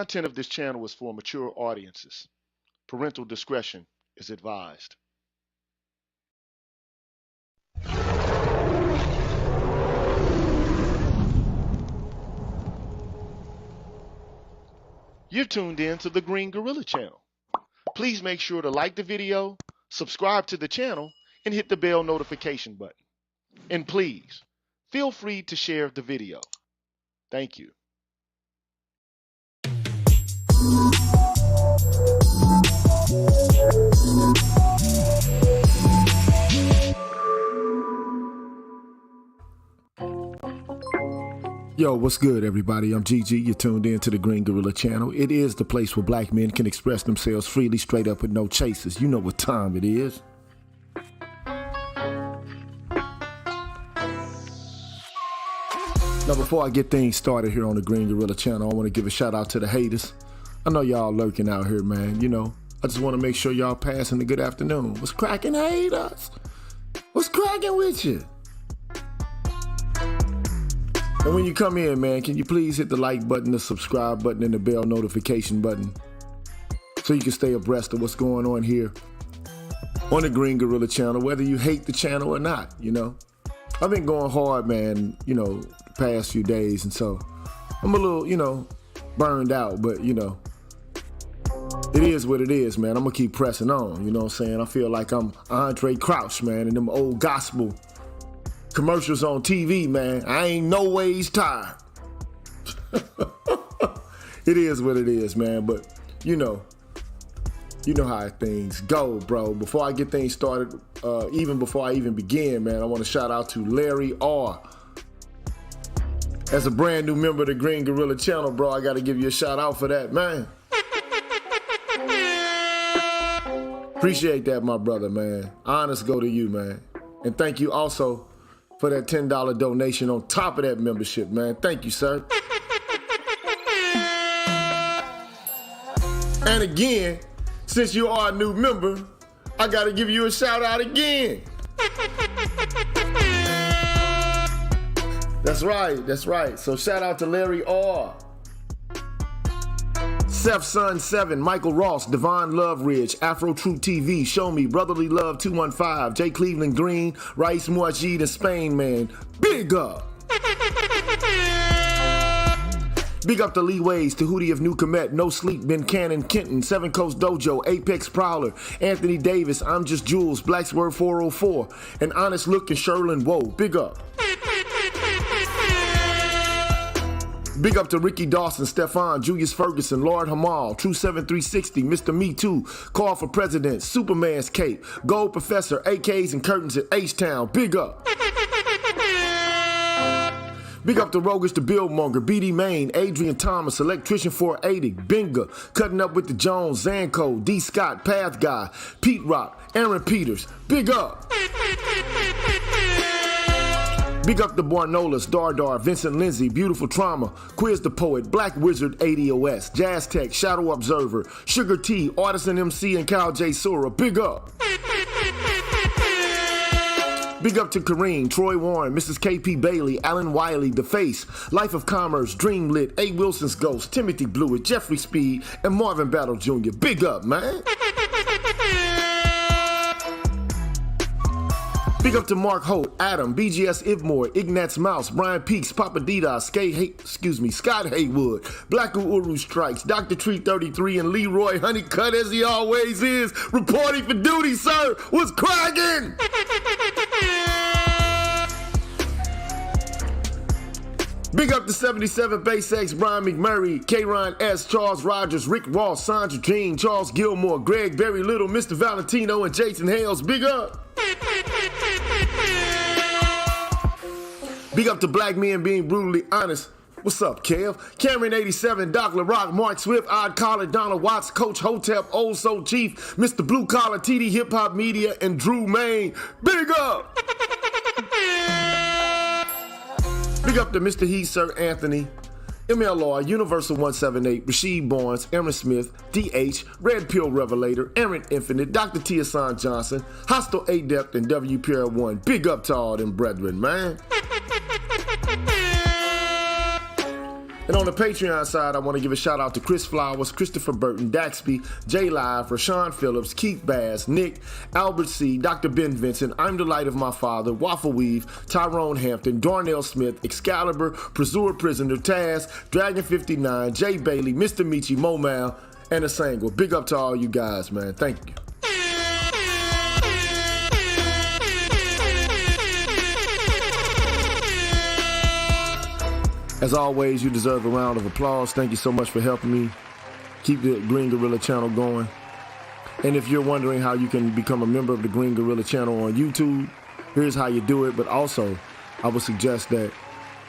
content of this channel is for mature audiences. Parental discretion is advised. You're tuned in to the Green Gorilla channel. Please make sure to like the video, subscribe to the channel, and hit the bell notification button. And please, feel free to share the video. Thank you. Yo, what's good, everybody? I'm GG. You're tuned in to the Green Gorilla channel. It is the place where black men can express themselves freely, straight up, with no chasers. You know what time it is. Now, before I get things started here on the Green Gorilla channel, I want to give a shout out to the haters. I know y'all lurking out here, man. You know, I just want to make sure y'all passing a good afternoon. What's cracking, haters? What's cracking with you? And when you come in, man, can you please hit the like button, the subscribe button, and the bell notification button so you can stay abreast of what's going on here on the Green Gorilla channel, whether you hate the channel or not, you know. I've been going hard, man, you know, the past few days, and so I'm a little, you know, burned out, but, you know, it is what it is, man. I'm going to keep pressing on, you know what I'm saying? I feel like I'm Andre Crouch, man, and them old gospel commercials on TV, man. I ain't no ways tired. It is what it is, man. But you know how things go, bro. Before I get things started, even before I even begin, man, I want to shout out to Larry R. As a brand new member of the Green Gorilla channel, bro, I got to give you a shout out for that, man. Appreciate that, my brother, man. Honest go to you, man. And thank you also for that $10 donation on top of that membership, man. Thank you, sir. And again, since you are a new member, I gotta give you a shout out again. That's right. So shout out to Larry R. Seth Sun 7, Michael Ross, Devon Loveridge, Afro True TV, Show Me, Brotherly Love 215, J. Cleveland Green, Rice Muajid, and Spain Man. Big up! Big up to Lee Ways, Tahuti of New Comet, No Sleep, Ben Cannon, Kenton, Seven Coast Dojo, Apex Prowler, Anthony Davis, I'm Just Jules, Blacksburg 404, and Honest Look and Sherlin Woe. Big up! Big up to Ricky Dawson, Stefan, Julius Ferguson, Lord Hamal, True 7360, Mr. Me Too, Call for President, Superman's Cape, Gold Professor, AKs and Curtains at H-Town. Big up. Big up to Rogish the Billmonger, BD Main, Adrian Thomas, Electrician 480, Binga, Cutting Up with the Jones, Zanko, D. Scott, Path Guy, Pete Rock, Aaron Peters. Big up. Big up to Barnolas, Dardar, Vincent Lindsay, Beautiful Trauma, Quiz the Poet, Black Wizard, ADOS, Jazz Tech, Shadow Observer, Sugar T, Artisan MC, and Kyle J. Sura. Big up. Big up to Kareem, Troy Warren, Mrs. KP Bailey, Alan Wiley, The Face, Life of Commerce, Dreamlit, A. Wilson's Ghost, Timothy Blewett, Jeffrey Speed, and Marvin Battle Jr. Big up, man. Big up to Mark Holt, Adam, BGS Ivmore, Ignatz Mouse, Brian Peaks, Papa Didas, Scott Haywood, Black Uru Strikes, Dr. Tree 33, and Leroy Honeycutt, as he always is, reporting for duty, sir. What's cracking? Big up to 77 Base X, Brian McMurray, K-Ron S, Charles Rogers, Rick Ross, Sandra Jean, Charles Gilmore, Greg Berry Little, Mr. Valentino, and Jason Hales. Big up. Big up to black men being brutally honest. What's up, Kev? Cameron 87, Doc LaRock, Mark Swift, Odd Collar, Donald Watts, Coach Hotep, Old Soul Chief, Mr. Blue Collar, TD Hip Hop Media, and Drew Main. Big up! Big up to Mr. He, Sir Anthony, MLR, Universal 178, Rasheed Barnes, Aaron Smith, DH, Red Pill Revelator, Aaron Infinite, Dr. Tiasan Johnson, Hostile Adept, and WPR1. Big up to all them brethren, man. And on the Patreon side, I want to give a shout out to Chris Flowers, Christopher Burton, Daxby, J Live, Rashawn Phillips, Keith Bass, Nick, Albert C, Dr. Ben Vincent, I'm the Light of My Father, Waffle Weave, Tyrone Hampton, Darnell Smith, Excalibur, Pursuer Prisoner, Taz, Dragon 59, Jay Bailey, Mr. Michi, Momal, and Asangwa. Big up to all you guys, man. Thank you. As always, you deserve a round of applause. Thank you so much for helping me keep the Green Gorilla channel going. And if you're wondering how you can become a member of the Green Gorilla channel on YouTube, here's how you do it. But also, I would suggest that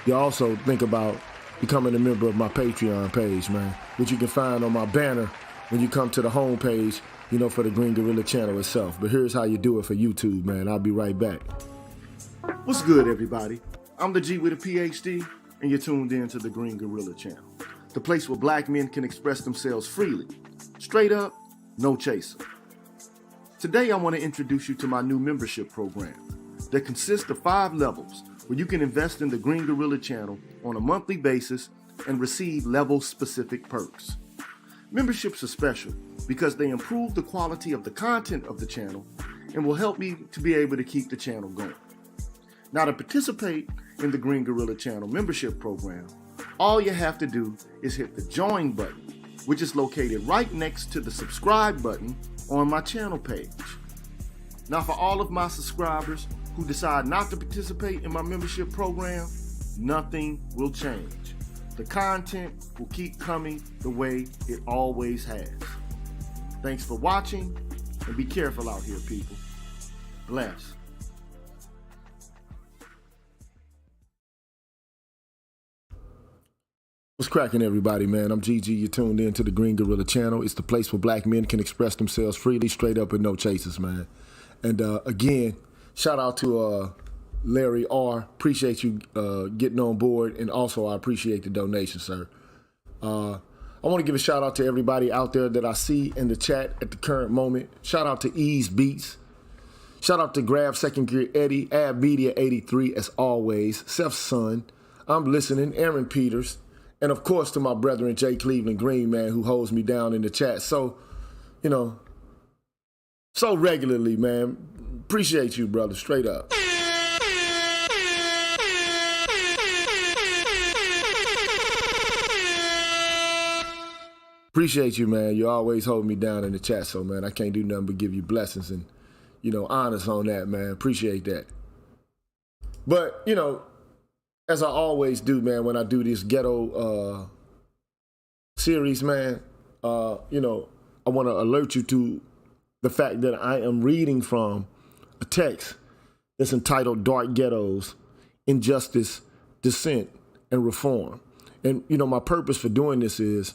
you also think about becoming a member of my Patreon page, man, which you can find on my banner when you come to the home page, you know, for the Green Gorilla channel itself. But here's how you do it for YouTube, man. I'll be right back. What's good, everybody? I'm the G with a PhD. And you're tuned in to the Green Gorilla channel, the place where black men can express themselves freely, straight up, no chaser. Today, I want to introduce you to my new membership program that consists of 5 levels where you can invest in the Green Gorilla channel on a monthly basis and receive level-specific perks. Memberships are special because they improve the quality of the content of the channel and will help me to be able to keep the channel going. Now, to participate in the Green Gorilla channel membership program, all you have to do is hit the join button, which is located right next to the subscribe button on my channel page. Now, for all of my subscribers who decide not to participate in my membership program, nothing will change. The content will keep coming the way it always has. Thanks for watching, and be careful out here, people. Bless. What's cracking, everybody, man? I'm GG. You're tuned in to the Green Gorilla channel. It's the place where black men can express themselves freely, straight up, and no chasers, man. And again, shout out to Larry R. Appreciate you getting on board, and also I appreciate the donation, sir. I want to give a shout out to everybody out there that I see in the chat at the current moment. Shout out to Ease Beats. Shout out to Grab Second Gear Eddie, Ab Media 83, as always, Seth's son. I'm listening, Aaron Peters. And of course, to my brethren, Jay Cleveland Green, man, who holds me down in the chat. So, you know, so regularly, man. Appreciate you, brother, straight up. Appreciate you, man. You always hold me down in the chat. So, man, I can't do nothing but give you blessings and, you know, honors on that, man. Appreciate that. But, you know, as I always do, man, when I do this ghetto series, man, you know, I want to alert you to the fact that I am reading from a text that's entitled Dark Ghettos, Injustice, Dissent, and Reform. And, you know, my purpose for doing this is,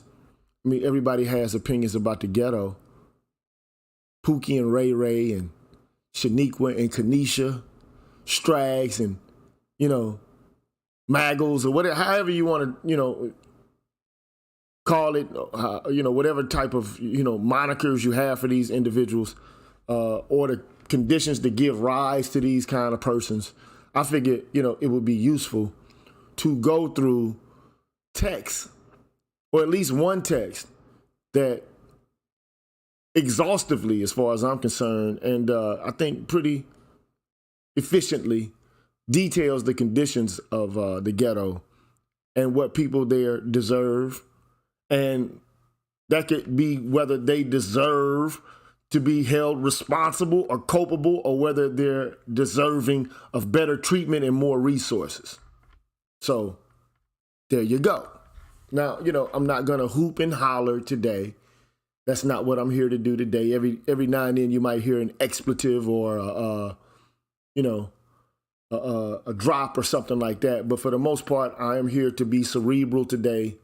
I mean, everybody has opinions about the ghetto. Pookie and Ray Ray and Shaniqua and Kanisha, Strags and, you know, Maggles or whatever, however you want to, you know, call it, you know, whatever type of, you know, monikers you have for these individuals, or the conditions that give rise to these kind of persons. I figured, you know, it would be useful to go through text, or at least one text that exhaustively, as far as I'm concerned, and I think pretty efficiently details the conditions of the ghetto and what people there deserve. And that could be whether they deserve to be held responsible or culpable, or whether they're deserving of better treatment and more resources. So there you go. Now, you know, I'm not going to hoop and holler today. That's not what I'm here to do today. Every now and then you might hear an expletive or, you know, a drop or something like that. But for the most part, I am here to be cerebral today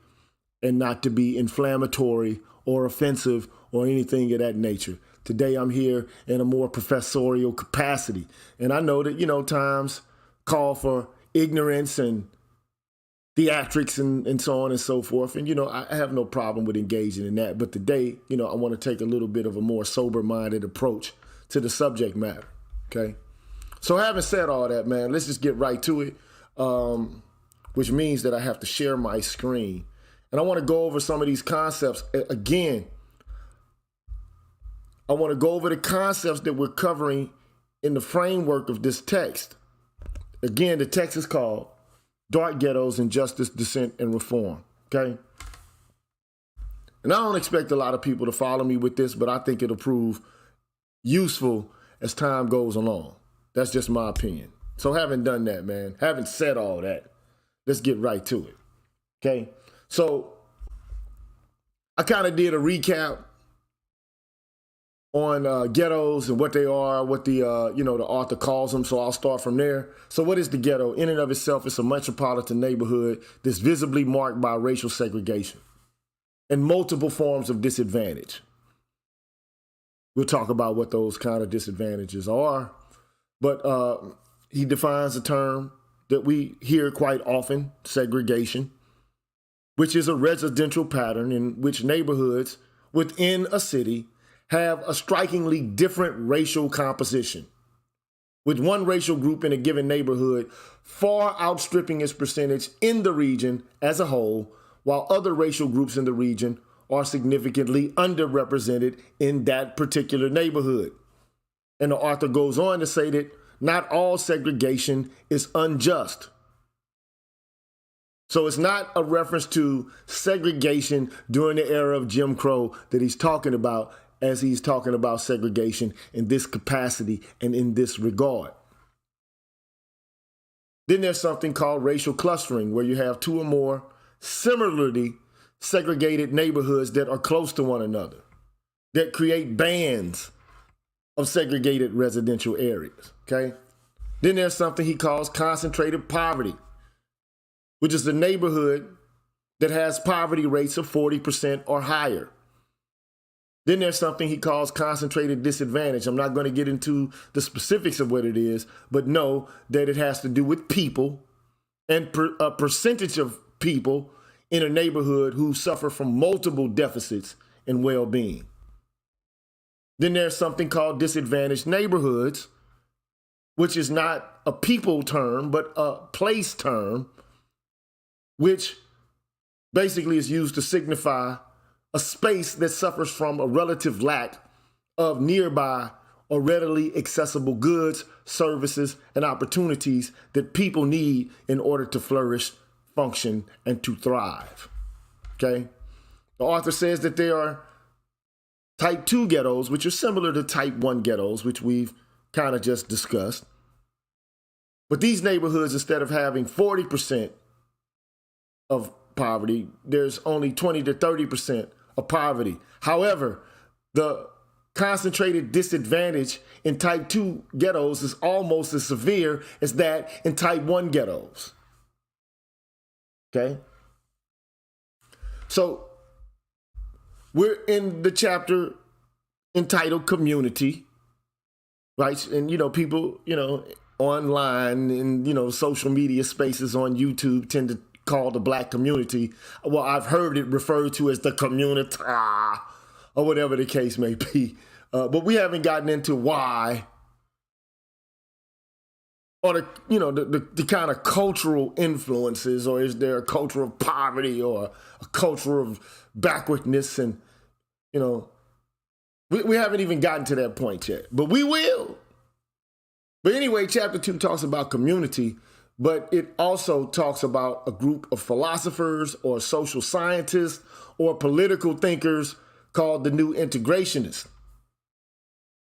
and not to be inflammatory or offensive or anything of that nature. Today, I'm here in a more professorial capacity. And I know that, you know, times call for ignorance and theatrics and so on and so forth. And, you know, I have no problem with engaging in that. But today, you know, I want to take a little bit of a more sober-minded approach to the subject matter, okay? So having said all that, man, let's just get right to it. which means that I have to share my screen. And I want to go over some of these concepts. Again, I want to go over the concepts that we're covering in the framework of this text. Again, the text is called Dark Ghettos, Injustice, Dissent, and Reform, okay? And I don't expect a lot of people to follow me with this, but I think it'll prove useful as time goes along. That's just my opinion. So having done that, man, having said all that, let's get right to it, okay? So I kind of did a recap on ghettos and what they are, what the the author calls them. So I'll start from there. So what is the ghetto? In and of itself, it's a metropolitan neighborhood that's visibly marked by racial segregation and multiple forms of disadvantage. We'll talk about what those kind of disadvantages are. But he defines a term that we hear quite often, segregation, which is a residential pattern in which neighborhoods within a city have a strikingly different racial composition, with one racial group in a given neighborhood far outstripping its percentage in the region as a whole, while other racial groups in the region are significantly underrepresented in that particular neighborhood. And the author goes on to say that not all segregation is unjust. So it's not a reference to segregation during the era of Jim Crow that he's talking about as he's talking about segregation in this capacity and in this regard. Then there's something called racial clustering, where you have two or more similarly segregated neighborhoods that are close to one another, that create bands of segregated residential areas, okay? Then there's something he calls concentrated poverty, which is the neighborhood that has poverty rates of 40% or higher. Then there's something he calls concentrated disadvantage. I'm not going to get into the specifics of what it is, but know that it has to do with people and a percentage of people in a neighborhood who suffer from multiple deficits in well-being. Then there's something called disadvantaged neighborhoods, which is not a people term, but a place term, which basically is used to signify a space that suffers from a relative lack of nearby or readily accessible goods, services, and opportunities that people need in order to flourish, function, and to thrive, okay? The author says that there are type 2 ghettos, which are similar to type 1 ghettos, which we've kind of just discussed. But these neighborhoods, instead of having 40% of poverty, there's only 20 to 30% of poverty. However, the concentrated disadvantage in type 2 ghettos is almost as severe as that in type 1 ghettos. Okay? So we're in the chapter entitled Community, right? And, people, online and, social media spaces on YouTube tend to call the black community, well, I've heard it referred to as the community, or whatever the case may be. But we haven't gotten into why, or the kind of cultural influences, or is there a culture of poverty or a culture of backwardness? And, we haven't even gotten to that point yet, but we will. But anyway, chapter 2 talks about community, but it also talks about a group of philosophers or social scientists or political thinkers called the New Integrationists.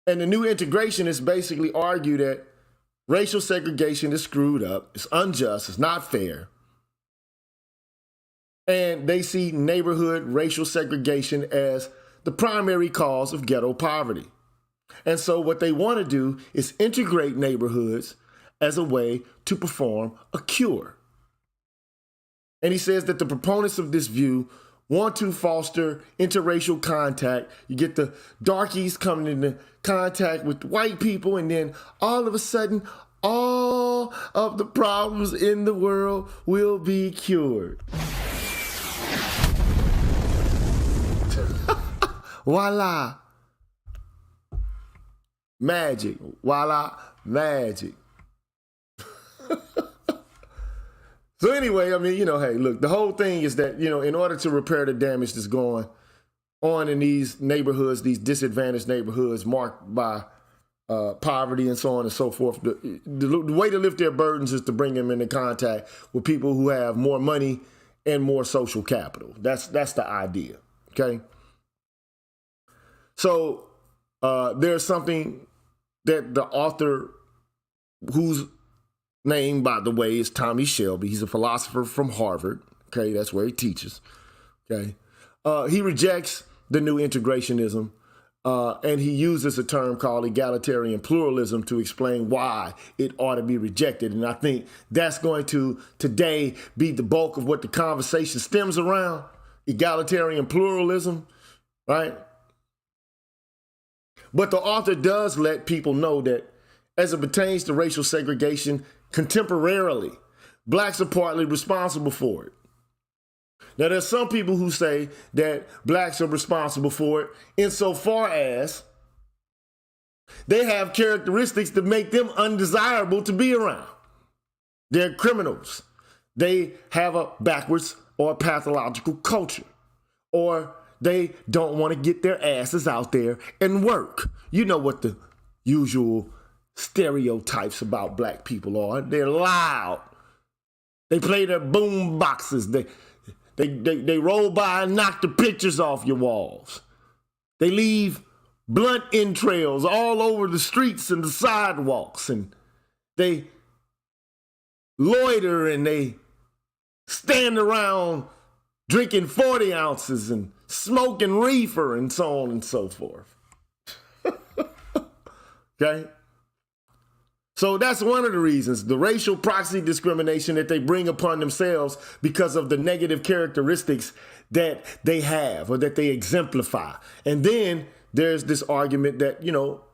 And the New Integrationists basically argue that racial segregation is screwed up, it's unjust, it's not fair. And they see neighborhood racial segregation as the primary cause of ghetto poverty. And so what they want to do is integrate neighborhoods as a way to perform a cure. And he says that the proponents of this view want to foster interracial contact. You get the darkies coming into contact with white people, and then all of a sudden, all of the problems in the world will be cured. Voila. Magic. Voila. Magic. So anyway, I mean, hey, look, the whole thing is that, in order to repair the damage that's going on in these neighborhoods, these disadvantaged neighborhoods marked by poverty and so on and so forth, the way to lift their burdens is to bring them into contact with people who have more money and more social capital. That's the idea, okay? So there's something that the author, whose name, by the way, is Tommy Shelby. He's a philosopher from Harvard. Okay, that's where he teaches. Okay, he rejects the new integrationism, and he uses a term called egalitarian pluralism to explain why it ought to be rejected. And I think that's going to today be the bulk of what the conversation stems around: egalitarian pluralism, right? But the author does let people know that as it pertains to racial segregation, contemporarily, blacks are partly responsible for it. Now, there's some people who say that blacks are responsible for it insofar as they have characteristics that make them undesirable to be around. They're criminals. They have a backwards or pathological culture, or they don't want to get their asses out there and work. You know what the usual stereotypes about black people are. They're loud. They play their boom boxes. They roll by and knock the pictures off your walls. They leave blunt entrails all over the streets and the sidewalks, and they loiter and they stand around drinking 40 ounces and smoking reefer and so on and so forth. Okay? So that's one of the reasons, the racial proxy discrimination that they bring upon themselves because of the negative characteristics that they have or that they exemplify. And then there's this argument that,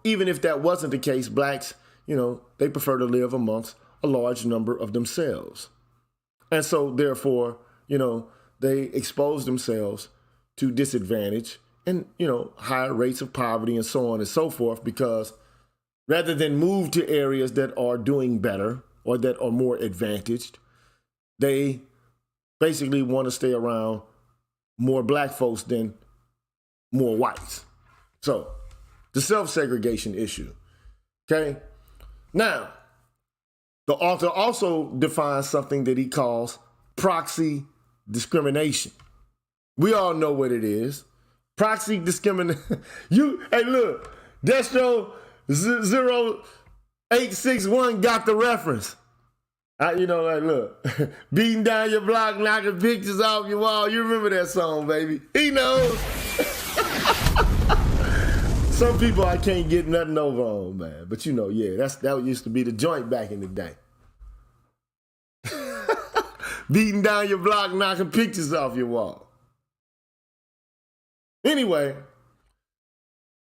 even if that wasn't the case, blacks, they prefer to live amongst a large number of themselves. And so therefore, they expose themselves to disadvantage and, higher rates of poverty and so on and so forth, because rather than move to areas that are doing better or that are more advantaged, they basically want to stay around more black folks than more whites. So, the self-segregation issue, okay? Now, the author also defines something that he calls proxy discrimination. We all know what it is. Proxy discrimination. Hey, look, Destro 0861 got the reference. Look, beating down your block, knocking pictures off your wall. You remember that song, baby. He knows. Some people I can't get nothing over on, man. But that used to be the joint back in the day. Beating down your block, knocking pictures off your wall. Anyway,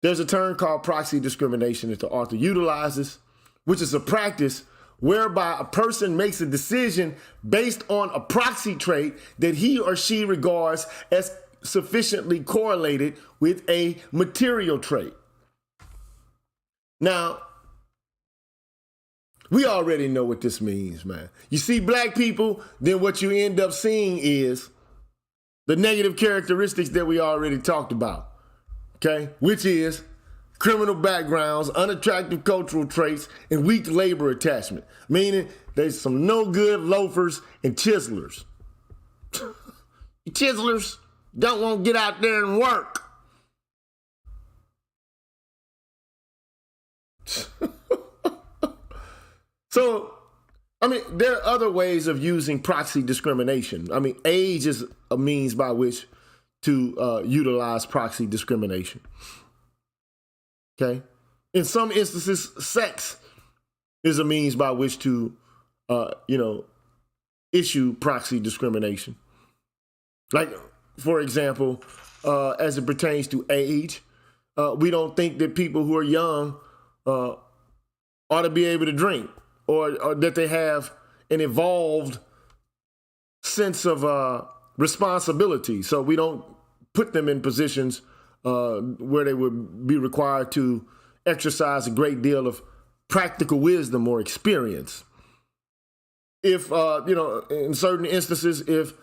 there's a term called proxy discrimination that the author utilizes, which is a practice whereby a person makes a decision based on a proxy trait that he or she regards as sufficiently correlated with a material trait. Now, we already know what this means, man. You see black people, then what you end up seeing is the negative characteristics that we already talked about. Okay, which is criminal backgrounds, unattractive cultural traits, and weak labor attachment, meaning there's some no good loafers and chiselers. Chiselers don't want to get out there and work. So, there are other ways of using proxy discrimination. Age is a means by which to utilize proxy discrimination. Okay? In some instances, sex is a means by which to, issue proxy discrimination. Like, for example, as it pertains to age, we don't think that people who are young ought to be able to drink, or that they have an evolved sense of responsibility. So we don't put them in positions where they would be required to exercise a great deal of practical wisdom or experience. if in certain instances, if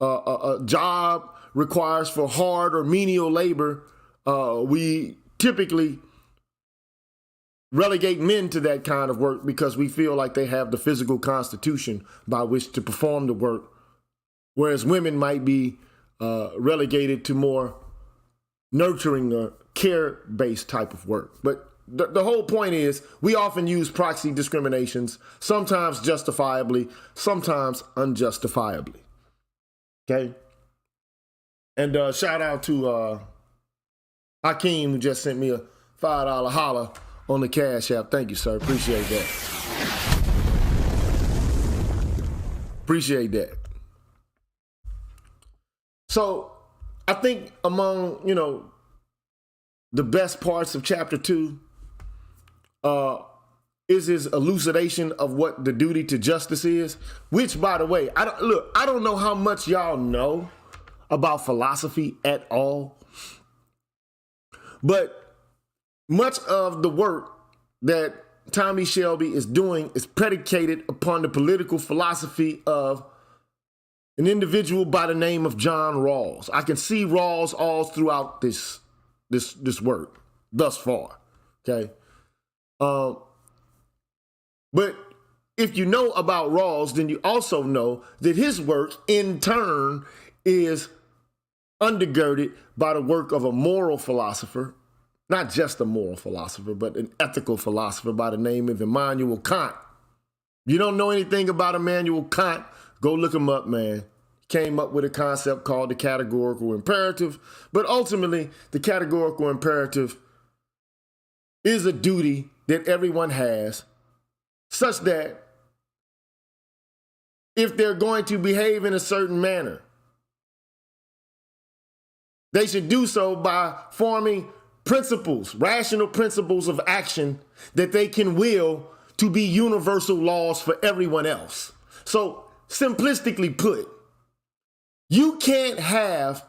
a job requires for hard or menial labor, we typically relegate men to that kind of work because we feel like they have the physical constitution by which to perform the work, whereas women might be relegated to more nurturing or care-based type of work. But the whole point is we often use proxy discriminations, sometimes justifiably, sometimes unjustifiably. Okay? And shout out to Hakeem, who just sent me a $5 holler on the Cash App. Thank you, sir. Appreciate that. Appreciate that. So I think among, the best parts of chapter 2 is his elucidation of what the duty to justice is, which, by the way, I don't know how much y'all know about philosophy at all, but much of the work that Tommy Shelby is doing is predicated upon the political philosophy of an individual by the name of John Rawls. I can see Rawls all throughout this work thus far, okay? But if you know about Rawls, then you also know that his work in turn is undergirded by the work of a moral philosopher, not just a moral philosopher, but an ethical philosopher by the name of Immanuel Kant. You don't know anything about Immanuel Kant, go look him up, man. He came up with a concept called the categorical imperative, but ultimately the categorical imperative is a duty that everyone has, such that if they're going to behave in a certain manner, they should do so by forming principles, rational principles of action that they can will to be universal laws for everyone else. So simplistically put, you can't have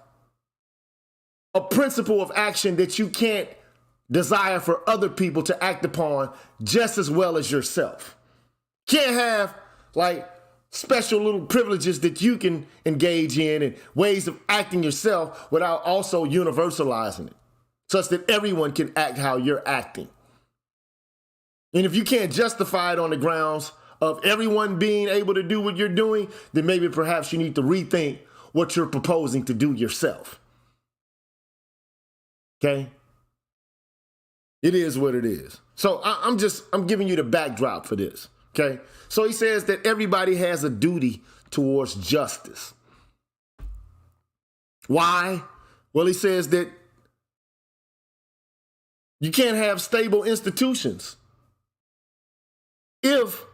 a principle of action that you can't desire for other people to act upon just as well as yourself. Can't have like special little privileges that you can engage in and ways of acting yourself without also universalizing it, such that everyone can act how you're acting. And if you can't justify it on the grounds of everyone being able to do what you're doing, then maybe perhaps you need to rethink what you're proposing to do yourself. Okay? It is what it is. So I'm giving you the backdrop for this. Okay? So he says that everybody has a duty towards justice. Why? Well, he says that you can't have stable institutions if,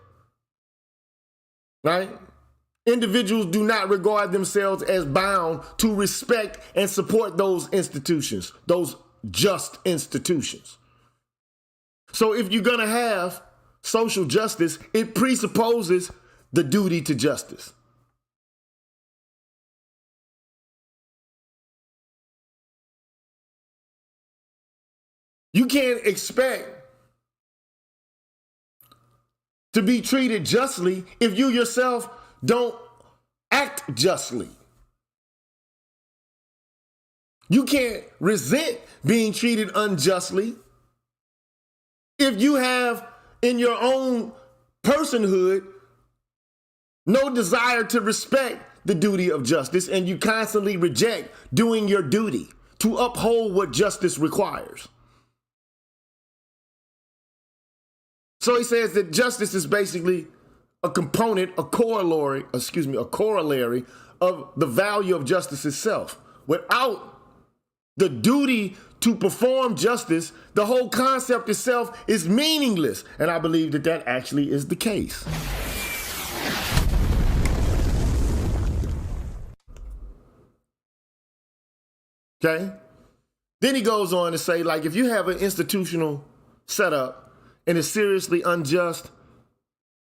right, individuals do not regard themselves as bound to respect and support those institutions, those just institutions. So if you're going to have social justice, it presupposes the duty to justice. You can't expect to be treated justly if you yourself don't act justly. You can't resent being treated unjustly if you have in your own personhood no desire to respect the duty of justice, and you constantly reject doing your duty to uphold what justice requires. So he says that justice is basically a component, a corollary of the value of justice itself. Without the duty to perform justice, the whole concept itself is meaningless. And I believe that that actually is the case. Okay? Then he goes on to say, like, if you have an institutional setup and it's seriously unjust,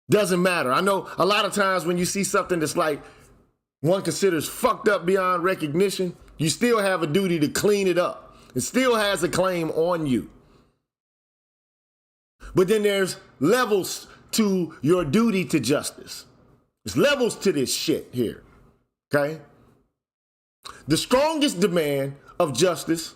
doesn't matter. I know a lot of times when you see something that's like one considers fucked up beyond recognition, you still have a duty to clean it up. It still has a claim on you. But then there's levels to your duty to justice. There's levels to this shit here, okay? The strongest demand of justice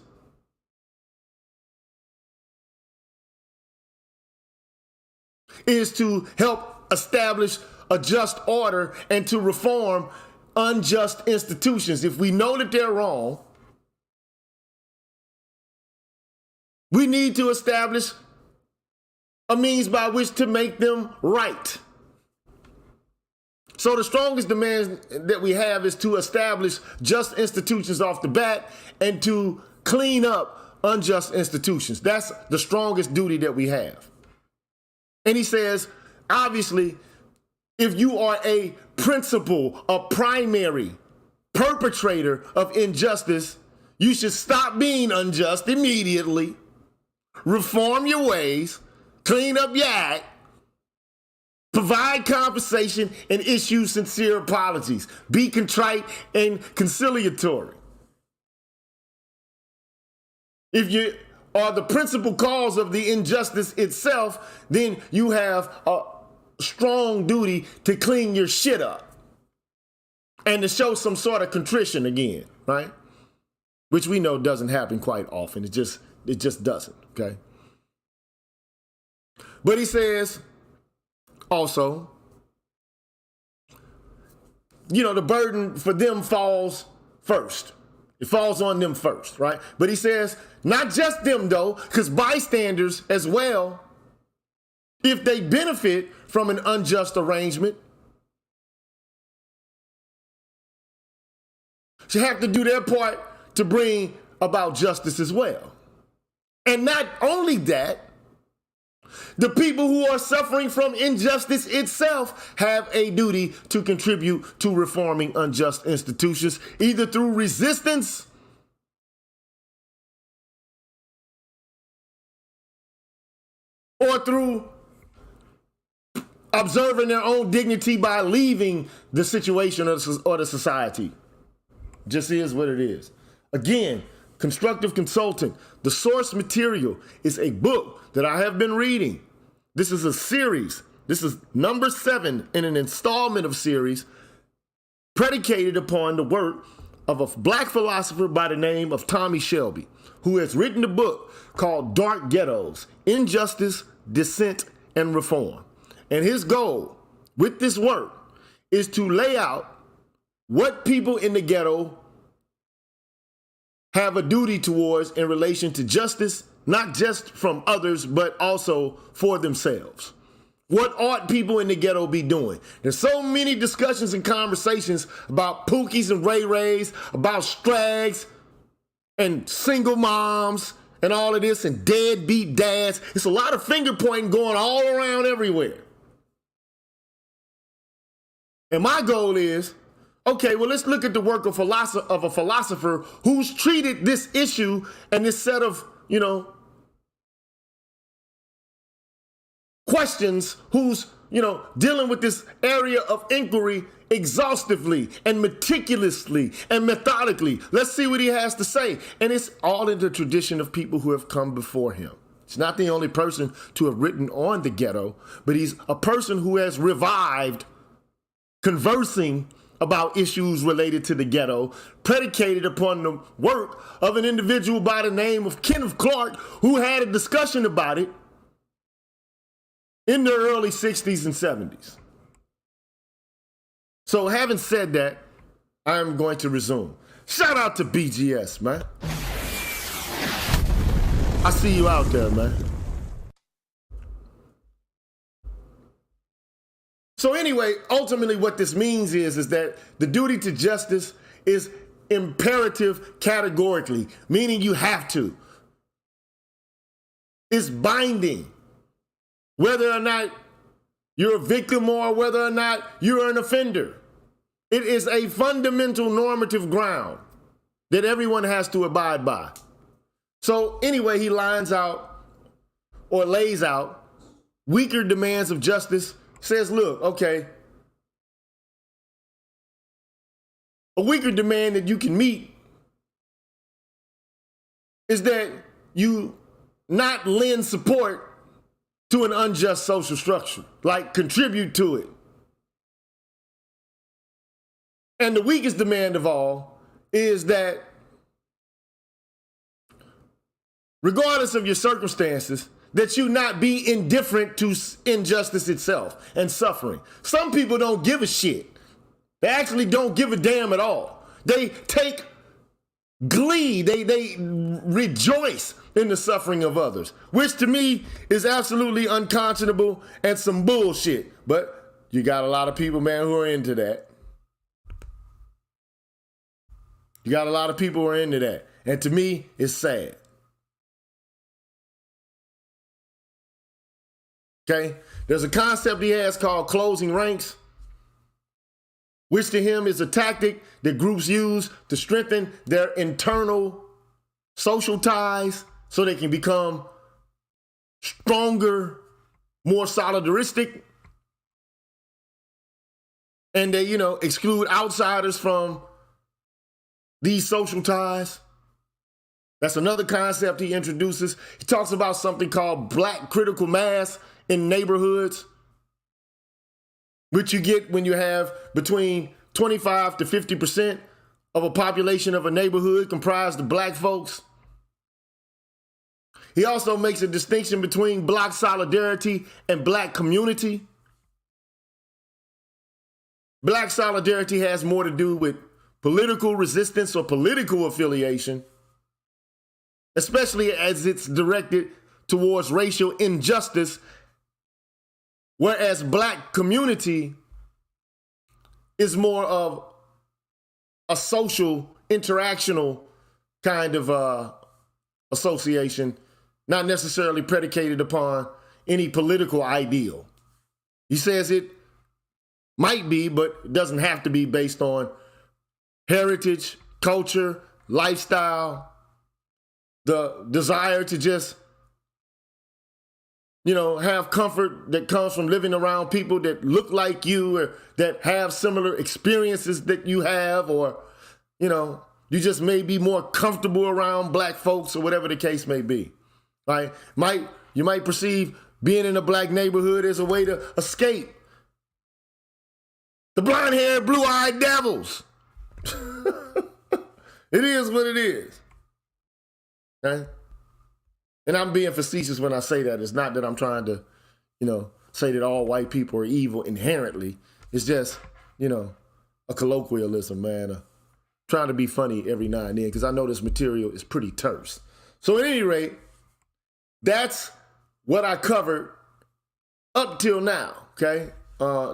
is to help establish a just order and to reform unjust institutions. If we know that they're wrong, we need to establish a means by which to make them right. So the strongest demand that we have is to establish just institutions off the bat and to clean up unjust institutions. That's the strongest duty that we have. And he says, obviously, if you are a principal, a primary perpetrator of injustice, you should stop being unjust immediately, reform your ways, clean up your act, provide compensation, and issue sincere apologies. Be contrite and conciliatory. If you are the principal cause of the injustice itself, then you have a strong duty to clean your shit up and to show some sort of contrition again, right? Which we know doesn't happen quite often. It just doesn't, okay? But he says also, the burden for them falls first. It falls on them first, right? But he says, not just them though, because bystanders as well, if they benefit from an unjust arrangement, should have to do their part to bring about justice as well. And not only that, the people who are suffering from injustice itself have a duty to contribute to reforming unjust institutions, either through resistance or through observing their own dignity by leaving the situation or the society. Just is what it is. Again, Constructive Consulting. The source material is a book that I have been reading. This is a series. This is number 7 in an installment of series predicated upon the work of a black philosopher by the name of Tommy Shelby, who has written a book called Dark Ghettos, Injustice, Dissent, and Reform. And his goal with this work is to lay out what people in the ghetto have a duty towards in relation to justice, not just from others, but also for themselves. What ought people in the ghetto be doing? There's so many discussions and conversations about Pookies and Ray Rays, about strags and single moms and all of this and deadbeat dads. It's a lot of finger pointing going all around everywhere. And my goal is, okay, well, let's look at the work of a philosopher who's treated this issue and this set of, questions, who's, dealing with this area of inquiry exhaustively and meticulously and methodically. Let's see what he has to say. And it's all in the tradition of people who have come before him. He's not the only person to have written on the ghetto, but he's a person who has revived conversing about issues related to the ghetto, predicated upon the work of an individual by the name of Kenneth Clark, who had a discussion about it in the early 60s and 70s. So having said that, I'm going to resume. Shout out to BGS, man. I see you out there, man. So anyway, ultimately what this means is that the duty to justice is imperative categorically, meaning you have to. It's binding, whether or not you're a victim or whether or not you're an offender. It is a fundamental normative ground that everyone has to abide by. So anyway, he lays out weaker demands of justice. Says, look, okay, a weaker demand that you can meet is that you not lend support to an unjust social structure, like contribute to it. And the weakest demand of all is that regardless of your circumstances, that you not be indifferent to injustice itself and suffering. Some people don't give a shit. They actually don't give a damn at all. They take glee, they rejoice in the suffering of others, which to me is absolutely unconscionable and some bullshit. But you got a lot of people, man, who are into that. You got a lot of people who are into that. And to me, it's sad. Okay? There's a concept he has called closing ranks, which to him is a tactic that groups use to strengthen their internal social ties so they can become stronger, more solidaristic, and they, exclude outsiders from these social ties. That's another concept he introduces. He talks about something called black critical mass in neighborhoods, which you get when you have between 25 to 50% of a population of a neighborhood comprised of black folks. He also makes a distinction between black solidarity and black community. Black solidarity has more to do with political resistance or political affiliation, especially as it's directed towards racial injustice, whereas black community is more of a social, interactional kind of association, not necessarily predicated upon any political ideal. He says it might be, but it doesn't have to be based on heritage, culture, lifestyle, the desire to just, have comfort that comes from living around people that look like you or that have similar experiences that you have, or, you just may be more comfortable around black folks or whatever the case may be, right? You might perceive being in a black neighborhood as a way to escape the blonde-haired, blue-eyed devils. It is what it is. Okay? And I'm being facetious when I say that. It's not that I'm trying to, say that all white people are evil inherently. It's just, a colloquialism, man. Trying to be funny every now and then, because I know this material is pretty terse. So at any rate, that's what I covered up till now, okay?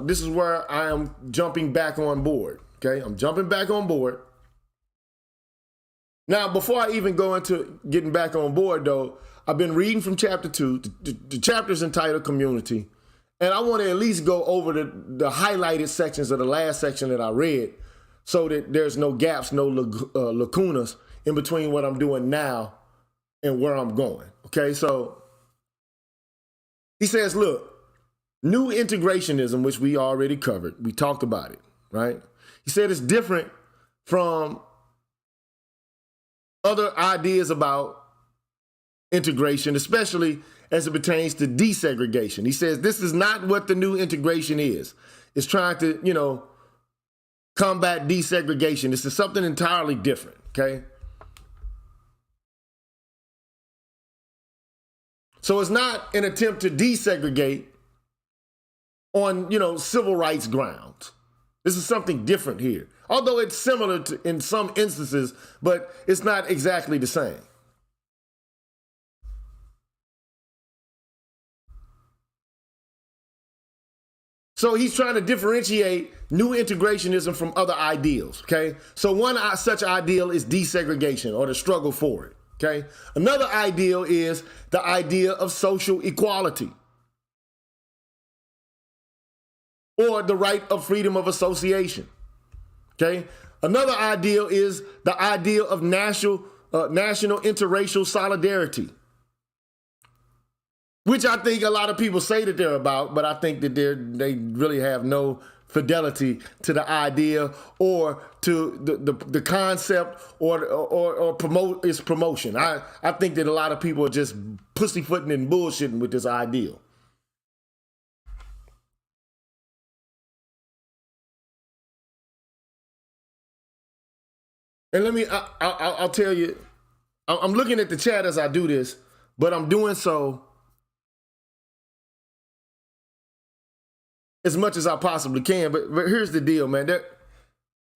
This is where I am jumping back on board, okay? I'm jumping back on board. Now, before I even go into getting back on board, though, I've been reading from chapter 2. The chapter's entitled Community. And I want to at least go over the highlighted sections of the last section that I read so that there's no gaps, no lacunas in between what I'm doing now and where I'm going. Okay, so he says, look, new integrationism, which we already covered, we talked about it, right? He said it's different from other ideas about integration, especially as it pertains to desegregation. He says this is not what the new integration is. It's trying to, combat desegregation. This is something entirely different, okay? So it's not an attempt to desegregate on, civil rights grounds. This is something different here. Although it's similar to, in some instances, but it's not exactly the same. So he's trying to differentiate new integrationism from other ideals, okay? So one such ideal is desegregation or the struggle for it, okay? Another ideal is the idea of social equality or the right of freedom of association, okay? Another ideal is the ideal of national interracial solidarity, which I think a lot of people say that they're about, but I think that they really have no fidelity to the idea or to the concept or promote its promotion. I think that a lot of people are just pussyfooting and bullshitting with this ideal. And I'll tell you, I'm looking at the chat as I do this, but I'm doing so as much as I possibly can. But here's the deal, man.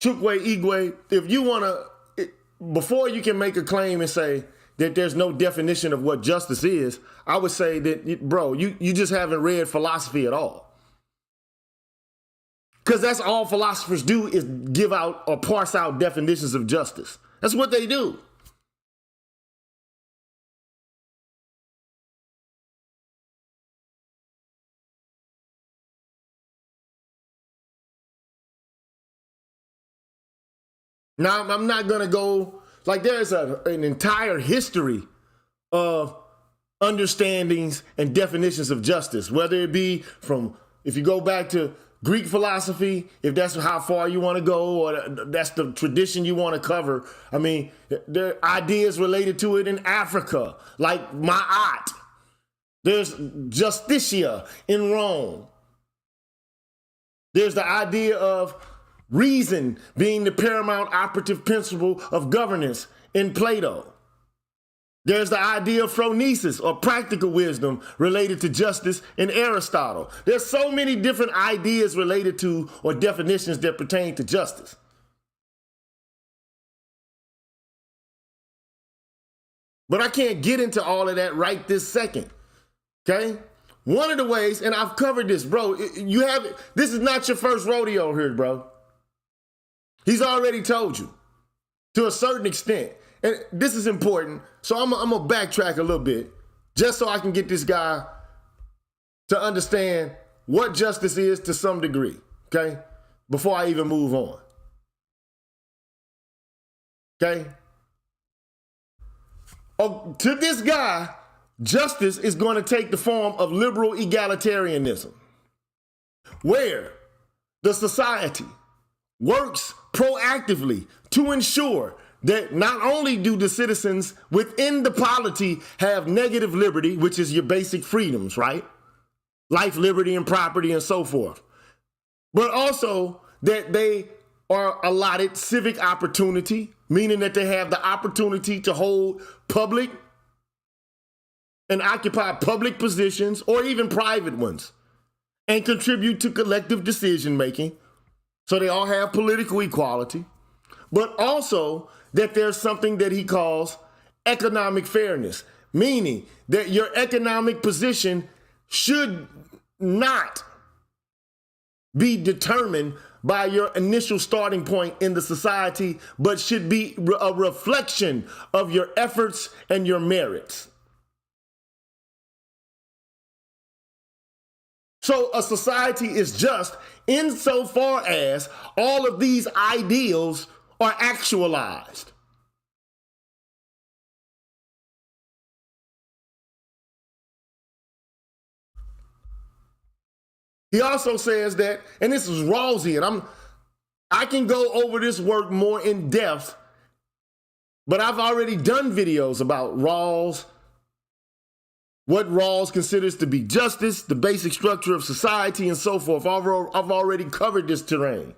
Chukwe Igwe, if you want to, before you can make a claim and say that there's no definition of what justice is, I would say that, bro, you just haven't read philosophy at all. Because that's all philosophers do, is give out or parse out definitions of justice. That's what they do. Now, I'm not going to go, like, there's an entire history of understandings and definitions of justice, whether it be from, if you go back to Greek philosophy, if that's how far you want to go, or that's the tradition you want to cover. I mean, there are ideas related to it in Africa, like Ma'at. There's Justitia in Rome. There's the idea of reason being the paramount operative principle of governance in Plato. There's the idea of phronesis, or practical wisdom, related to justice in Aristotle. There's so many different ideas related to, or definitions that pertain to justice. But I can't get into all of that right this second, okay? One of the ways, and I've covered this, bro, this is not your first rodeo here, bro. He's already told you, to a certain extent. And this is important, so I'm gonna backtrack a little bit, just so I can get this guy to understand what justice is to some degree, okay? Before I even move on, okay? To this guy, justice is going to take the form of liberal egalitarianism, where the society works proactively to ensure that not only do the citizens within the polity have negative liberty, which is your basic freedoms, right? Life, liberty, and property, and so forth, but also that they are allotted civic opportunity, meaning that they have the opportunity to hold public and occupy public positions, or even private ones, and contribute to collective decision-making. So they all have political equality, but also that there's something that he calls economic fairness, meaning that your economic position should not be determined by your initial starting point in the society, but should be a reflection of your efforts and your merits. So a society is just insofar as all of these ideals are actualized. He also says that, and this is Rawlsian, I can go over this work more in depth, but I've already done videos about Rawls, what Rawls considers to be justice, the basic structure of society, and so forth. I've already covered this terrain.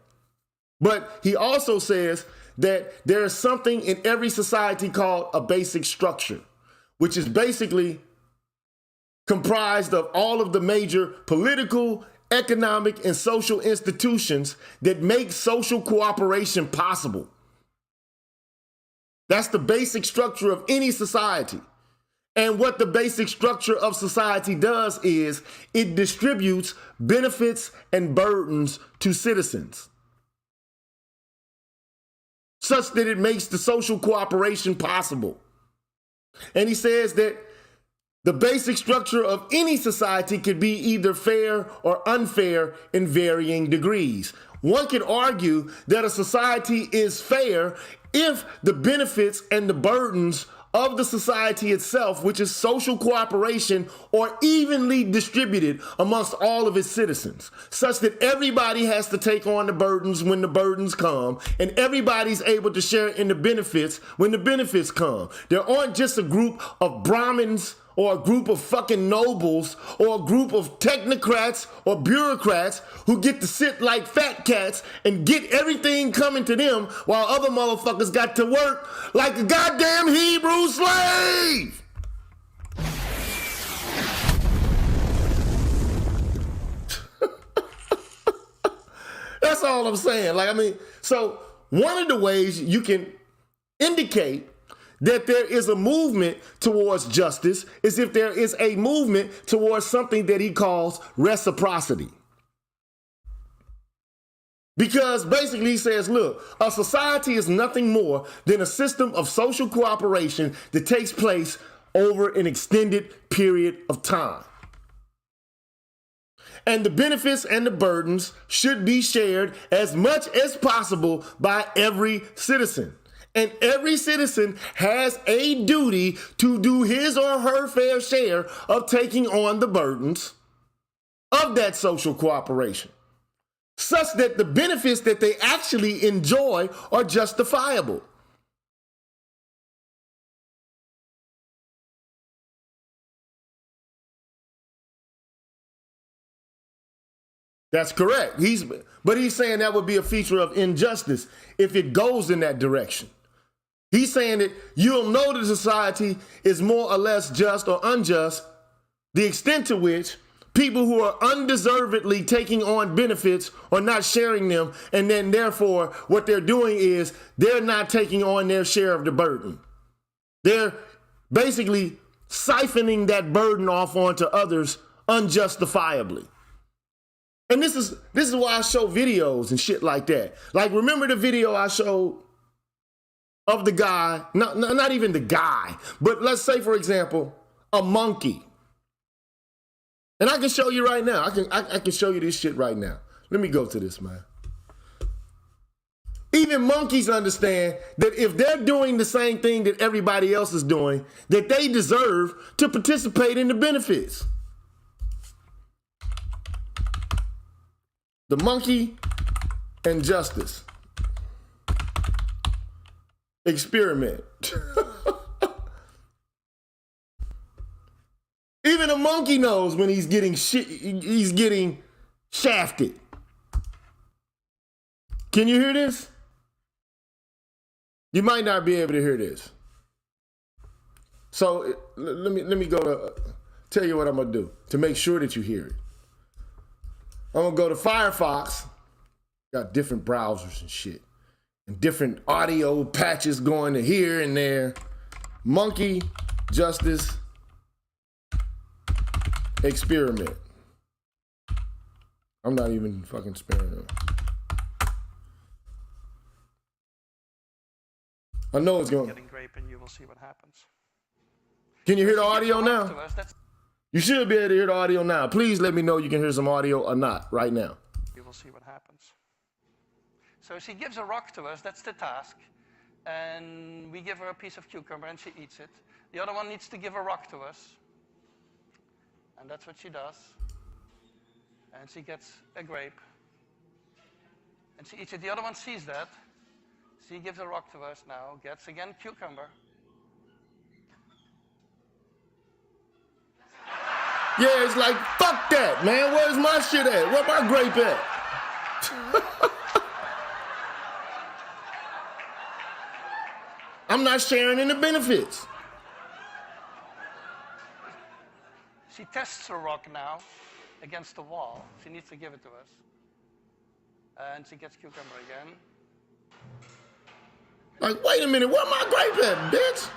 But he also says that there is something in every society called a basic structure, which is basically comprised of all of the major political, economic, and social institutions that make social cooperation possible. That's the basic structure of any society. And what the basic structure of society does is it distributes benefits and burdens to citizens, such that it makes the social cooperation possible. And he says that the basic structure of any society could be either fair or unfair in varying degrees. One could argue that a society is fair if the benefits and the burdens of the society itself, which is social cooperation, are evenly distributed amongst all of its citizens, such that everybody has to take on the burdens when the burdens come, and everybody's able to share in the benefits when the benefits come. There aren't just a group of Brahmins or a group of fucking nobles or a group of technocrats or bureaucrats who get to sit like fat cats and get everything coming to them while other motherfuckers got to work like a goddamn Hebrew slave. That's all I'm saying. Like, I mean, so one of the ways you can indicate that there is a movement towards justice is if there is a movement towards something that he calls reciprocity. Because basically he says, look, a society is nothing more than a system of social cooperation that takes place over an extended period of time. And the benefits and the burdens should be shared as much as possible by every citizen. And every citizen has a duty to do his or her fair share of taking on the burdens of that social cooperation, such that the benefits that they actually enjoy are justifiable. That's correct. But he's saying that would be a feature of injustice if it goes in that direction. He's saying that you'll know the society is more or less just or unjust, the extent to which people who are undeservedly taking on benefits are not sharing them, and then therefore what they're doing is they're not taking on their share of the burden. They're basically siphoning that burden off onto others unjustifiably. And this is why I show videos and shit like that. Like, remember the video I showed of the guy, not even the guy, but let's say, for example, a monkey. And I can show you right now. I can show you this shit right now. Let me go to this, man. Even monkeys understand that if they're doing the same thing that everybody else is doing, that they deserve to participate in the benefits. The monkey and justice experiment. Even a monkey knows when he's getting shafted. Can you hear this? You might not be able to hear this. So let me go to tell you what I'm gonna do to make sure that you hear it. I'm gonna go to Firefox. Got different browsers and shit. And different audio patches going to here and there. Monkey justice experiment. I'm not even fucking sparing them. I know it's going. Getting grape and you will see what happens. Can you hear the audio now? You should be able to hear the audio now. Please let me know you can hear some audio or not right now. You will see what happens. So she gives a rock to us, that's the task. And we give her a piece of cucumber and she eats it. The other one needs to give a rock to us. And that's what she does. And she gets a grape. And she eats it. The other one sees that. She gives a rock to us now, gets again cucumber. Yeah, it's like, fuck that, man. Where's my shit at? Where my grape at? I'm not sharing in the benefits. She tests her rock now against the wall. She needs to give it to us. And she gets cucumber again. Like, wait a minute, where my grape at, bitch?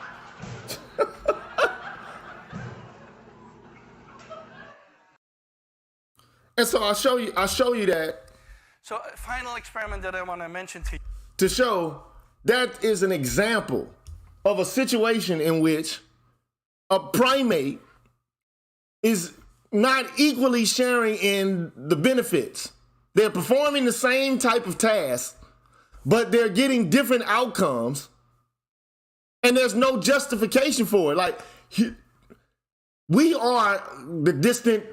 And so I'll show you that. So a final experiment that I want to mention to you. To show that is an example of a situation in which a primate is not equally sharing in the benefits. They're performing the same type of task, but they're getting different outcomes, and there's no justification for it. Like, we are the distant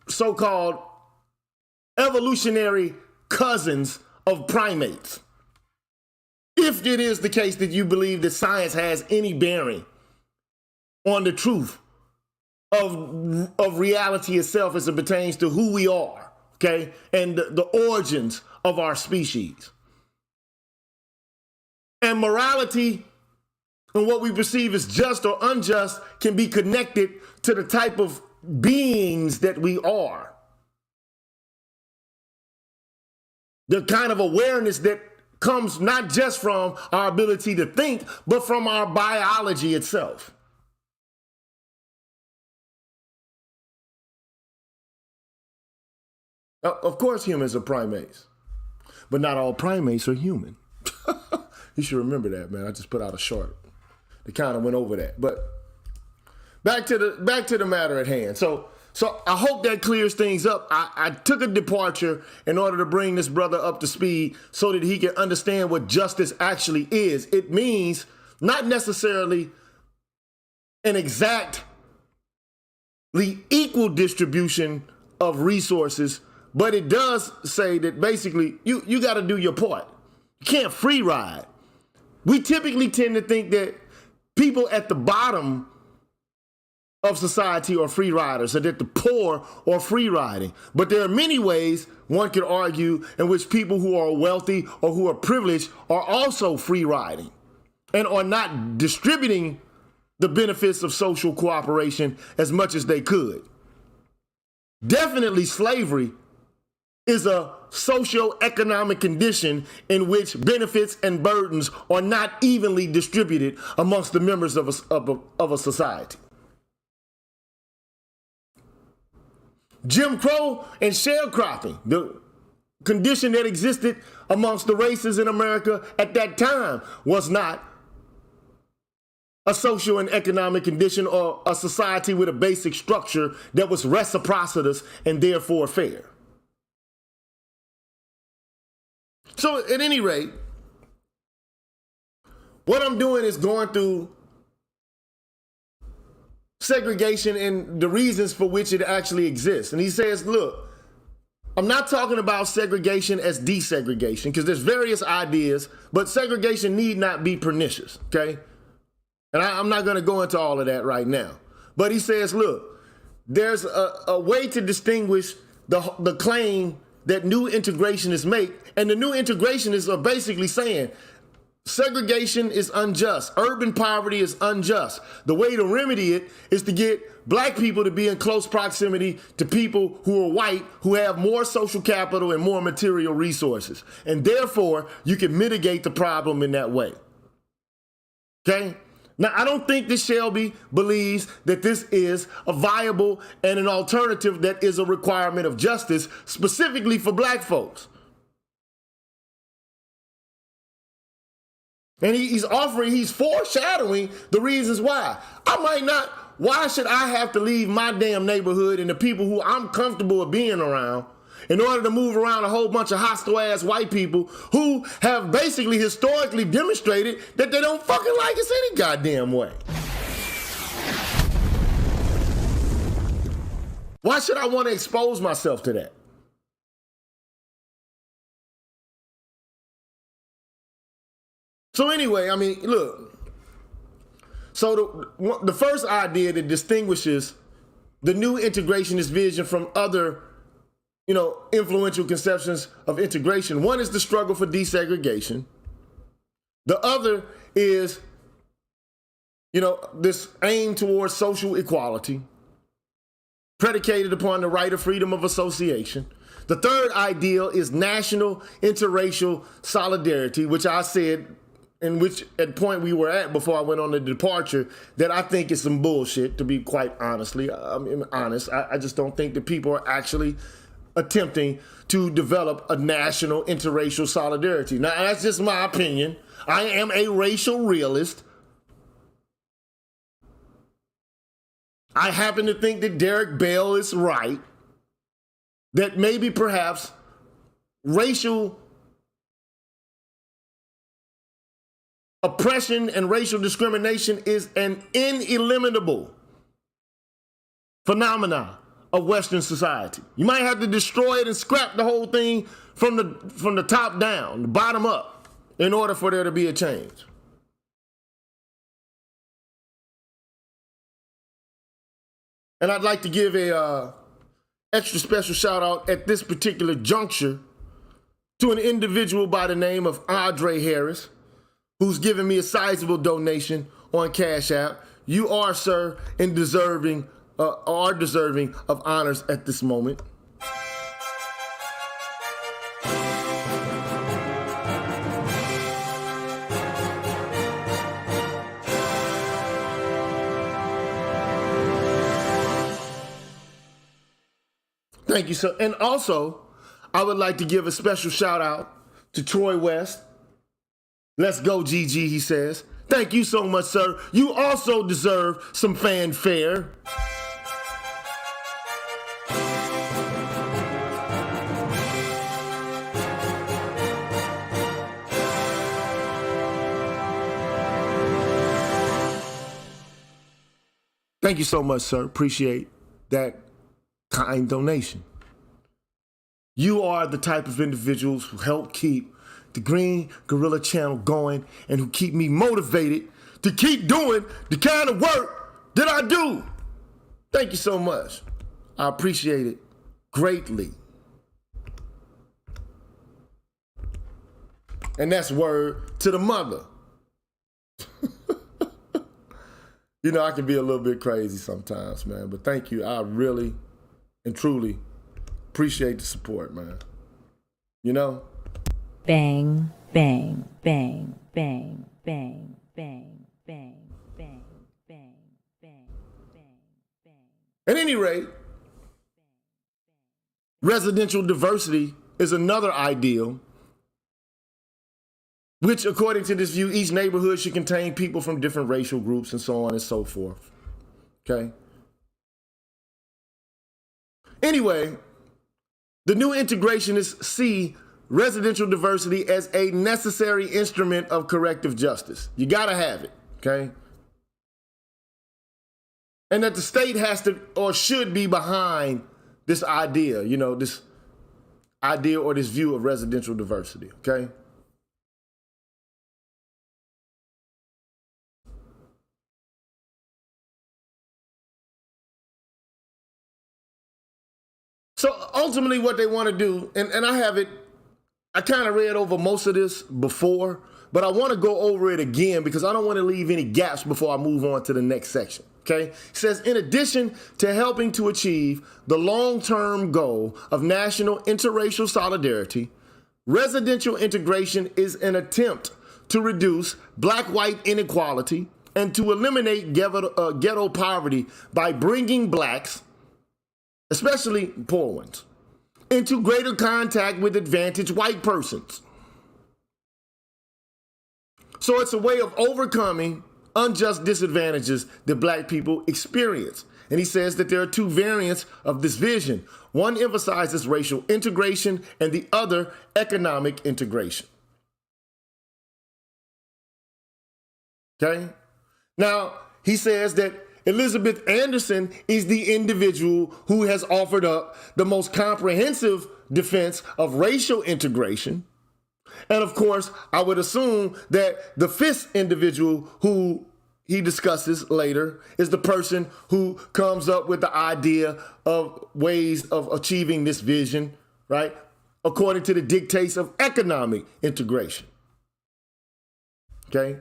so-called evolutionary cousins of primates. If it is the case that you believe that science has any bearing on the truth of reality itself as it pertains to who we are, okay, and the origins of our species. And morality and what we perceive as just or unjust can be connected to the type of beings that we are. The kind of awareness that comes not just from our ability to think, but from our biology itself. Of course, humans are primates, but not all primates are human. You should remember that, man. I just put out a short that kind of went over that. But back to the matter at hand. So I hope that clears things up. I took a departure in order to bring this brother up to speed so that he can understand what justice actually is. It means not necessarily an exactly equal distribution of resources, but it does say that basically you got to do your part. You can't free ride. We typically tend to think that people at the bottom of society are free riders, or that the poor are free riding. But there are many ways one could argue in which people who are wealthy or who are privileged are also free riding and are not distributing the benefits of social cooperation as much as they could. Definitely slavery is a socio-economic condition in which benefits and burdens are not evenly distributed amongst the members of a society. Jim Crow and sharecropping, the condition that existed amongst the races in America at that time, was not a social and economic condition or a society with a basic structure that was reciprocitous and therefore fair. So at any rate, what I'm doing is going through segregation and the reasons for which it actually exists. And he says, look, I'm not talking about segregation as desegregation, because there's various ideas, but segregation need not be pernicious, okay? And I'm not going to go into all of that right now. But he says, look, there's a way to distinguish the claim that new integrationists make, and the new integrationists are basically saying segregation is unjust. Urban poverty is unjust. The way to remedy it is to get black people to be in close proximity to people who are white, who have more social capital and more material resources. And therefore, you can mitigate the problem in that way. Okay? Now, I don't think that Shelby believes that this is a viable and an alternative that is a requirement of justice specifically for black folks. And he's foreshadowing the reasons why. Why should I have to leave my damn neighborhood and the people who I'm comfortable with being around in order to move around a whole bunch of hostile ass white people who have basically historically demonstrated that they don't fucking like us any goddamn way? Why should I want to expose myself to that? So anyway, I mean, look. So the first idea that distinguishes the new integrationist vision from other, influential conceptions of integration. One is the struggle for desegregation. The other is, this aim towards social equality, predicated upon the right of freedom of association. The third ideal is national interracial solidarity, which I said, in which at point we were at before I went on the departure, that I think is some bullshit, to be quite honest. I just don't think that people are actually attempting to develop a national interracial solidarity. Now, that's just my opinion. I am a racial realist. I happen to think that Derek Bell is right, that maybe perhaps racial oppression and racial discrimination is an ineliminable phenomenon of Western society. You might have to destroy it and scrap the whole thing from the top down, the bottom up, in order for there to be a change. And I'd like to give a extra special shout out at this particular juncture to an individual by the name of Andre Harris, who's given me a sizable donation on Cash App. You are, sir, deserving of honors at this moment. Thank you, sir. And also, I would like to give a special shout out to Troy West. Let's go, GG, he says. Thank you so much, sir. You also deserve some fanfare. Thank you so much, sir. Appreciate that kind donation. You are the type of individuals who help keep the Green Gorilla channel going and who keep me motivated to keep doing the kind of work that I do. Thank you so much. I appreciate it greatly. And that's word to the mother. You know, I can be a little bit crazy sometimes, man, but thank you. I really and truly appreciate the support, man. You know? Bang, bang, bang, bang, bang, bang, bang, bang, bang, bang, bang, bang. At any rate, residential diversity is another ideal, which, according to this view, each neighborhood should contain people from different racial groups and so on and so forth. Okay? Anyway, the new integrationists see residential diversity as a necessary instrument of corrective justice. You gotta have it, okay? And that the state has to or should be behind this idea, you know, this idea or this view of residential diversity, okay? So ultimately what they want to do, and I kind of read over most of this before, but I want to go over it again because I don't want to leave any gaps before I move on to the next section, okay? It says, in addition to helping to achieve the long-term goal of national interracial solidarity, residential integration is an attempt to reduce black-white inequality and to eliminate ghetto poverty by bringing blacks, especially poor ones, into greater contact with advantaged white persons. So it's a way of overcoming unjust disadvantages that black people experience. And he says that there are two variants of this vision. One emphasizes racial integration and the other economic integration. Okay? Now, he says that Elizabeth Anderson is the individual who has offered up the most comprehensive defense of racial integration. And of course, I would assume that the fifth individual who he discusses later is the person who comes up with the idea of ways of achieving this vision, right? According to the dictates of economic integration. Okay?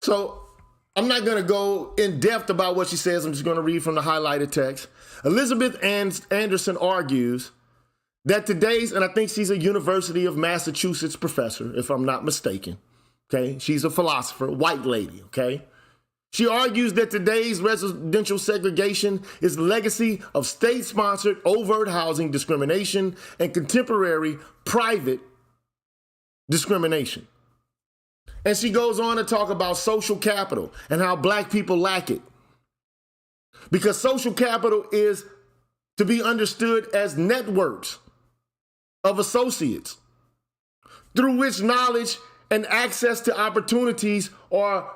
So I'm not going to go in depth about what she says. I'm just going to read from the highlighted text. Elizabeth Anderson argues that today's, and I think she's a University of Massachusetts professor, if I'm not mistaken, okay? She's a philosopher, white lady, okay? She argues that today's residential segregation is the legacy of state-sponsored overt housing discrimination and contemporary private discrimination. And she goes on to talk about social capital and how black people lack it. Because social capital is to be understood as networks of associates through which knowledge and access to opportunities are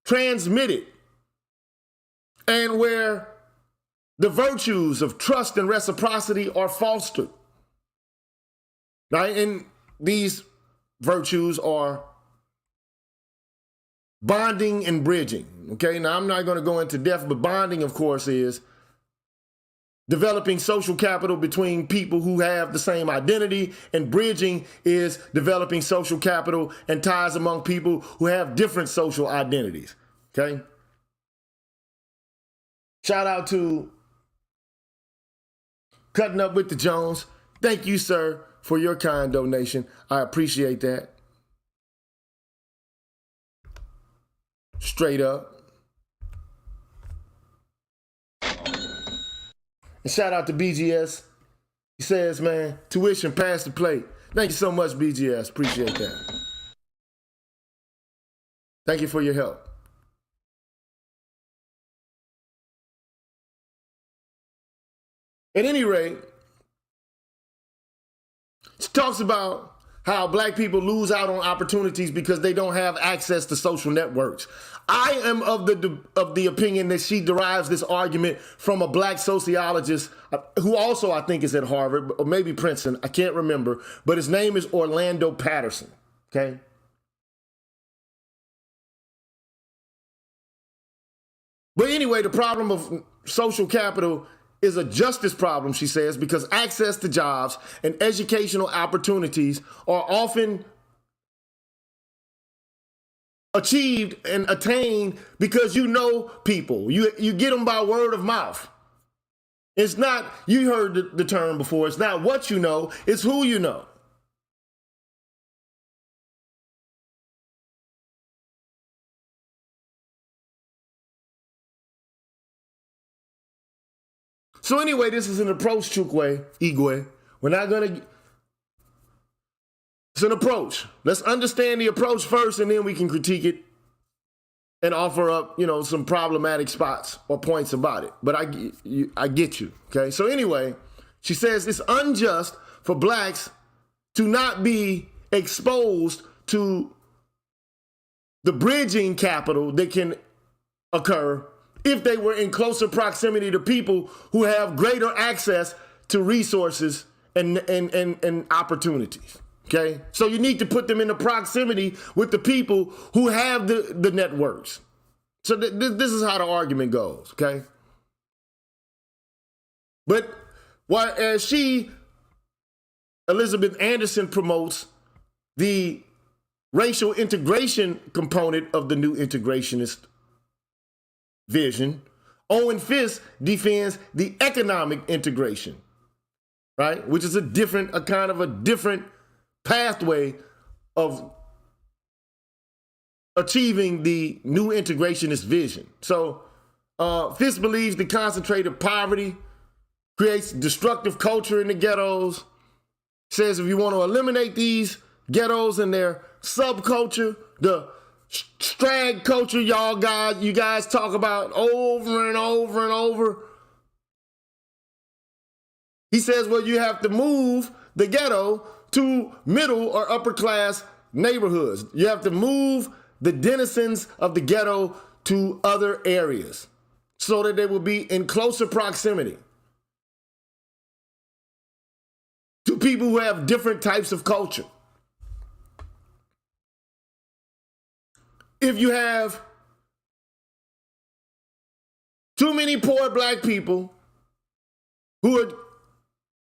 transmitted, and where the virtues of trust and reciprocity are fostered. Right? And these virtues are bonding and bridging. Okay, now I'm not going to go into depth, but bonding, of course, is developing social capital between people who have the same identity, and bridging is developing social capital and ties among people who have different social identities. Okay? Shout out to Cutting Up with the Jones. Thank you, sir, for your kind donation. I appreciate that. Straight up. And shout out to BGS. He says, man, tuition, pass the plate. Thank you so much, BGS. Appreciate that. Thank you for your help. At any rate, it talks about how black people lose out on opportunities because they don't have access to social networks. I am of the opinion that she derives this argument from a black sociologist who also I think is at Harvard, or maybe Princeton, I can't remember, but his name is Orlando Patterson, okay? But anyway, the problem of social capital is a justice problem, she says, because access to jobs and educational opportunities are often achieved and attained because you know people. You get them by word of mouth. It's not, you heard the term before, it's not what you know, it's who you know. So anyway, this is an approach, Igwe. We're not gonna, it's an approach. Let's understand the approach first, and then we can critique it and offer up, some problematic spots or points about it. But I get you, okay? So anyway, she says it's unjust for blacks to not be exposed to the bridging capital that can occur if they were in closer proximity to people who have greater access to resources and opportunities. Okay, so you need to put them into proximity with the people who have the networks. So this is how the argument goes, okay? But as Elizabeth Anderson, promotes the racial integration component of the new integrationist vision, Owen Fisk defends the economic integration, right? Which is a kind of a different pathway of achieving the new integrationist vision. So Fisk believes the concentrated poverty creates destructive culture in the ghettos. Says if you want to eliminate these ghettos and their subculture, the strag culture you guys talk about over and over and over, he says, well, you have to move the ghetto to middle or upper class neighborhoods. You have to move the denizens of the ghetto to other areas so that they will be in closer proximity to people who have different types of culture. If you have too many poor black people who are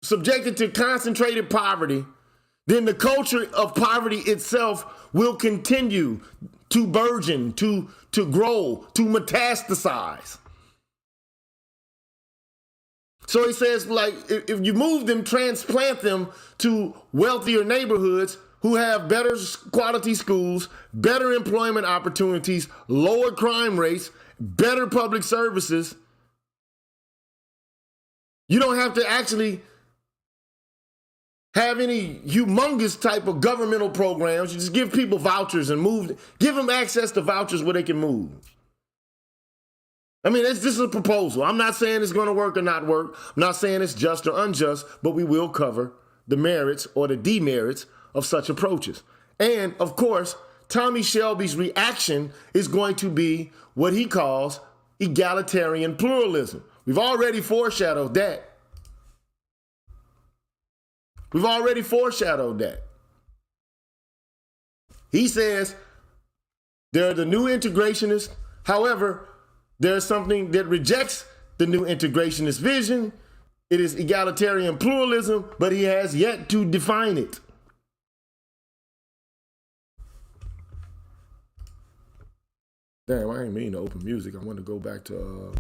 subjected to concentrated poverty, then the culture of poverty itself will continue to burgeon, to grow, to metastasize. So he says, like, if you move them, transplant them to wealthier neighborhoods who have better quality schools, better employment opportunities, lower crime rates, better public services, you don't have to actually have any humongous type of governmental programs. You just give people vouchers and give them access to vouchers where they can move. I mean, this is a proposal. I'm not saying it's going to work or not work. I'm not saying it's just or unjust, but we will cover the merits or the demerits of such approaches. And of course, Tommy Shelby's reaction is going to be what he calls egalitarian pluralism. We've already foreshadowed that. He says They're the new integrationists. However, there's something that rejects the new integrationist vision. It is egalitarian pluralism, but he has yet to define it. Damn, I didn't mean to open music. I want to go back to...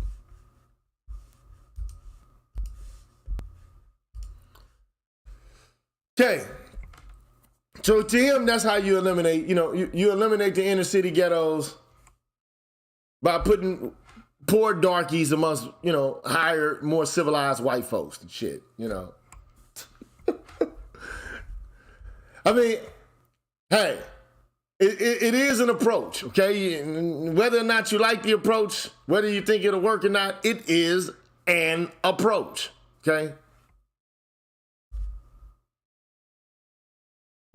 Okay. So to him, that's how you eliminate, you eliminate the inner city ghettos by putting poor darkies amongst, higher, more civilized white folks and shit, I mean, hey, it is an approach, okay? Whether or not you like the approach, whether you think it'll work or not, it is an approach, okay?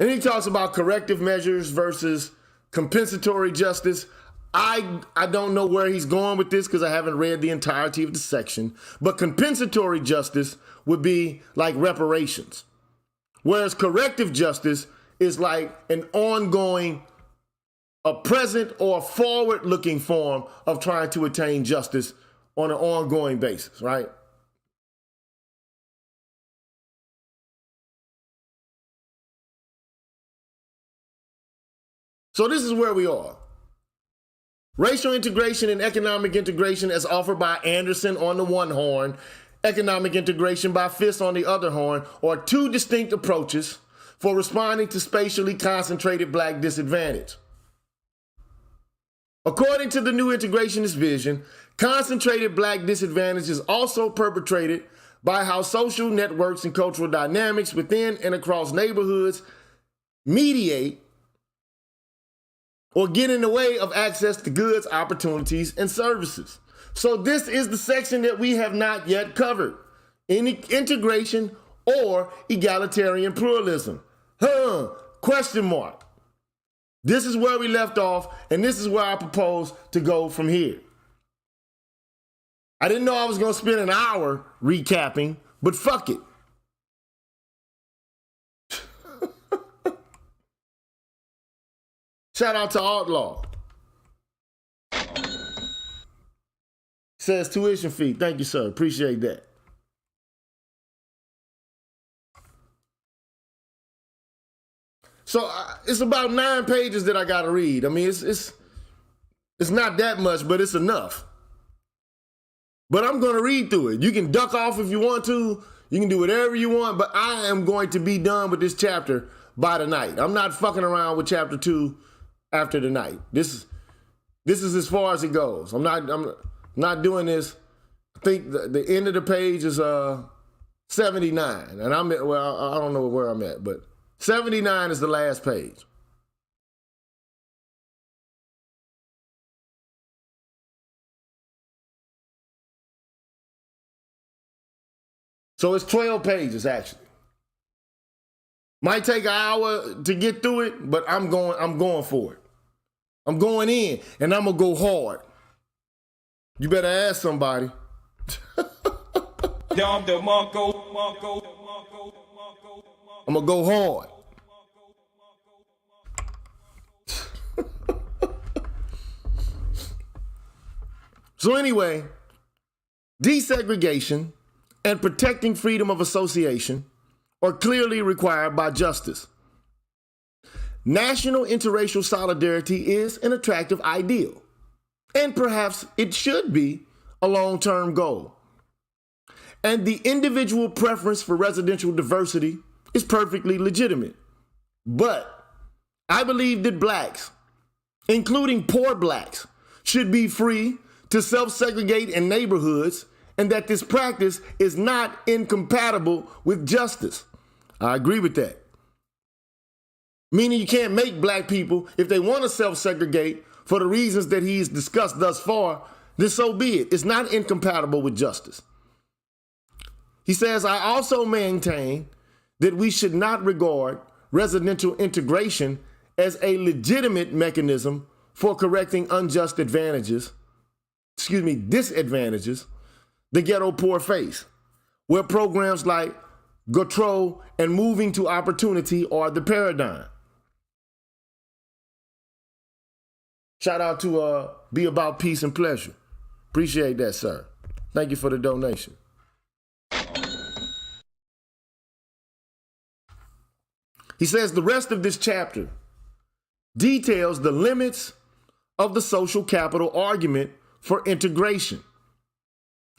And he talks about corrective measures versus compensatory justice. I don't know where he's going with this because I haven't read the entirety of the section, but compensatory justice would be like reparations, whereas corrective justice is like an ongoing, a present or forward-looking form of trying to attain justice on an ongoing basis, right? So this is where we are. Racial integration and economic integration as offered by Anderson on the one horn, economic integration by Fisk on the other horn, are two distinct approaches for responding to spatially concentrated black disadvantage. According to the new integrationist vision, concentrated black disadvantage is also perpetrated by how social networks and cultural dynamics within and across neighborhoods mediate or get in the way of access to goods, opportunities, and services. So this is the section that we have not yet covered. Integration or egalitarian pluralism. Question mark. This is where we left off, and this is where I propose to go from here. I didn't know I was going to spend an hour recapping, but fuck it. Shout out to Outlaw. Says tuition fee. Thank you, sir. Appreciate that. So it's about 9 pages that I got to read. I mean, it's not that much, but it's enough. But I'm going to read through it. You can duck off if you want to. You can do whatever you want, but I am going to be done with this chapter by tonight. I'm not fucking around with chapter 2 after the night. This is as far as it goes. I'm not doing this. I think the end of the page is 79, and I'm at, well, I don't know where I'm at, but 79 is the last page. So it's 12 pages actually. Might take an hour to get through it, but I'm going for it. I'm going in, and I'm gonna go hard. You better ask somebody. I'm gonna go hard. So anyway, desegregation and protecting freedom of association are clearly required by justice. National interracial solidarity is an attractive ideal, and perhaps it should be a long-term goal. And the individual preference for residential diversity is perfectly legitimate. But I believe that blacks, including poor blacks, should be free to self-segregate in neighborhoods, and that this practice is not incompatible with justice. I agree with that. Meaning you can't make black people, if they want to self-segregate for the reasons that he's discussed thus far, then so be it. It's not incompatible with justice. He says, I also maintain that we should not regard residential integration as a legitimate mechanism for correcting disadvantages the ghetto poor face, where programs like Ghetto and moving to opportunity are the paradigm. Shout out to Be About Peace and Pleasure. Appreciate that, sir. Thank you for the donation. He says the rest of this chapter details the limits of the social capital argument for integration.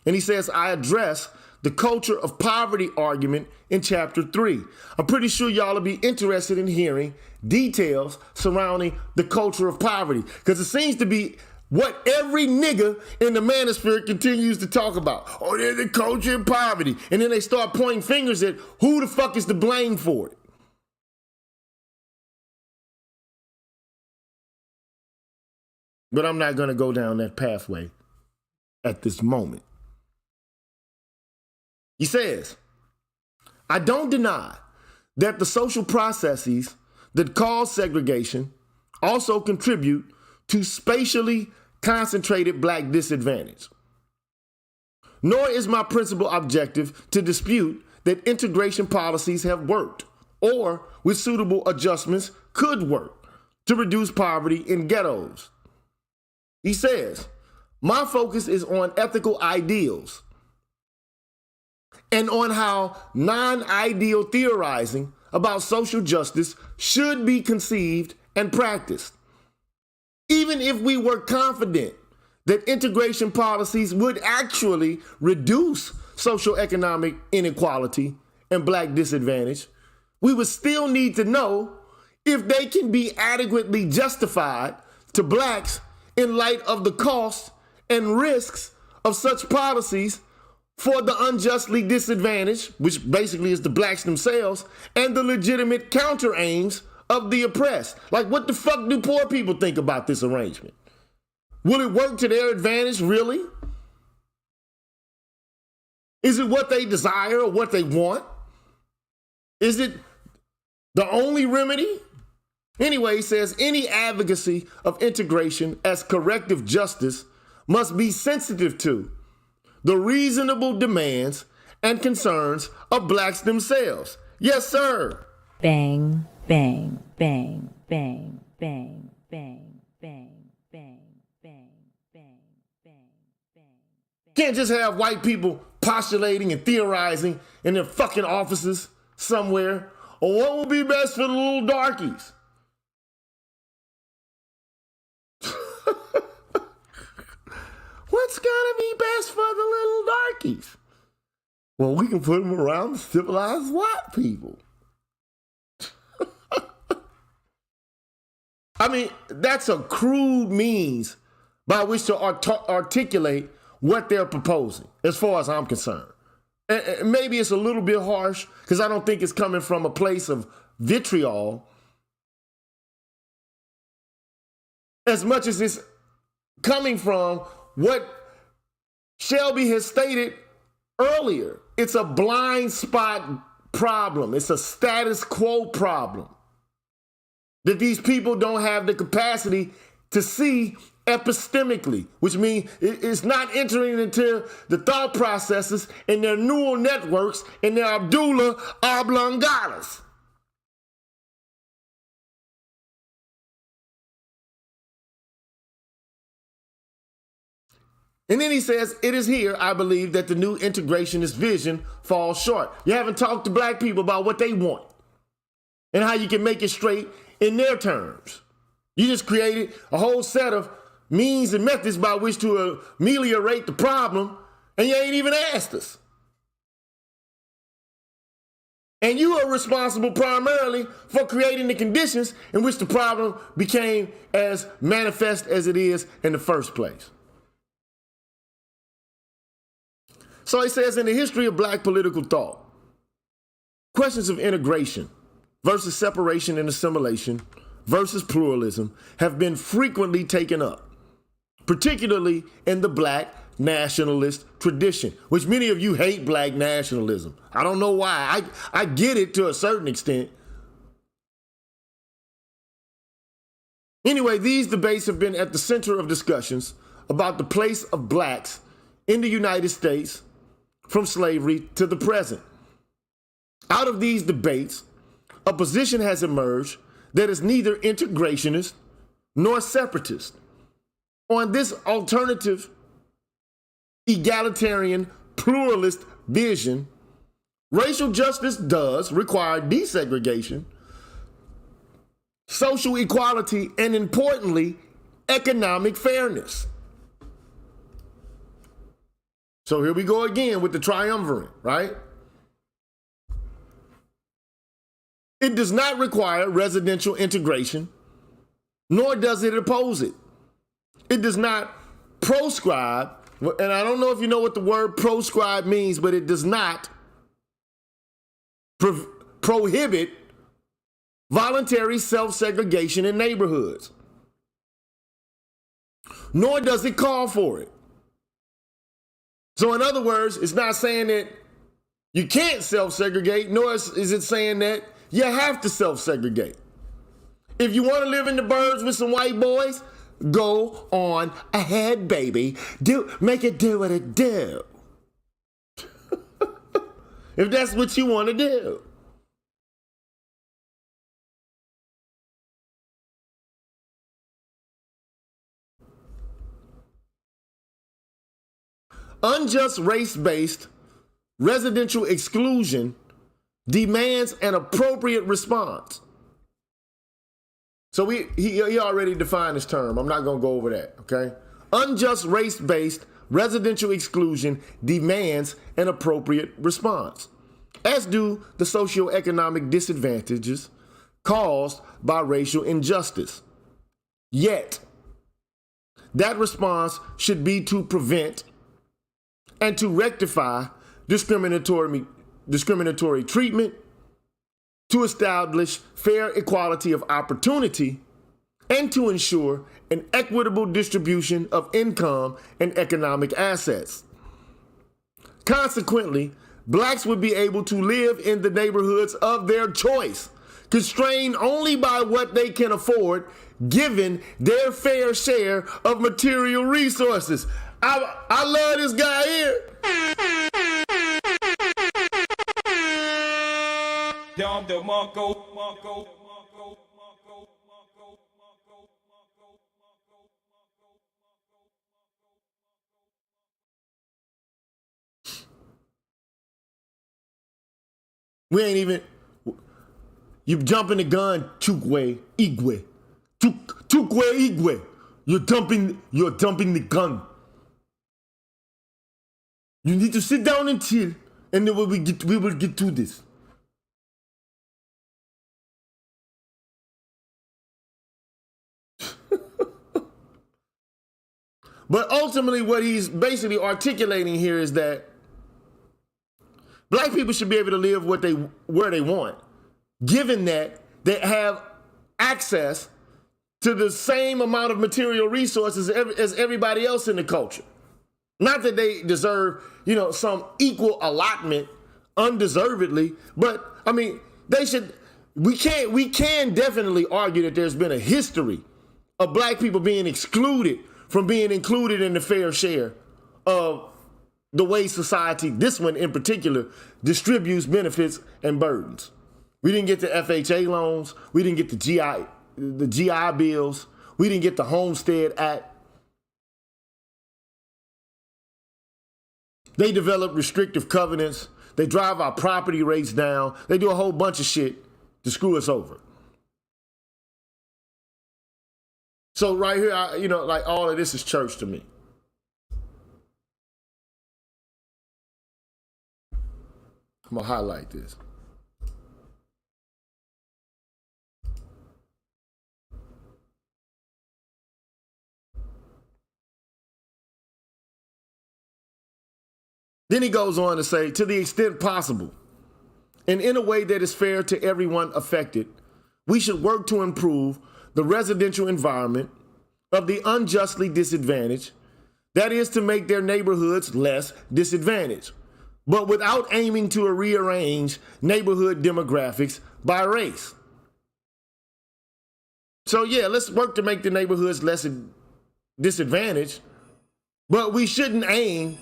And he says, I address the culture of poverty argument in chapter 3. I'm pretty sure y'all will be interested in hearing details surrounding the culture of poverty, because it seems to be what every nigga in the manosphere continues to talk about. Oh, there's the culture of poverty. And then they start pointing fingers at who the fuck is to blame for it. But I'm not going to go down that pathway at this moment. He says, I don't deny that the social processes that cause segregation also contribute to spatially concentrated black disadvantage. Nor is my principal objective to dispute that integration policies have worked or, with suitable adjustments, could work to reduce poverty in ghettos. He says, my focus is on ethical ideals and on how non-ideal theorizing about social justice should be conceived and practiced. Even if we were confident that integration policies would actually reduce socioeconomic inequality and black disadvantage, we would still need to know if they can be adequately justified to blacks in light of the costs and risks of such policies for the unjustly disadvantaged, which basically is the blacks themselves, and the legitimate counter aims of the oppressed. Like, what the fuck do poor people think about this arrangement? Will it work to their advantage, really? Is it what they desire or what they want? Is it the only remedy? Anyway, he says, any advocacy of integration as corrective justice must be sensitive to the reasonable demands and concerns of blacks themselves. Yes, sir. Bang, bang, bang, bang, bang, bang, bang, bang, bang, bang, bang, bang. Can't just have white people postulating and theorizing in their fucking offices somewhere. Or what will be best for the little darkies? What's gonna be best for the little darkies? Well, we can put them around the civilized white people. I mean, that's a crude means by which to articulate what they're proposing, as far as I'm concerned. And maybe it's a little bit harsh, because I don't think it's coming from a place of vitriol, as much as it's coming from what Shelby has stated earlier. It's a blind spot problem. It's a status quo problem that these people don't have the capacity to see epistemically, which means it's not entering into the thought processes in their neural networks and their Abdullah oblongatas. And then he says, it is here, I believe, that the new integrationist vision falls short. You haven't talked to black people about what they want and how you can make it straight in their terms. You just created a whole set of means and methods by which to ameliorate the problem, and you ain't even asked us. And you are responsible primarily for creating the conditions in which the problem became as manifest as it is in the first place. So he says, in the history of black political thought, questions of integration versus separation and assimilation versus pluralism have been frequently taken up, particularly in the black nationalist tradition, which many of you hate black nationalism. I don't know why. I get it to a certain extent. Anyway, these debates have been at the center of discussions about the place of blacks in the United States from slavery to the present. Out of these debates, a position has emerged that is neither integrationist nor separatist. on this alternative, egalitarian, pluralist vision, racial justice does require desegregation, social equality, and importantly, economic fairness. So here we go again with the triumvirate, right? It does not require residential integration, nor does it oppose it. It does not proscribe, and I don't know if you know what the word proscribe means, but it does not prohibit voluntary self-segregation in neighborhoods, nor does it call for it. So in other words, it's not saying that you can't self-segregate, nor is it saying that you have to self-segregate. If you want to live in the burbs with some white boys, go on ahead, baby. Make it do what it do. If that's what you want to do. Unjust race-based residential exclusion demands an appropriate response. So he already defined this term. I'm not going to go over that, okay? Unjust race-based residential exclusion demands an appropriate response, as do the socioeconomic disadvantages caused by racial injustice. Yet, that response should be to prevent and to rectify discriminatory treatment, to establish fair equality of opportunity, and to ensure an equitable distribution of income and economic assets. Consequently, blacks would be able to live in the neighborhoods of their choice, constrained only by what they can afford, given their fair share of material resources. I love this guy here. We ain't even, you jumping the gun, Chukwe Igwe. Chukwe Igwe. You're dumping the gun. You need to sit down and chill, and then we will get to this. But ultimately, what he's basically articulating here is that black people should be able to live where they want, given that they have access to the same amount of material resources as everybody else in the culture. Not that they deserve, some equal allotment undeservedly, but I mean, we can definitely argue that there's been a history of black people being excluded from being included in the fair share of the way society, this one in particular, distributes benefits and burdens. We didn't get the FHA loans. We didn't get the GI bills. We didn't get the Homestead Act. They develop restrictive covenants. They drive our property rates down. They do a whole bunch of shit to screw us over. So right here, all of this is church to me. I'm gonna highlight this. Then he goes on to say, to the extent possible, and in a way that is fair to everyone affected, we should work to improve the residential environment of the unjustly disadvantaged, that is to make their neighborhoods less disadvantaged, but without aiming to rearrange neighborhood demographics by race. So yeah, let's work to make the neighborhoods less disadvantaged, but we shouldn't aim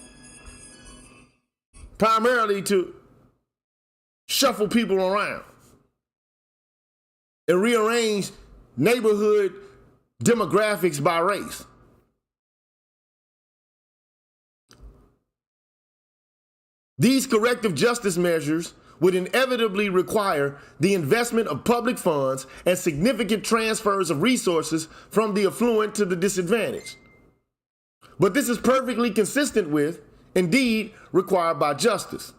primarily to shuffle people around and rearrange neighborhood demographics by race. These corrective justice measures would inevitably require the investment of public funds and significant transfers of resources from the affluent to the disadvantaged. But this is perfectly consistent with, indeed, required by justice.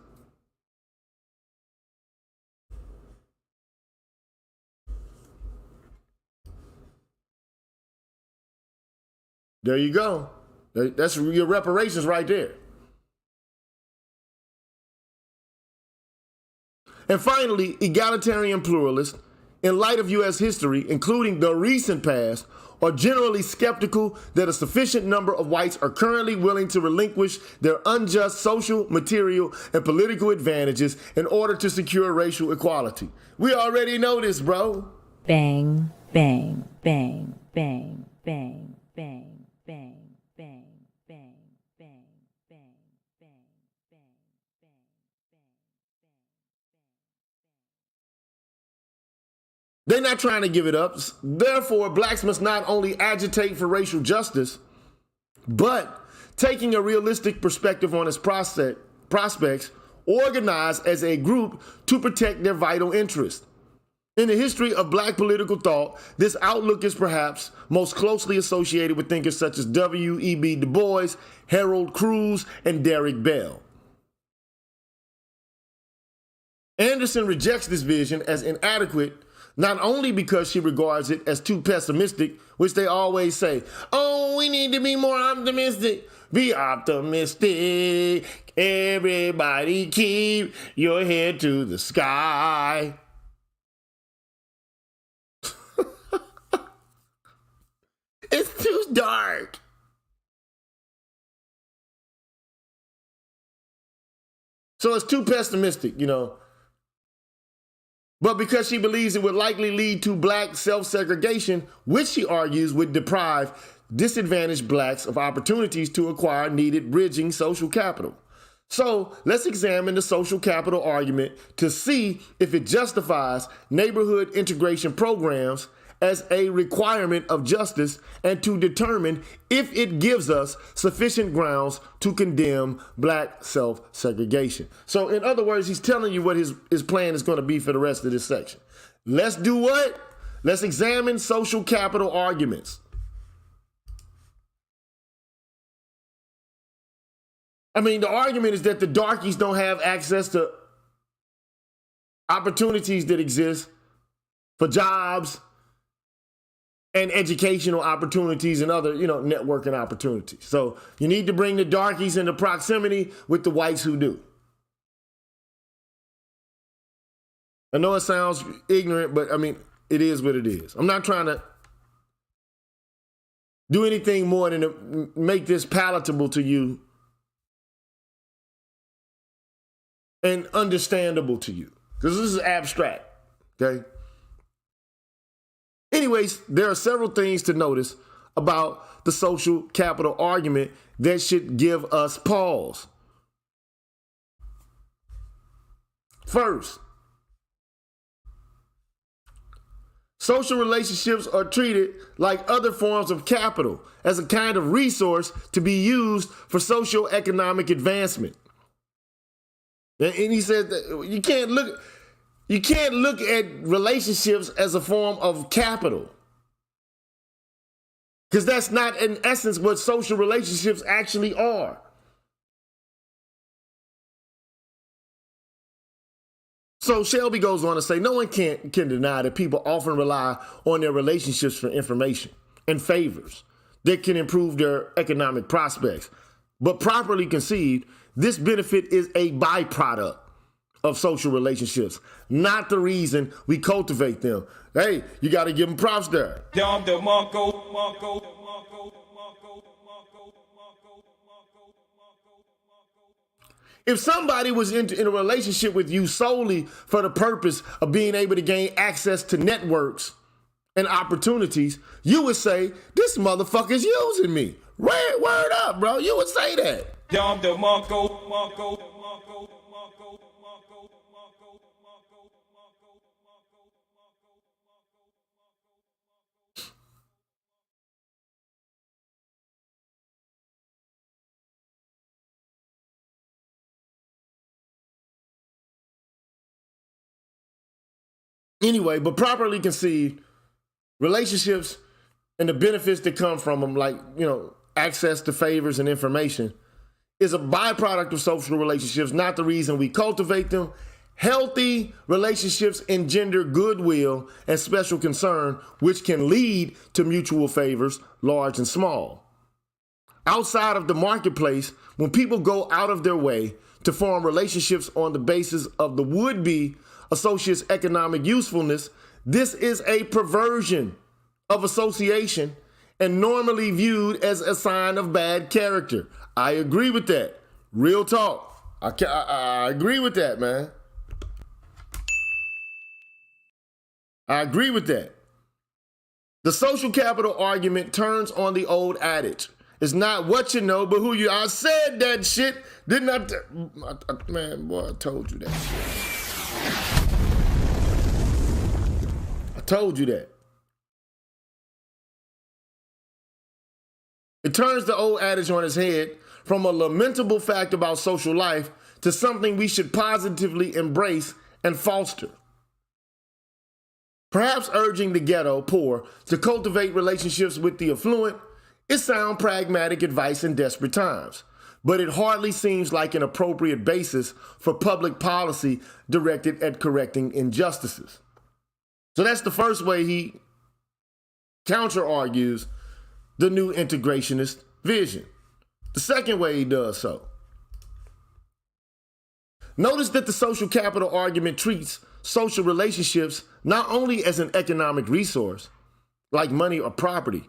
There you go. That's your reparations right there. And finally, egalitarian pluralists, in light of U.S. history, including the recent past, are generally skeptical that a sufficient number of whites are currently willing to relinquish their unjust social, material, and political advantages in order to secure racial equality. We already know this, bro. Bang, bang, bang, bang, bang, bang, bang, bang, bang, bang, bang, bang, bang, bang. They're not trying to give it up. Therefore, blacks must not only agitate for racial justice, but taking a realistic perspective on its prospects, organize as a group to protect their vital interests. In the history of black political thought, this outlook is perhaps most closely associated with thinkers such as W.E.B. Du Bois, Harold Cruz, and Derrick Bell. Anderson rejects this vision as inadequate, not only because she regards it as too pessimistic, which they always say, oh, we need to be more optimistic. Be optimistic. Everybody keep your head to the sky. It's too dark. So it's too pessimistic, you know. But because she believes it would likely lead to black self-segregation, which she argues would deprive disadvantaged blacks of opportunities to acquire needed bridging social capital. So let's examine the social capital argument to see if it justifies neighborhood integration programs as a requirement of justice and to determine if it gives us sufficient grounds to condemn black self-segregation. So in other words, he's telling you what his plan is going to be for the rest of this section. Let's do what? Let's examine social capital arguments. I mean, the argument is that the darkies don't have access to opportunities that exist for jobs and educational opportunities and other, networking opportunities. So you need to bring the darkies into proximity with the whites who do. I know it sounds ignorant, but I mean, it is what it is. I'm not trying to do anything more than to make this palatable to you and understandable to you, because this is abstract, okay? Anyways, there are several things to notice about the social capital argument that should give us pause. First, social relationships are treated like other forms of capital as a kind of resource to be used for socio-economic advancement. And he said that you can't look at relationships as a form of capital, because that's not in essence what social relationships actually are. So Shelby goes on to say, no one can deny that people often rely on their relationships for information and favors that can improve their economic prospects. But properly conceived, this benefit is a byproduct of social relationships, not the reason we cultivate them. Hey, you got to give them props there. If somebody was in a relationship with you solely for the purpose of being able to gain access to networks and opportunities, you would say, this motherfucker's using me. Word up, bro. You would say that. Anyway, but properly conceived, relationships and the benefits that come from them, like, access to favors and information, is a byproduct of social relationships, not the reason we cultivate them. Healthy relationships engender goodwill and special concern, which can lead to mutual favors, large and small. Outside of the marketplace, when people go out of their way to form relationships on the basis of the would-be associate's economic usefulness, this is a perversion of association and normally viewed as a sign of bad character. I agree with that. Real talk. I agree with that, man. I agree with that. The social capital argument turns on the old adage. It's not what you know, but who you are. I said that shit. Didn't I? Man, boy, I told you that shit. I told you that. It turns the old adage on its head from a lamentable fact about social life to something we should positively embrace and foster. Perhaps urging the ghetto poor to cultivate relationships with the affluent is sound pragmatic advice in desperate times, but it hardly seems like an appropriate basis for public policy directed at correcting injustices. So that's the first way he counter-argues the new integrationist vision. The second way he does so. Notice that the social capital argument treats social relationships not only as an economic resource, like money or property,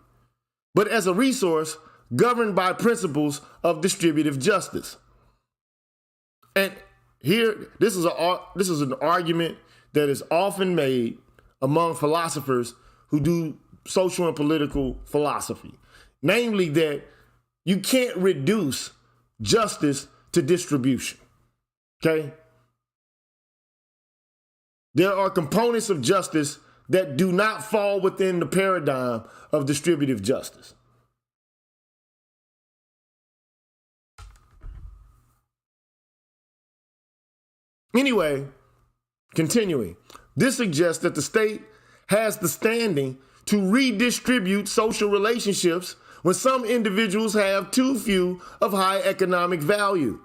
but as a resource governed by principles of distributive justice. And here, this is an argument that is often made among philosophers who do social and political philosophy. Namely that you can't reduce justice to distribution, okay? There are components of justice that do not fall within the paradigm of distributive justice. Anyway, continuing, this suggests that the state has the standing to redistribute social relationships when some individuals have too few of high economic value.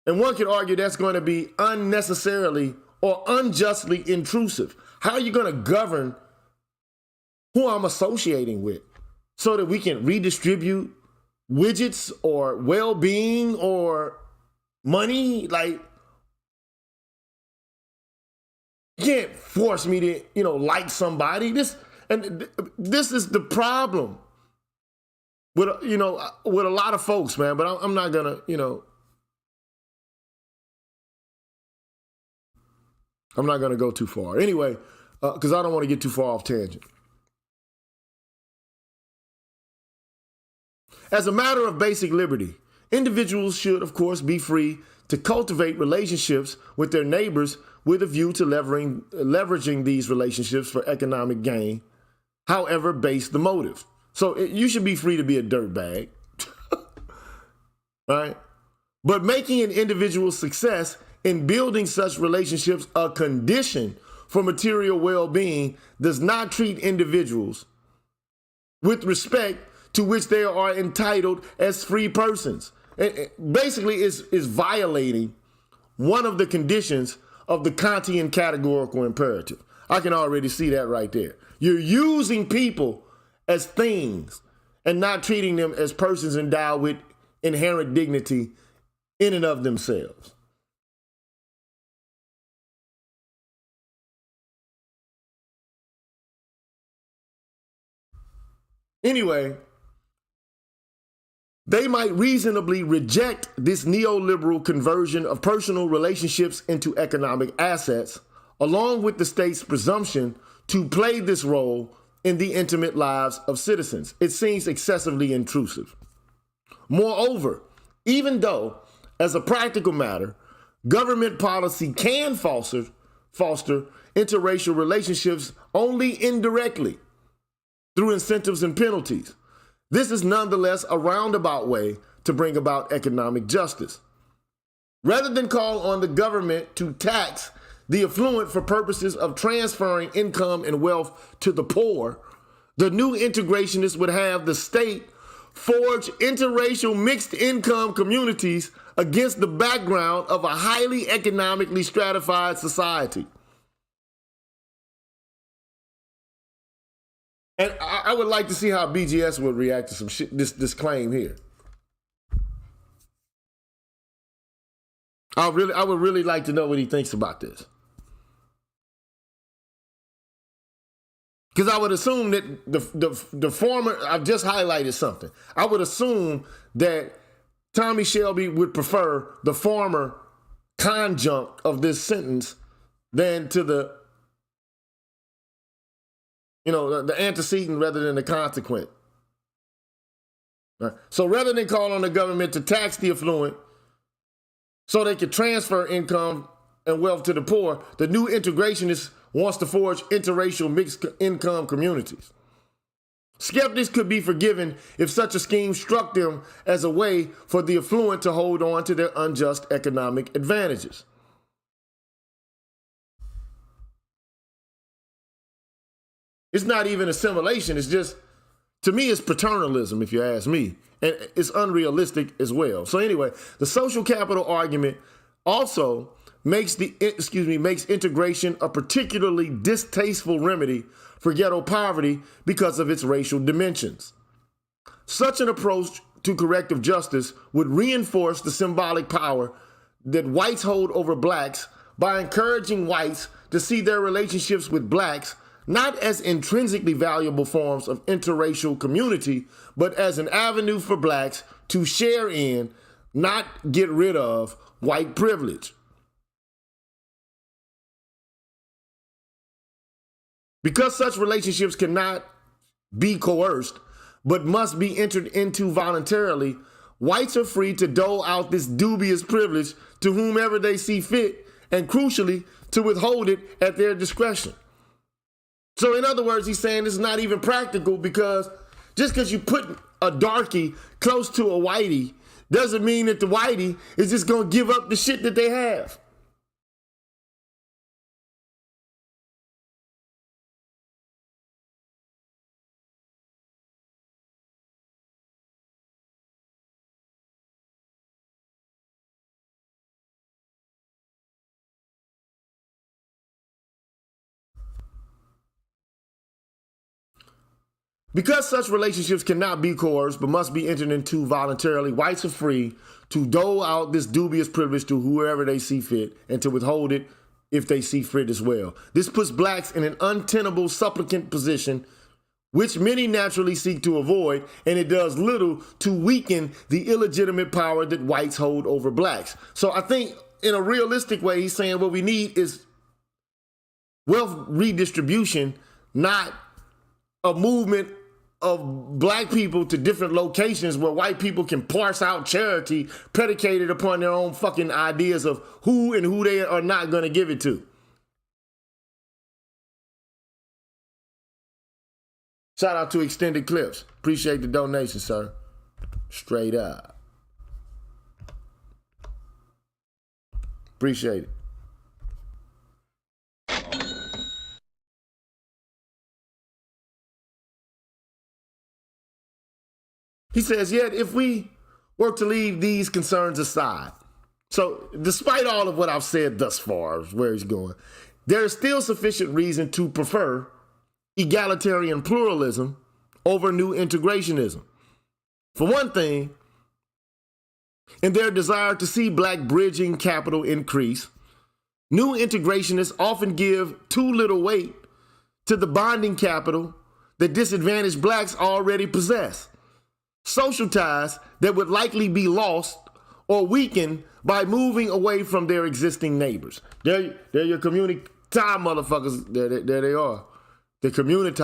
And one could argue that's going to be unnecessarily or unjustly intrusive. How are you going to govern who I'm associating with so that we can redistribute widgets or well-being or money? Like, you can't force me to, like somebody. This is the problem with, with a lot of folks, man. But I'm not gonna, I'm not gonna go too far. Anyway, because I don't want to get too far off tangent. As a matter of basic liberty, individuals should, of course, be free to cultivate relationships with their neighbors with a view to leveraging these relationships for economic gain, however base the motive. So you should be free to be a dirtbag, right? But making an individual's success in building such relationships a condition for material well-being does not treat individuals with respect to which they are entitled as free persons. It basically is violating one of the conditions of the Kantian categorical imperative. I can already see that right there. You're using people as things and not treating them as persons endowed with inherent dignity in and of themselves. Anyway, they might reasonably reject this neoliberal conversion of personal relationships into economic assets, along with the state's presumption to play this role in the intimate lives of citizens. It seems excessively intrusive. Moreover, even though, as a practical matter, government policy can foster interracial relationships only indirectly through incentives and penalties, this is nonetheless a roundabout way to bring about economic justice. Rather than call on the government to tax the affluent for purposes of transferring income and wealth to the poor, the new integrationists would have the state forge interracial mixed income communities against the background of a highly economically stratified society. And I would like to see how BGS would react to some shit, this claim here. I would really like to know what he thinks about this. Because I would assume that the former, I've just highlighted something. I would assume that Tommy Shelby would prefer the former conjunct of this sentence than to the, the antecedent rather than the consequent. Right? So rather than call on the government to tax the affluent so they could transfer income and wealth to the poor, the new integrationist wants to forge interracial mixed income communities. Skeptics could be forgiven if such a scheme struck them as a way for the affluent to hold on to their unjust economic advantages. It's not even assimilation. It's just, to me, it's paternalism, if you ask me. And it's unrealistic as well. So anyway, the social capital argument also makes integration a particularly distasteful remedy for ghetto poverty because of its racial dimensions. Such an approach to corrective justice would reinforce the symbolic power that whites hold over blacks by encouraging whites to see their relationships with blacks not as intrinsically valuable forms of interracial community, but as an avenue for blacks to share in, not get rid of, white privilege. Because such relationships cannot be coerced, but must be entered into voluntarily, whites are free to dole out this dubious privilege to whomever they see fit, and crucially, to withhold it at their discretion. So in other words, he's saying it's not even practical because just because you put a darkie close to a whitey doesn't mean that the whitey is just going to give up the shit that they have. Because such relationships cannot be coerced but must be entered into voluntarily, whites are free to dole out this dubious privilege to whoever they see fit and to withhold it if they see fit as well. This puts blacks in an untenable supplicant position, which many naturally seek to avoid, and it does little to weaken the illegitimate power that whites hold over blacks. So I think in a realistic way, he's saying what we need is wealth redistribution, not a movement of black people to different locations where white people can parse out charity predicated upon their own fucking ideas of who and who they are not going to give it to. Shout out to Extended Clips. Appreciate the donation, sir. Straight up. Appreciate it. He says, yet if we were to leave these concerns aside, so despite all of what I've said thus far, where he's going, there is still sufficient reason to prefer egalitarian pluralism over new integrationism. For one thing, in their desire to see black bridging capital increase, new integrationists often give too little weight to the bonding capital that disadvantaged blacks already possess. Social ties that would likely be lost or weakened by moving away from their existing neighbors. They're your community tie motherfuckers. There they are. The community.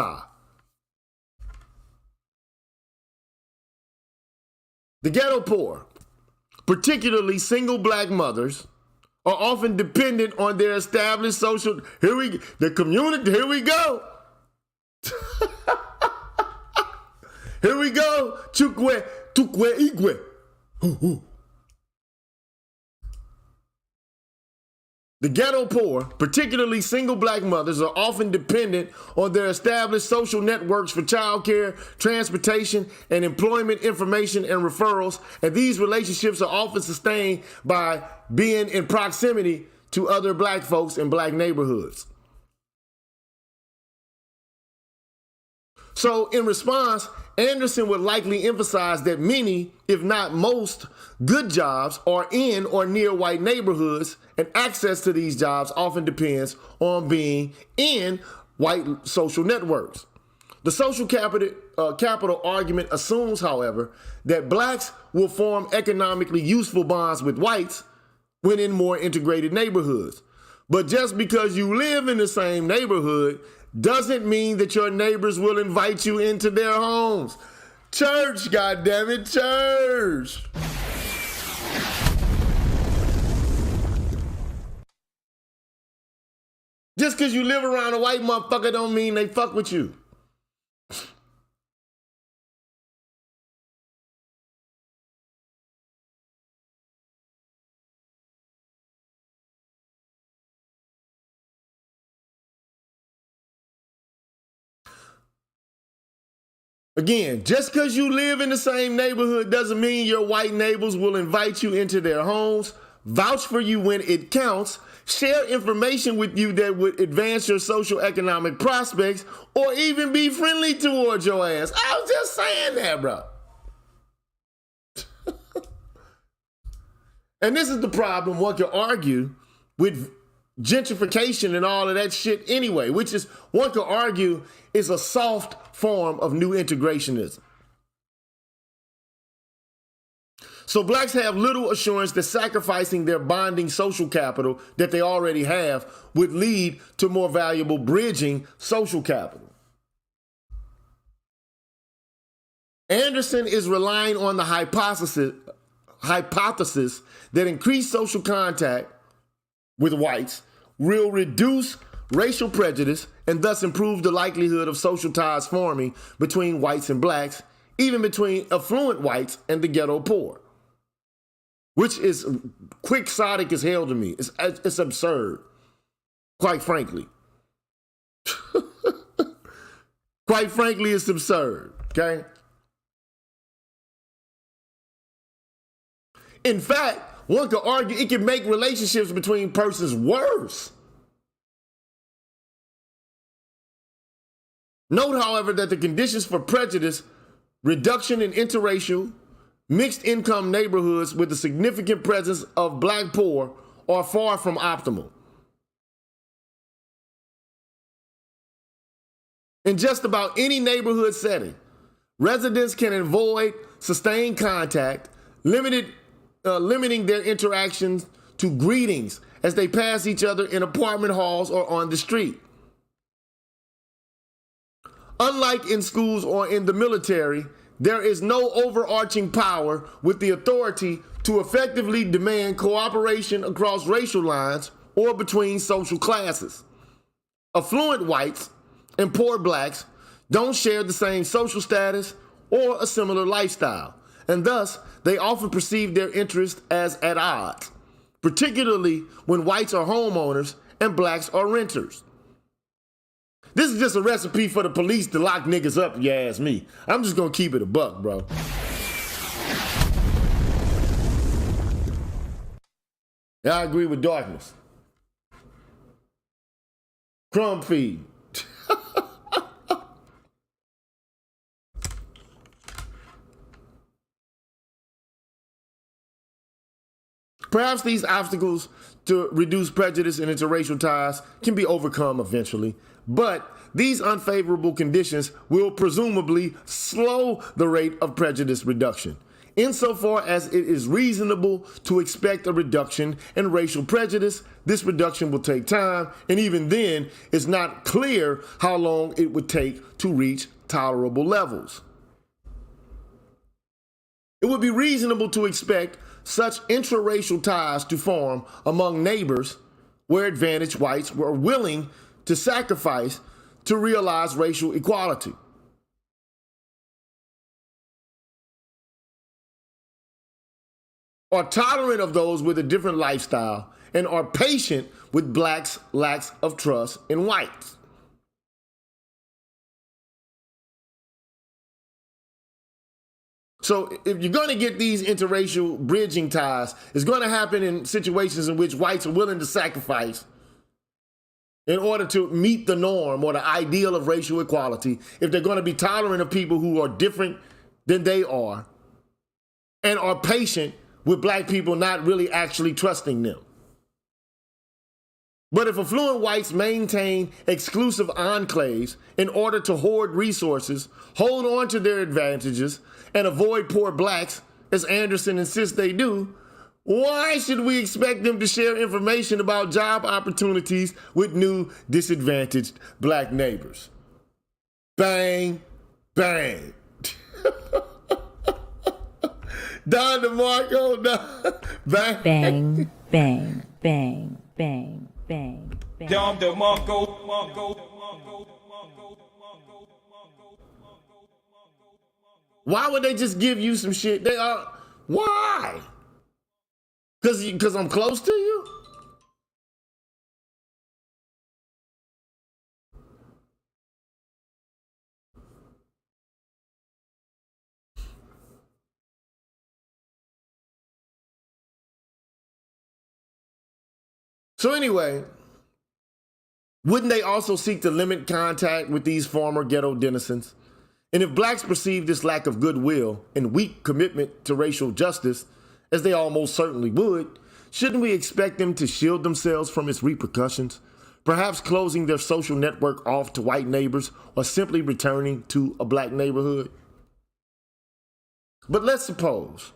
The ghetto poor, particularly single black mothers, are often dependent on their established social. Here we go. Here we go. Chukwe, tukwe, igwe. The ghetto poor, particularly single black mothers, are often dependent on their established social networks for childcare, transportation, and employment information and referrals, and these relationships are often sustained by being in proximity to other black folks in black neighborhoods. So in response, Anderson would likely emphasize that many, if not most, good jobs are in or near white neighborhoods, and access to these jobs often depends on being in white social networks. The social capital argument assumes, however, that blacks will form economically useful bonds with whites when in more integrated neighborhoods. But just because you live in the same neighborhood doesn't mean that your neighbors will invite you into their homes. Church, goddammit, church. Just because you live around a white motherfucker don't mean they fuck with you. Again, just because you live in the same neighborhood doesn't mean your white neighbors will invite you into their homes, vouch for you when it counts, share information with you that would advance your social economic prospects, or even be friendly towards your ass. I was just saying that, bro. And this is the problem one could argue with gentrification and all of that shit anyway, which is, one could argue, is a soft form of new integrationism. So blacks have little assurance that sacrificing their bonding social capital that they already have would lead to more valuable bridging social capital. Anderson is relying on the hypothesis that increased social contact with whites will reduce racial prejudice and thus improve the likelihood of social ties forming between whites and blacks, even between affluent whites and the ghetto poor. Which is quixotic as hell to me. It's absurd, quite frankly. Quite frankly, it's absurd, okay? In fact, one could argue it can make relationships between persons worse. Note, however, that the conditions for prejudice, reduction in interracial, mixed income neighborhoods with a significant presence of black poor are far from optimal. In just about any neighborhood setting, residents can avoid sustained contact, limiting their interactions to greetings as they pass each other in apartment halls or on the street. Unlike in schools or in the military, there is no overarching power with the authority to effectively demand cooperation across racial lines or between social classes. Affluent whites and poor blacks don't share the same social status or a similar lifestyle, and thus they often perceive their interests as at odds, particularly when whites are homeowners and blacks are renters. This is just a recipe for the police to lock niggas up, if you ask me. I'm just gonna keep it a buck, bro. Yeah, I agree with darkness. Crumb feed. Perhaps these obstacles to reduce prejudice and interracial ties can be overcome eventually, but these unfavorable conditions will presumably slow the rate of prejudice reduction. Insofar as it is reasonable to expect a reduction in racial prejudice, this reduction will take time, and even then, it's not clear how long it would take to reach tolerable levels. It would be reasonable to expect such intraracial ties to form among neighbors where advantaged whites were willing to sacrifice to realize racial equality. Are tolerant of those with a different lifestyle and are patient with blacks' lacks of trust in whites. So if you're going to get these interracial bridging ties, it's going to happen in situations in which whites are willing to sacrifice in order to meet the norm or the ideal of racial equality, if they're going to be tolerant of people who are different than they are and are patient with black people not really actually trusting them. But if affluent whites maintain exclusive enclaves in order to hoard resources, hold on to their advantages, and avoid poor blacks, as Anderson insists they do, why should we expect them to share information about job opportunities with new disadvantaged black neighbors? Bang, bang. Don DeMarco, bang. Bang, bang, bang, bang, bang, bang. Don DeMarco. Why would they just give you some shit? They are, why? Because I'm close to you? So anyway, wouldn't they also seek to limit contact with these former ghetto denizens? And if blacks perceive this lack of goodwill and weak commitment to racial justice, as they almost certainly would, shouldn't we expect them to shield themselves from its repercussions, perhaps closing their social network off to white neighbors or simply returning to a black neighborhood? But let's suppose,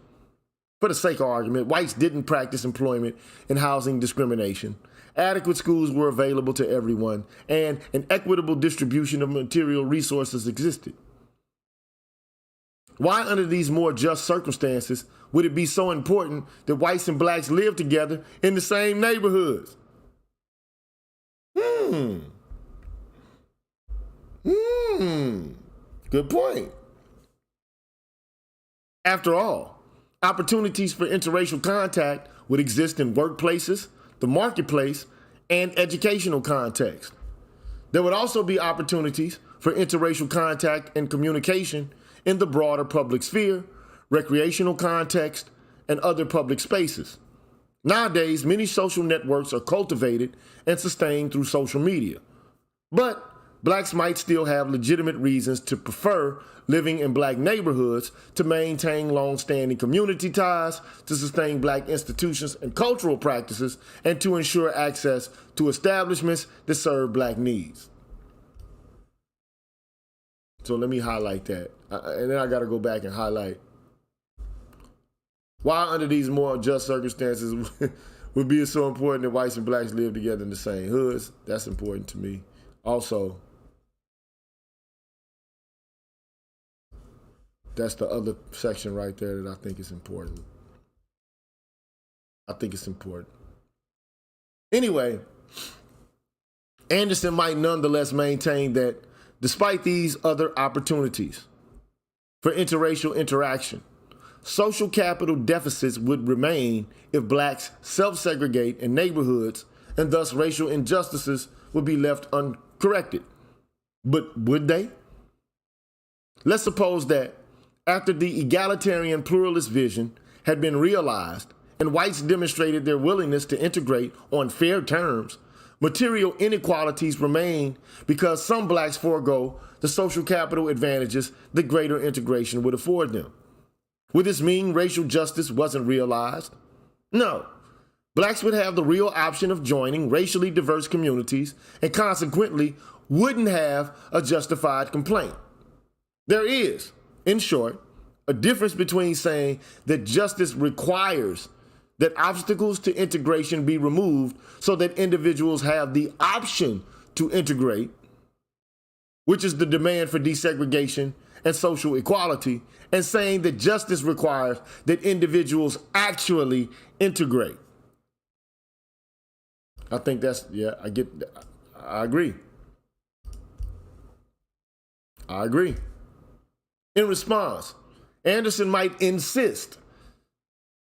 for the sake of argument, whites didn't practice employment and housing discrimination, adequate schools were available to everyone, and an equitable distribution of material resources existed. Why, under these more just circumstances, would it be so important that whites and blacks live together in the same neighborhoods? Good point. After all, opportunities for interracial contact would exist in workplaces, the marketplace, and educational context. There would also be opportunities for interracial contact and communication in the broader public sphere, recreational context, and other public spaces. Nowadays, many social networks are cultivated and sustained through social media. But blacks might still have legitimate reasons to prefer living in black neighborhoods to maintain long-standing community ties, to sustain black institutions and cultural practices, and to ensure access to establishments that serve black needs. So let me highlight that. And then I got to go back and highlight why under these more just circumstances would be so important that whites and blacks live together in the same hoods. That's important to me. Also, that's the other section right there that I think is important. I think it's important. Anyway, Anderson might nonetheless maintain that despite these other opportunities for interracial interaction, social capital deficits would remain if blacks self-segregate in neighborhoods, and thus racial injustices would be left uncorrected. But would they? Let's suppose that after the egalitarian pluralist vision had been realized and whites demonstrated their willingness to integrate on fair terms, material inequalities remain because some blacks forego the social capital advantages that greater integration would afford them. Would this mean racial justice wasn't realized? No. Blacks would have the real option of joining racially diverse communities and consequently wouldn't have a justified complaint. There is, in short, a difference between saying that justice requires that obstacles to integration be removed so that individuals have the option to integrate, which is the demand for desegregation and social equality, and saying that justice requires that individuals actually integrate. I think that's, I agree. I agree. In response, Anderson might insist.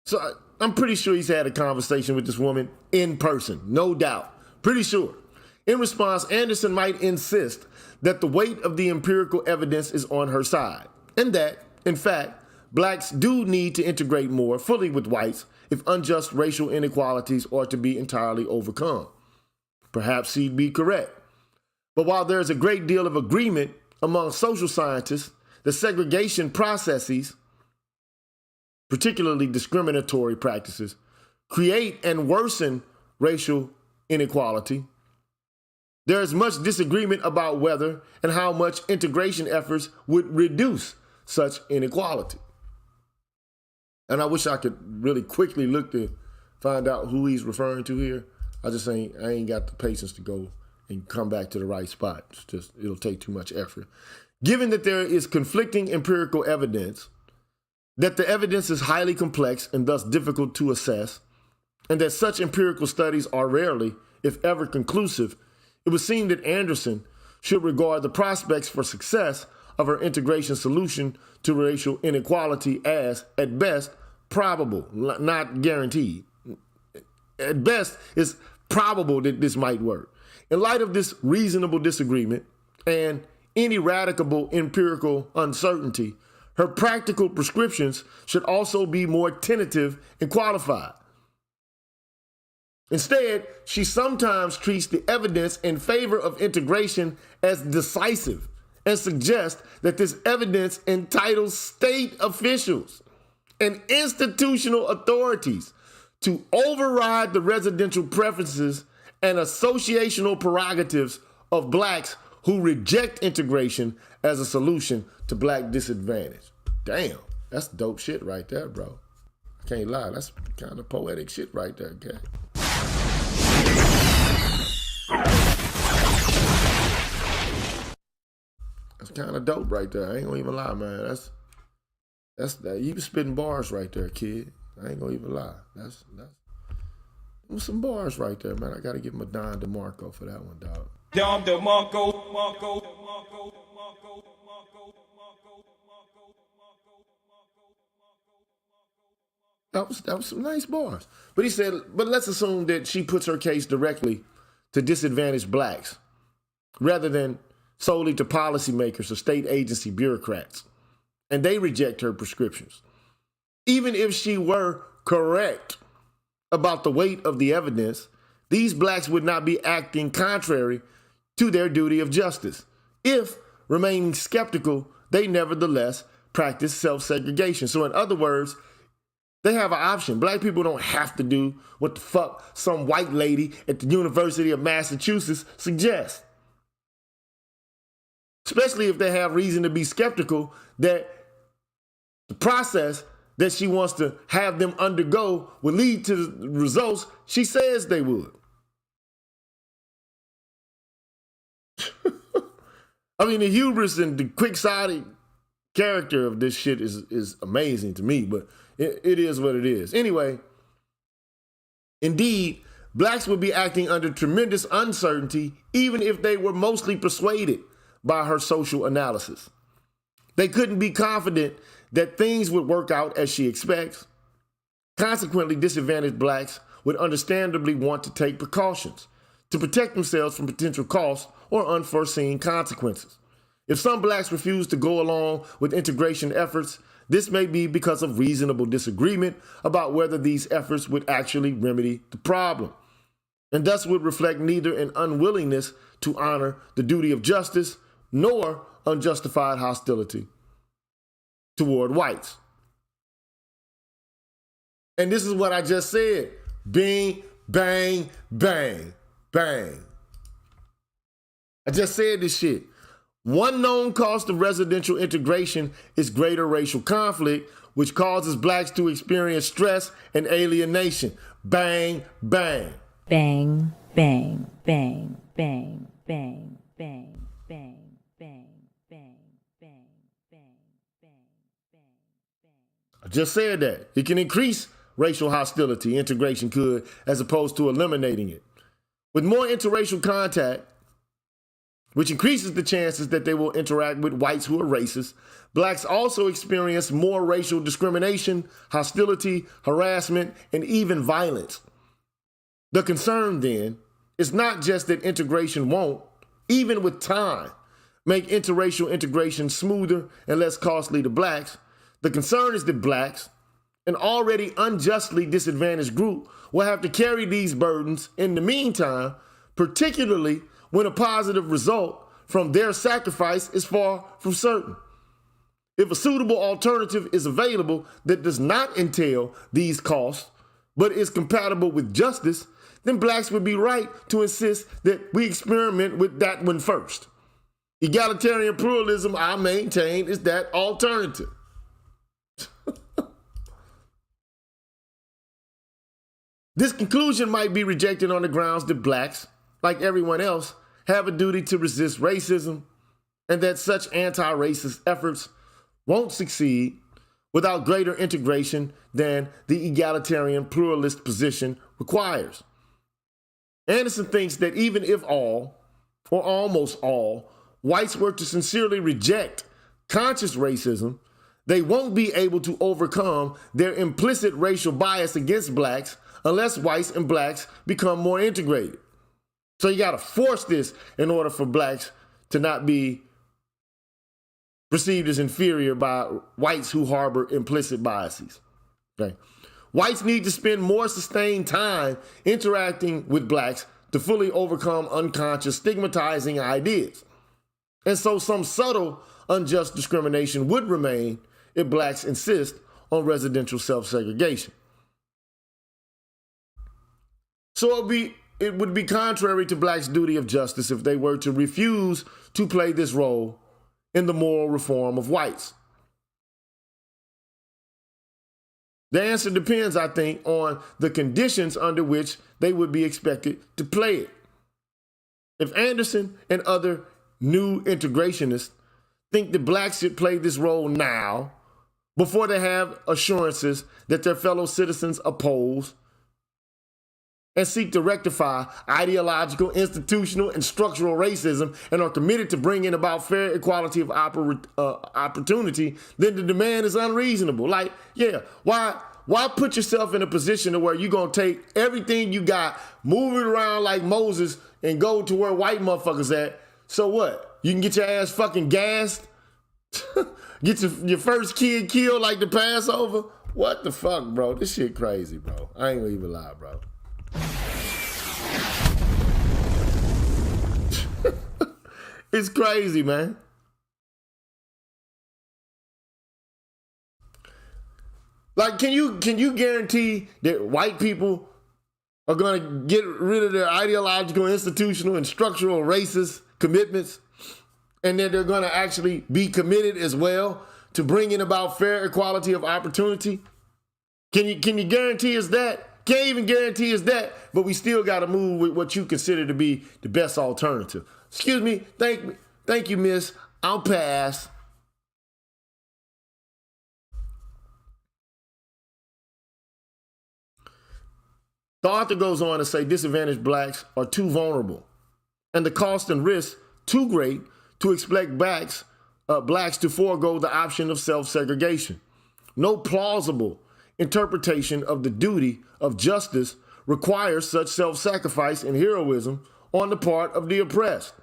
So I'm pretty sure he's had a conversation with this woman in person, no doubt. Pretty sure. In response, Anderson might insist that the weight of the empirical evidence is on her side, and that, in fact, blacks do need to integrate more fully with whites if unjust racial inequalities are to be entirely overcome. Perhaps he'd be correct. But while there is a great deal of agreement among social scientists, the segregation processes, particularly discriminatory practices, create and worsen racial inequality, there is much disagreement about whether and how much integration efforts would reduce such inequality. And I wish I could really quickly look to find out who he's referring to here. I ain't got the patience to go and come back to the right spot. It'll take too much effort. Given that there is conflicting empirical evidence, that the evidence is highly complex and thus difficult to assess, and that such empirical studies are rarely, if ever, conclusive, it would seem that Anderson should regard the prospects for success of her integration solution to racial inequality as, at best, probable, not guaranteed. At best, it's probable that this might work. In light of this reasonable disagreement and ineradicable empirical uncertainty, her practical prescriptions should also be more tentative and qualified. Instead, she sometimes treats the evidence in favor of integration as decisive and suggests that this evidence entitles state officials and institutional authorities to override the residential preferences and associational prerogatives of blacks who reject integration as a solution to black disadvantage. Damn, that's dope shit right there, bro. I can't lie, that's kind of poetic shit right there, okay? That's kind of dope right there. I ain't gonna even lie, man. That's that. You been spitting bars right there, kid. I ain't gonna even lie. That's some bars right there, man. I gotta give him a Don DeMarco for that one, dog. Don DeMarco. That was some nice bars. But he said, but let's assume that she puts her case directly to disadvantaged blacks rather than solely to policymakers or state agency bureaucrats. And they reject her prescriptions. Even if she were correct about the weight of the evidence, these blacks would not be acting contrary to their duty of justice. If, remaining skeptical, they nevertheless practice self-segregation. So in other words, they have an option. Black people don't have to do what the fuck some white lady at the University of Massachusetts suggests. Especially if they have reason to be skeptical that the process that she wants to have them undergo will lead to the results she says they would. I mean, the hubris and the quixotic character of this shit is amazing to me, but it is what it is. Anyway, indeed, blacks would be acting under tremendous uncertainty even if they were mostly persuaded by her social analysis. They couldn't be confident that things would work out as she expects. Consequently, disadvantaged blacks would understandably want to take precautions to protect themselves from potential costs or unforeseen consequences. If some blacks refuse to go along with integration efforts, this may be because of reasonable disagreement about whether these efforts would actually remedy the problem, and thus would reflect neither an unwillingness to honor the duty of justice nor unjustified hostility toward whites. And this is what I just said. Bing, bang, bang, bang. I just said this shit. One known cost of residential integration is greater racial conflict, which causes blacks to experience stress and alienation. Bang, bang. Bang, bang, bang, bang, bang, bang, bang, bang, bang, bang, bang, bang, bang. I just said that. It can increase racial hostility, integration could, as opposed to eliminating it. With more interracial contact, which increases the chances that they will interact with whites who are racist. Blacks also experience more racial discrimination, hostility, harassment, and even violence. The concern then is not just that integration won't, even with time, make interracial integration smoother and less costly to blacks. The concern is that blacks, an already unjustly disadvantaged group, will have to carry these burdens in the meantime, particularly when a positive result from their sacrifice is far from certain. If a suitable alternative is available that does not entail these costs, but is compatible with justice, then blacks would be right to insist that we experiment with that one first. Egalitarian pluralism, I maintain, is that alternative. This conclusion might be rejected on the grounds that blacks, like everyone else, have a duty to resist racism, and that such anti-racist efforts won't succeed without greater integration than the egalitarian pluralist position requires. Anderson thinks that even if all, or almost all, whites were to sincerely reject conscious racism, they won't be able to overcome their implicit racial bias against blacks unless whites and blacks become more integrated. So you got to force this in order for blacks to not be perceived as inferior by whites who harbor implicit biases. Okay? Whites need to spend more sustained time interacting with blacks to fully overcome unconscious stigmatizing ideas. And so some subtle unjust discrimination would remain if blacks insist on residential self-segregation. So it would be contrary to blacks' duty of justice if they were to refuse to play this role in the moral reform of whites. The answer depends, I think, on the conditions under which they would be expected to play it. If Anderson and other new integrationists think that blacks should play this role now, before they have assurances that their fellow citizens oppose and seek to rectify ideological, institutional, and structural racism and are committed to bringing about fair equality of opportunity, then the demand is unreasonable. Like, yeah, why put yourself in a position to where you're going to take everything you got, move it around like Moses, and go to where white motherfuckers at? So what? You can get your ass fucking gassed? Get your first kid killed like the Passover? What the fuck, bro? This shit crazy, bro. I ain't gonna even lie, bro. It's crazy, man. Like, can you guarantee that white people are going to get rid of their ideological, institutional, and structural racist commitments, and that they're going to actually be committed as well to bringing about fair equality of opportunity? Can you guarantee us that? Can't even guarantee us that, but we still got to move with what you consider to be the best alternative. Excuse me, thank you, miss. I'll pass. The author goes on to say disadvantaged blacks are too vulnerable, and the cost and risk too great to expect blacks to forego the option of self-segregation. No plausible interpretation of the duty of justice requires such self-sacrifice and heroism on the part of the oppressed.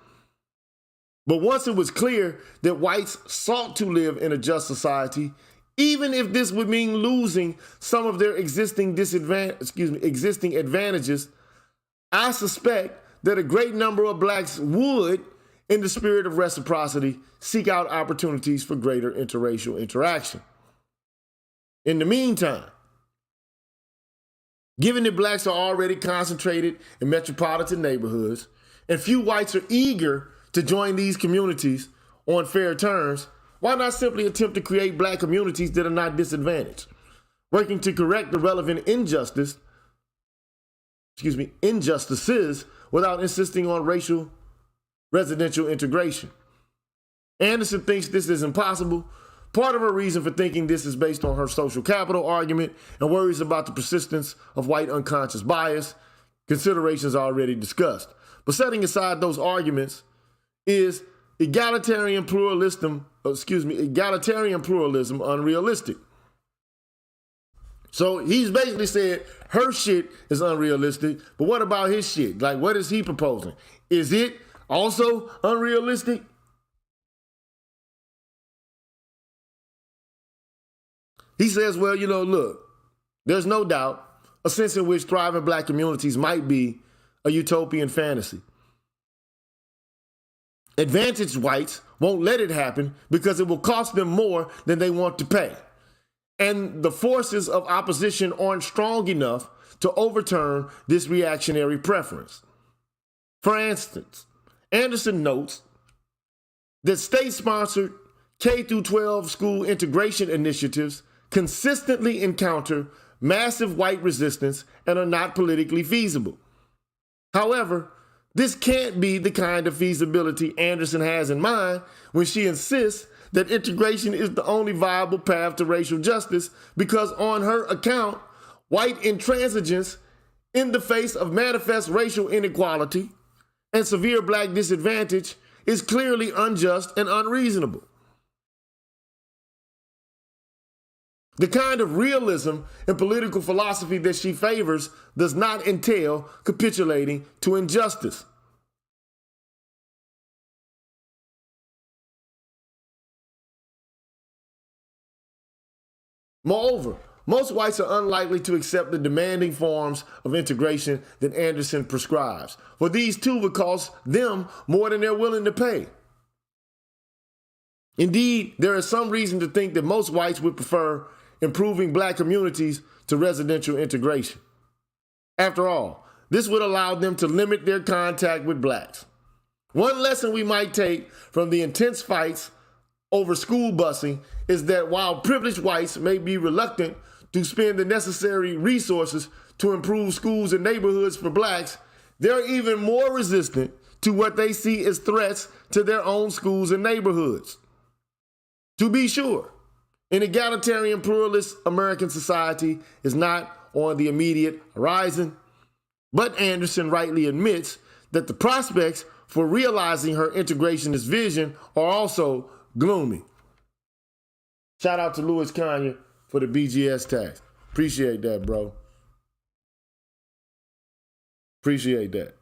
But once it was clear that whites sought to live in a just society, even if this would mean losing some of their existing advantages, I suspect that a great number of blacks would, in the spirit of reciprocity, seek out opportunities for greater interracial interaction. In the meantime, given that blacks are already concentrated in metropolitan neighborhoods, and few whites are eager to join these communities on fair terms, why not simply attempt to create black communities that are not disadvantaged, working to correct the relevant injustices without insisting on racial residential integration? Anderson thinks this is impossible. Part of her reason for thinking this is based on her social capital argument and worries about the persistence of white unconscious bias, considerations already discussed. But setting aside those arguments, is egalitarian pluralism unrealistic. So he's basically said her shit is unrealistic, but what about his shit? Like, what is he proposing? Is it also unrealistic? He says, well, look, there's no doubt a sense in which thriving black communities might be a utopian fantasy. Advantaged whites won't let it happen because it will cost them more than they want to pay. And the forces of opposition aren't strong enough to overturn this reactionary preference. For instance, Anderson notes that state-sponsored K-12 school integration initiatives consistently encounter massive white resistance and are not politically feasible. However, this can't be the kind of feasibility Anderson has in mind when she insists that integration is the only viable path to racial justice because on her account, white intransigence in the face of manifest racial inequality and severe black disadvantage is clearly unjust and unreasonable. The kind of realism and political philosophy that she favors does not entail capitulating to injustice. Moreover, most whites are unlikely to accept the demanding forms of integration that Anderson prescribes, for these too would cost them more than they're willing to pay. Indeed, there is some reason to think that most whites would prefer improving black communities to residential integration. After all, this would allow them to limit their contact with blacks. One lesson we might take from the intense fights over school busing is that while privileged whites may be reluctant to spend the necessary resources to improve schools and neighborhoods for blacks, they're even more resistant to what they see as threats to their own schools and neighborhoods. To be sure, an egalitarian pluralist American society is not on the immediate horizon, but Anderson rightly admits that the prospects for realizing her integrationist vision are also gloomy. Shout out to Louis Kanye for the BGS tax. Appreciate that, bro. Appreciate that.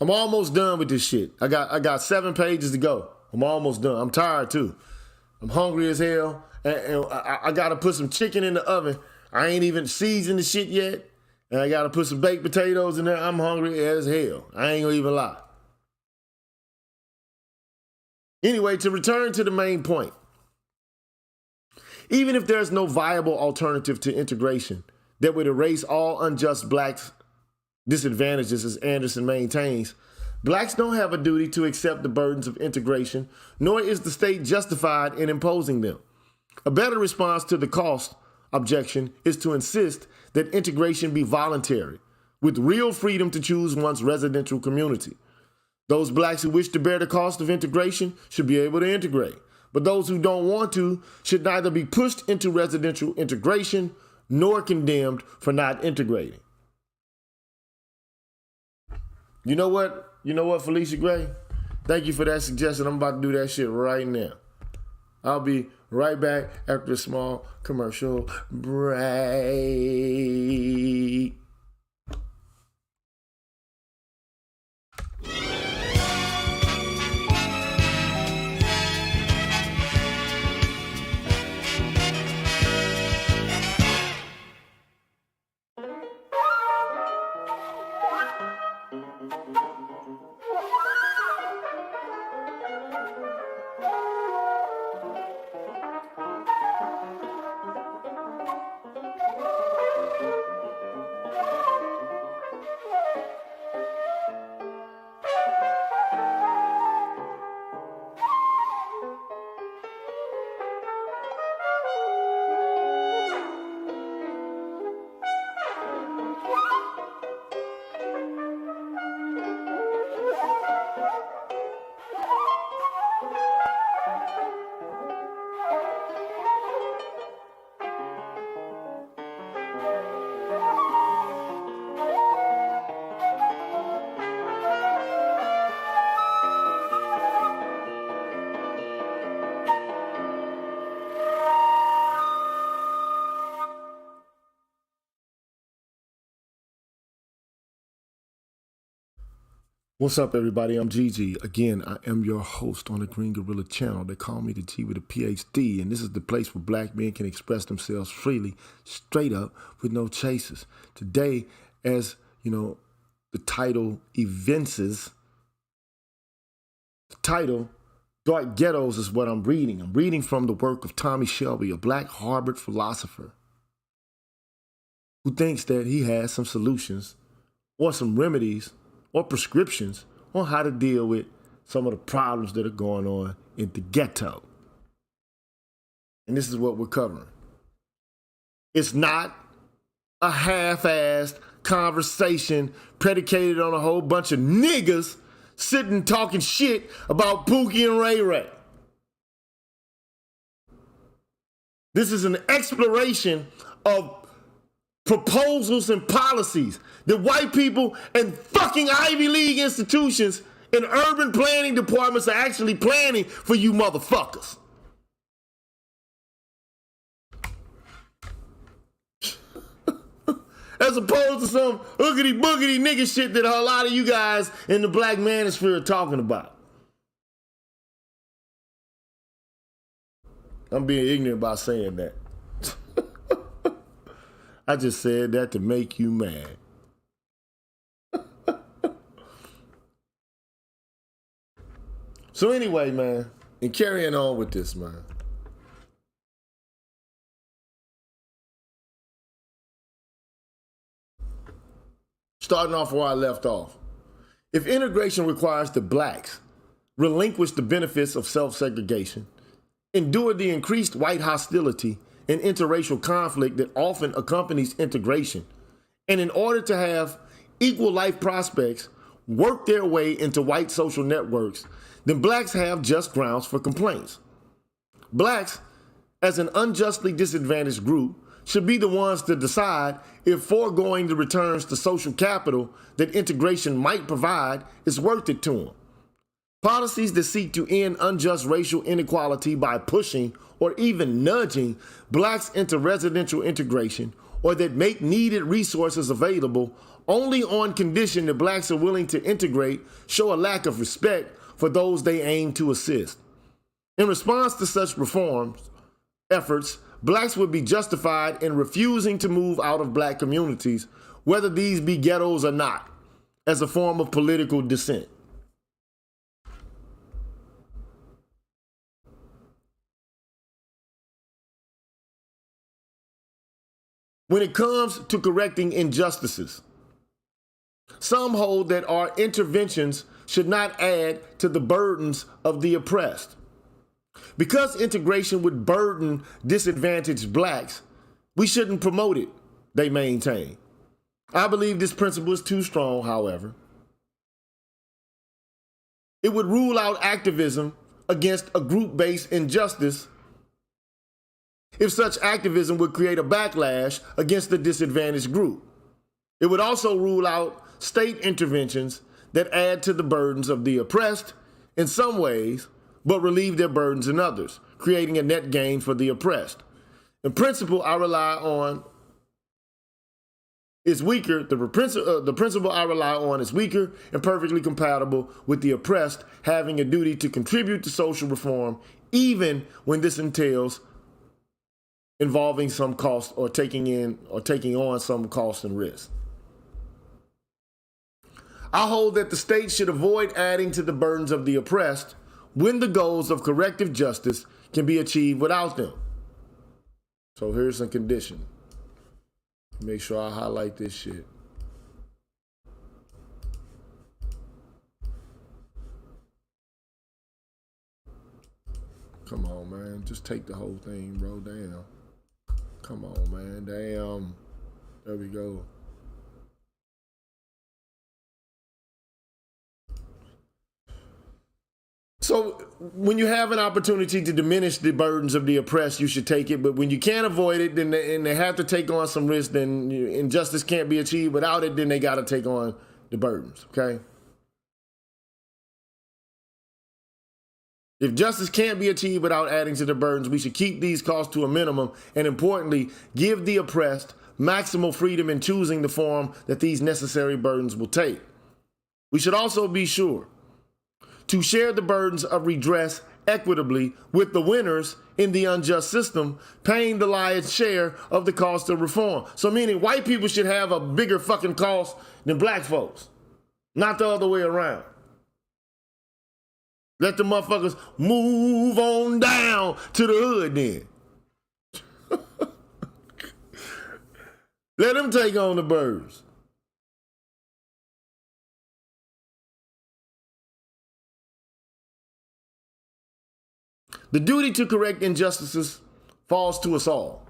I'm almost done with this shit. I got 7 pages to go. I'm almost done. I'm tired too. I'm hungry as hell. And I got to put some chicken in the oven. I ain't even seasoned the shit yet. And I got to put some baked potatoes in there. I'm hungry as hell. I ain't gonna even lie. Anyway, to return to the main point. Even if there's no viable alternative to integration that would erase all unjust blacks' disadvantages, as Anderson maintains, blacks don't have a duty to accept the burdens of integration, nor is the state justified in imposing them. A better response to the cost objection is to insist that integration be voluntary, with real freedom to choose one's residential community. Those blacks who wish to bear the cost of integration should be able to integrate, but those who don't want to should neither be pushed into residential integration nor condemned for not integrating. You know what, Felicia Gray? Thank you for that suggestion. I'm about to do that shit right now. I'll be right back after a small commercial break. What's up, everybody? I'm Gigi. Again, I am your host on the Green Gorilla channel. They call me the G with a PhD, and this is the place where black men can express themselves freely, straight up, with no chasers. Today, as you know, the title evinces, the title, Dark Ghettos, is what I'm reading. I'm reading from the work of Tommy Shelby, a black Harvard philosopher who thinks that he has some solutions or some remedies or prescriptions on how to deal with some of the problems that are going on in the ghetto. And this is what we're covering. It's not a half-assed conversation predicated on a whole bunch of niggas sitting talking shit about Pookie and Ray Ray. This is an exploration of proposals and policies that white people and fucking Ivy League institutions and urban planning departments are actually planning for you motherfuckers. As opposed to some oogity boogity nigga shit that a lot of you guys in the black manosphere are talking about. I'm being ignorant by saying that. I just said that to make you mad. So anyway, man, and carrying on with this, man. Starting off where I left off. If integration requires the blacks relinquish the benefits of self-segregation, endure the increased white hostility and interracial conflict that often accompanies integration, and in order to have equal life prospects work their way into white social networks, then blacks have just grounds for complaints. Blacks, as an unjustly disadvantaged group, should be the ones to decide if foregoing the returns to social capital that integration might provide is worth it to them. Policies that seek to end unjust racial inequality by pushing or even nudging blacks into residential integration, or that make needed resources available only on condition that blacks are willing to integrate, show a lack of respect for those they aim to assist. In response to such reform efforts, blacks would be justified in refusing to move out of black communities, whether these be ghettos or not, as a form of political dissent. When it comes to correcting injustices, some hold that our interventions should not add to the burdens of the oppressed. Because integration would burden disadvantaged blacks, we shouldn't promote it, they maintain. I believe this principle is too strong, however. It would rule out activism against a group-based injustice if such activism would create a backlash against the disadvantaged group. It would also rule out state interventions that add to the burdens of the oppressed in some ways, but relieve their burdens in others, creating a net gain for the oppressed. In principle, I rely on is weaker. The principle I rely on is weaker and perfectly compatible with the oppressed having a duty to contribute to social reform, even when this entails involving some cost or taking on some cost and risk. I hold that the state should avoid adding to the burdens of the oppressed when the goals of corrective justice can be achieved without them. So here's some condition. Make sure I highlight this shit. Come on, man. Just take the whole thing, bro. Damn. Come on, man. Damn. There we go. So when you have an opportunity to diminish the burdens of the oppressed, you should take it. But when you can't avoid it, then they have to take on some risk, then injustice can't be achieved without it, then they got to take on the burdens, okay? If justice can't be achieved without adding to the burdens, we should keep these costs to a minimum and, importantly, give the oppressed maximal freedom in choosing the form that these necessary burdens will take. We should also be sure to share the burdens of redress equitably with the winners in the unjust system, paying the lion's share of the cost of reform. So meaning white people should have a bigger fucking cost than black folks, not the other way around. Let the motherfuckers move on down to the hood then. Let them take on the birds. The duty to correct injustices falls to us all,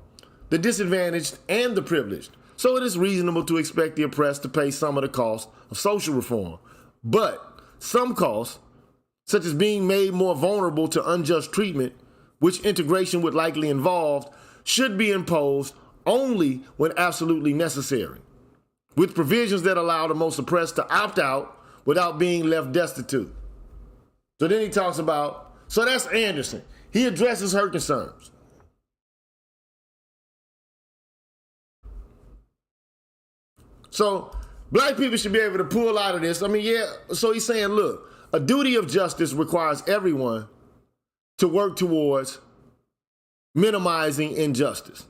the disadvantaged and the privileged. So it is reasonable to expect the oppressed to pay some of the cost of social reform. But some costs, such as being made more vulnerable to unjust treatment, which integration would likely involve, should be imposed only when absolutely necessary, with provisions that allow the most oppressed to opt out without being left destitute. So then he talks about, so that's Anderson. He addresses her concerns. So black people should be able to pull out of this. I mean, yeah, so he's saying, look, a duty of justice requires everyone to work towards minimizing injustice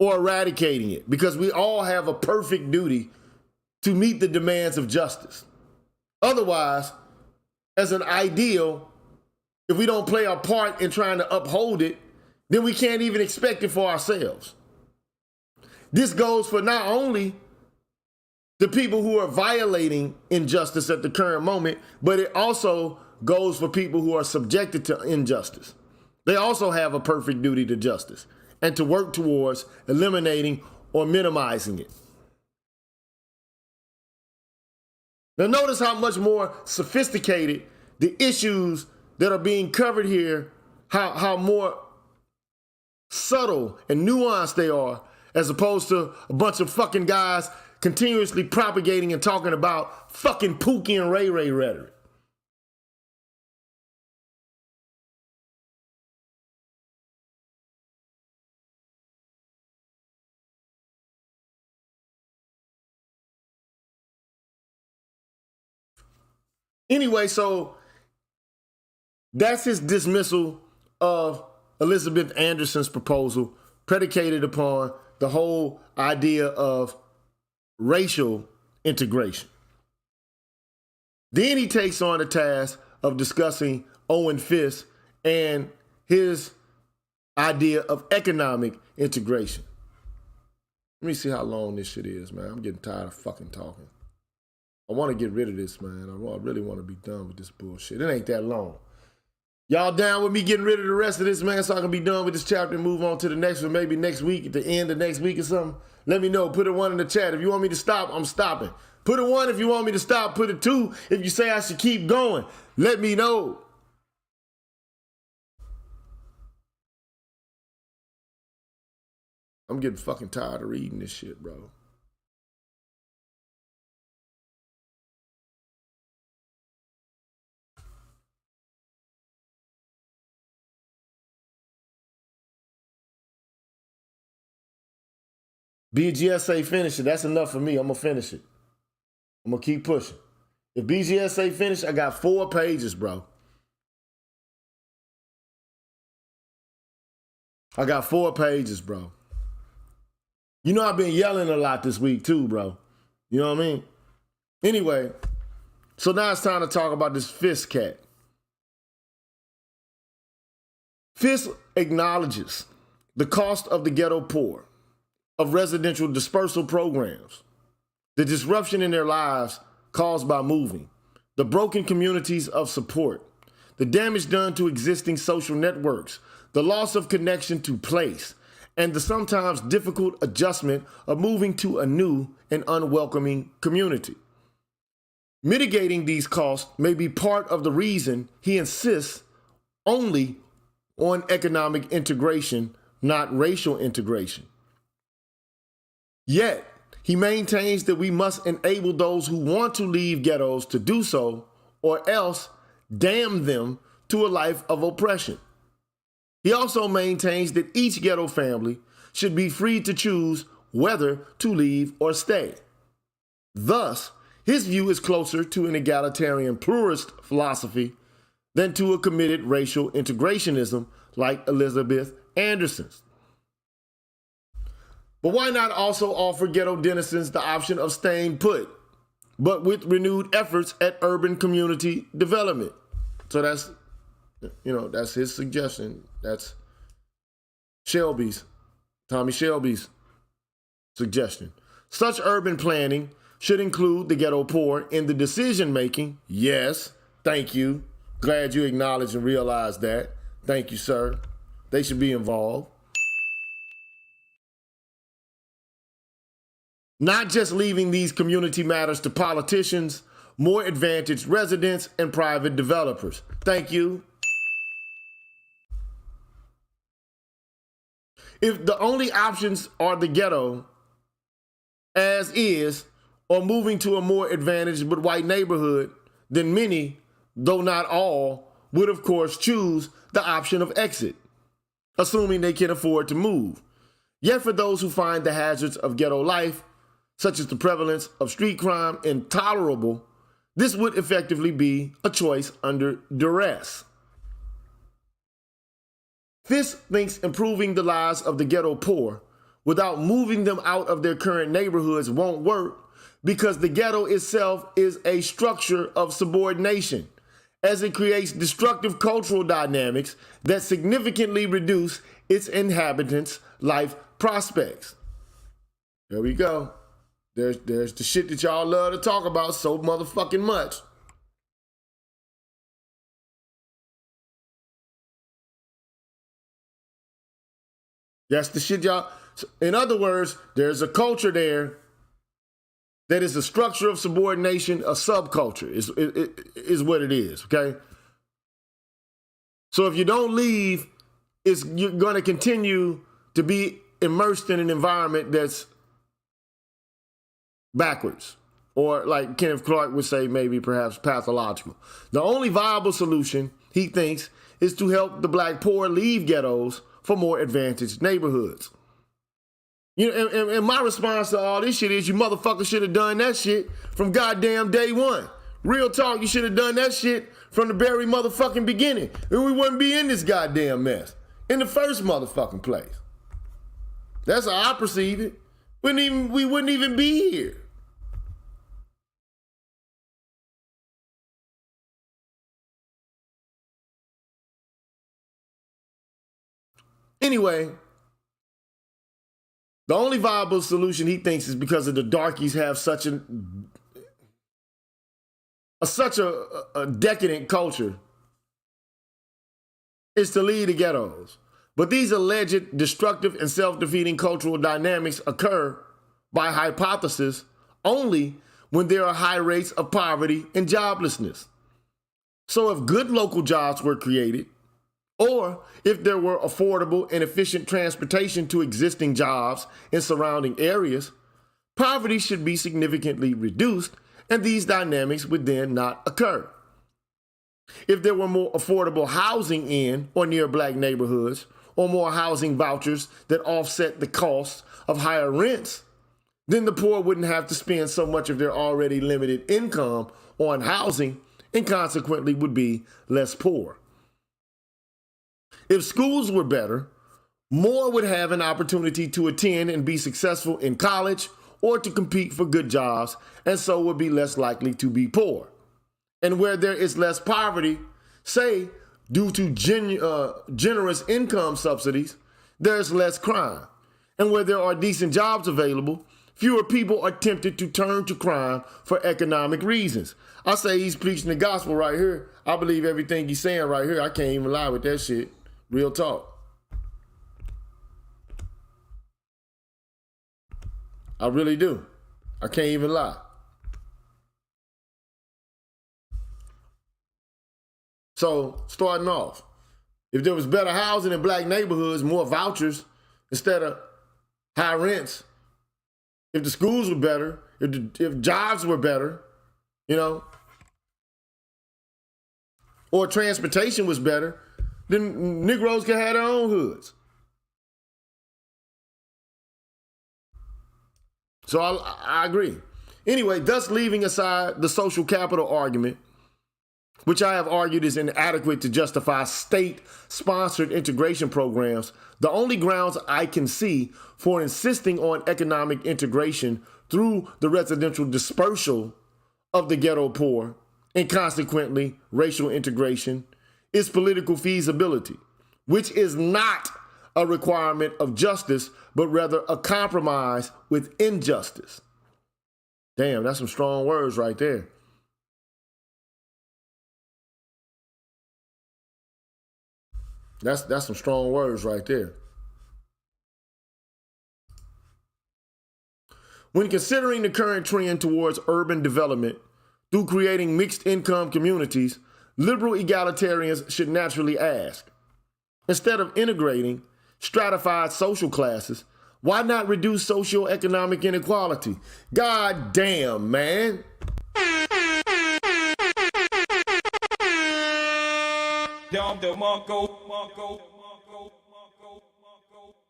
or eradicating it, because we all have a perfect duty to meet the demands of justice. Otherwise, as an ideal, if we don't play our part in trying to uphold it, then we can't even expect it for ourselves. This goes for not only the people who are violating injustice at the current moment, but it also goes for people who are subjected to injustice. They also have a perfect duty to justice and to work towards eliminating or minimizing it. Now notice how much more sophisticated the issues that are being covered here, how more subtle and nuanced they are, as opposed to a bunch of fucking guys continuously propagating and talking about fucking Pookie and Ray Ray rhetoric. Anyway, so that's his dismissal of Elizabeth Anderson's proposal, predicated upon the whole idea of racial integration. Then he takes on the task of discussing Owen Fisk and his idea of economic integration. Let me see how long this shit is, man. I'm getting tired of fucking talking. I want to get rid of this, man. I really want to be done with this bullshit. It ain't that long. Y'all down with me getting rid of the rest of this, man, so I can be done with this chapter and move on to the next one, maybe next week, at the end of next week or something? Let me know. Put a 1 in the chat. If you want me to stop, I'm stopping. Put a 1 if you want me to stop. Put a 2 if you say I should keep going. Let me know. I'm getting fucking tired of reading this shit, bro. BGSA finish it. That's enough for me. I'm going to finish it. I'm going to keep pushing. If BGSA finish, I got 4 pages, bro. I got 4 pages, bro. You know I've been yelling a lot this week too, bro. You know what I mean? Anyway, so now it's time to talk about this Fisk cat. Fisk acknowledges the cost of the ghetto poor, of residential dispersal programs, the disruption in their lives caused by moving, the broken communities of support, the damage done to existing social networks, the loss of connection to place, and the sometimes difficult adjustment of moving to a new and unwelcoming community. Mitigating these costs may be part of the reason he insists only on economic integration, not racial integration. Yet, he maintains that we must enable those who want to leave ghettos to do so, or else damn them to a life of oppression. He also maintains that each ghetto family should be free to choose whether to leave or stay. Thus, His view is closer to an egalitarian pluralist philosophy than to a committed racial integrationism like Elizabeth Anderson's. But why not also offer ghetto denizens the option of staying put, but with renewed efforts at urban community development? So that's, that's his suggestion. That's Tommy Shelby's suggestion. Such urban planning should include the ghetto poor in the decision making. Yes, thank you. Glad you acknowledge and realize that. Thank you, sir. They should be involved. Not just leaving these community matters to politicians, more advantaged residents, and private developers. Thank you. If the only options are the ghetto as is, or moving to a more advantaged but white neighborhood, then many, though not all, would of course choose the option of exit, assuming they can afford to move. Yet for those who find the hazards of ghetto life, such as the prevalence of street crime, intolerable, this would effectively be a choice under duress. This thinks improving the lives of the ghetto poor without moving them out of their current neighborhoods won't work, because the ghetto itself is a structure of subordination, as it creates destructive cultural dynamics that significantly reduce its inhabitants' life prospects. There we go. There's the shit that y'all love to talk about so motherfucking much. That's the shit y'all. In other words, there's a culture there that is a structure of subordination, a subculture is what it is, okay? So if you don't leave, you're going to continue to be immersed in an environment that's backwards, or like Kenneth Clark would say, maybe perhaps pathological. The only viable solution, he thinks, is to help the black poor leave ghettos for more advantaged neighborhoods. And my response to all this shit is, you motherfuckers should have done that shit from goddamn day one. Real talk, you should have done that shit from the very motherfucking beginning, and we wouldn't be in this goddamn mess in the first motherfucking place. That's how I perceive it. We wouldn't even be here. Anyway, the only viable solution he thinks is because of the darkies have such a decadent culture is to lead the ghettos. But these alleged destructive and self-defeating cultural dynamics occur by hypothesis only when there are high rates of poverty and joblessness. So if good local jobs were created, or if there were affordable and efficient transportation to existing jobs in surrounding areas, poverty should be significantly reduced, and these dynamics would then not occur. If there were more affordable housing in or near black neighborhoods, or more housing vouchers that offset the cost of higher rents, then the poor wouldn't have to spend so much of their already limited income on housing, and consequently would be less poor. If schools were better, more would have an opportunity to attend and be successful in college or to compete for good jobs, and so would be less likely to be poor. And where there is less poverty, say due to generous income subsidies, there's less crime. And where there are decent jobs available, fewer people are tempted to turn to crime for economic reasons. I say he's preaching the gospel right here. I believe everything he's saying right here. I can't even lie with that shit. Real talk. I really do. I can't even lie. So, starting off, if there was better housing in black neighborhoods, more vouchers instead of high rents, if the schools were better, if jobs were better, or transportation was better, then Negroes can have their own hoods. So I agree. Anyway, thus leaving aside the social capital argument, which I have argued is inadequate to justify state-sponsored integration programs, the only grounds I can see for insisting on economic integration through the residential dispersal of the ghetto poor, and consequently racial integration, is political feasibility, which is not a requirement of justice, but rather a compromise with injustice. Damn, that's some strong words right there. That's some strong words right there. When considering the current trend towards urban development through creating mixed income communities, liberal egalitarians should naturally ask, instead of integrating stratified social classes, why not reduce socioeconomic inequality? God damn, man.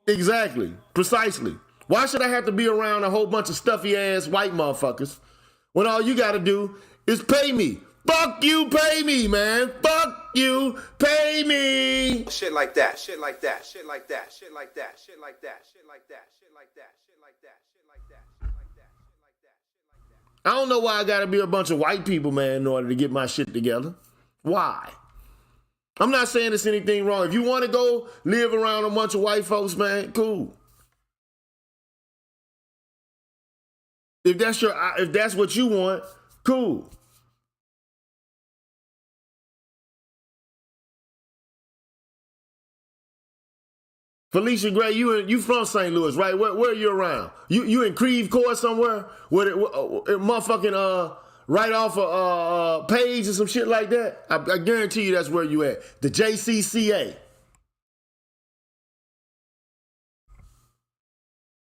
Exactly, precisely. Why should I have to be around a whole bunch of stuffy ass white motherfuckers when all you gotta do is pay me? Fuck you, pay me, man. Fuck you, pay me. Shit like that, shit like that, shit like that, shit like that, shit like that, shit like that, shit like that, shit like that, shit like that, shit like that, shit like that, shit like that. I don't know why I gotta be a bunch of white people, man, in order to get my shit together. Why? I'm not saying there's anything wrong. If you want to go live around a bunch of white folks, man, cool. If that's what you want, cool. Felicia Gray, you from St. Louis, right? Where are you around? You in Creve Coeur somewhere? Where motherfucking right off a page or some shit like that? I guarantee you that's where you at. The JCCA.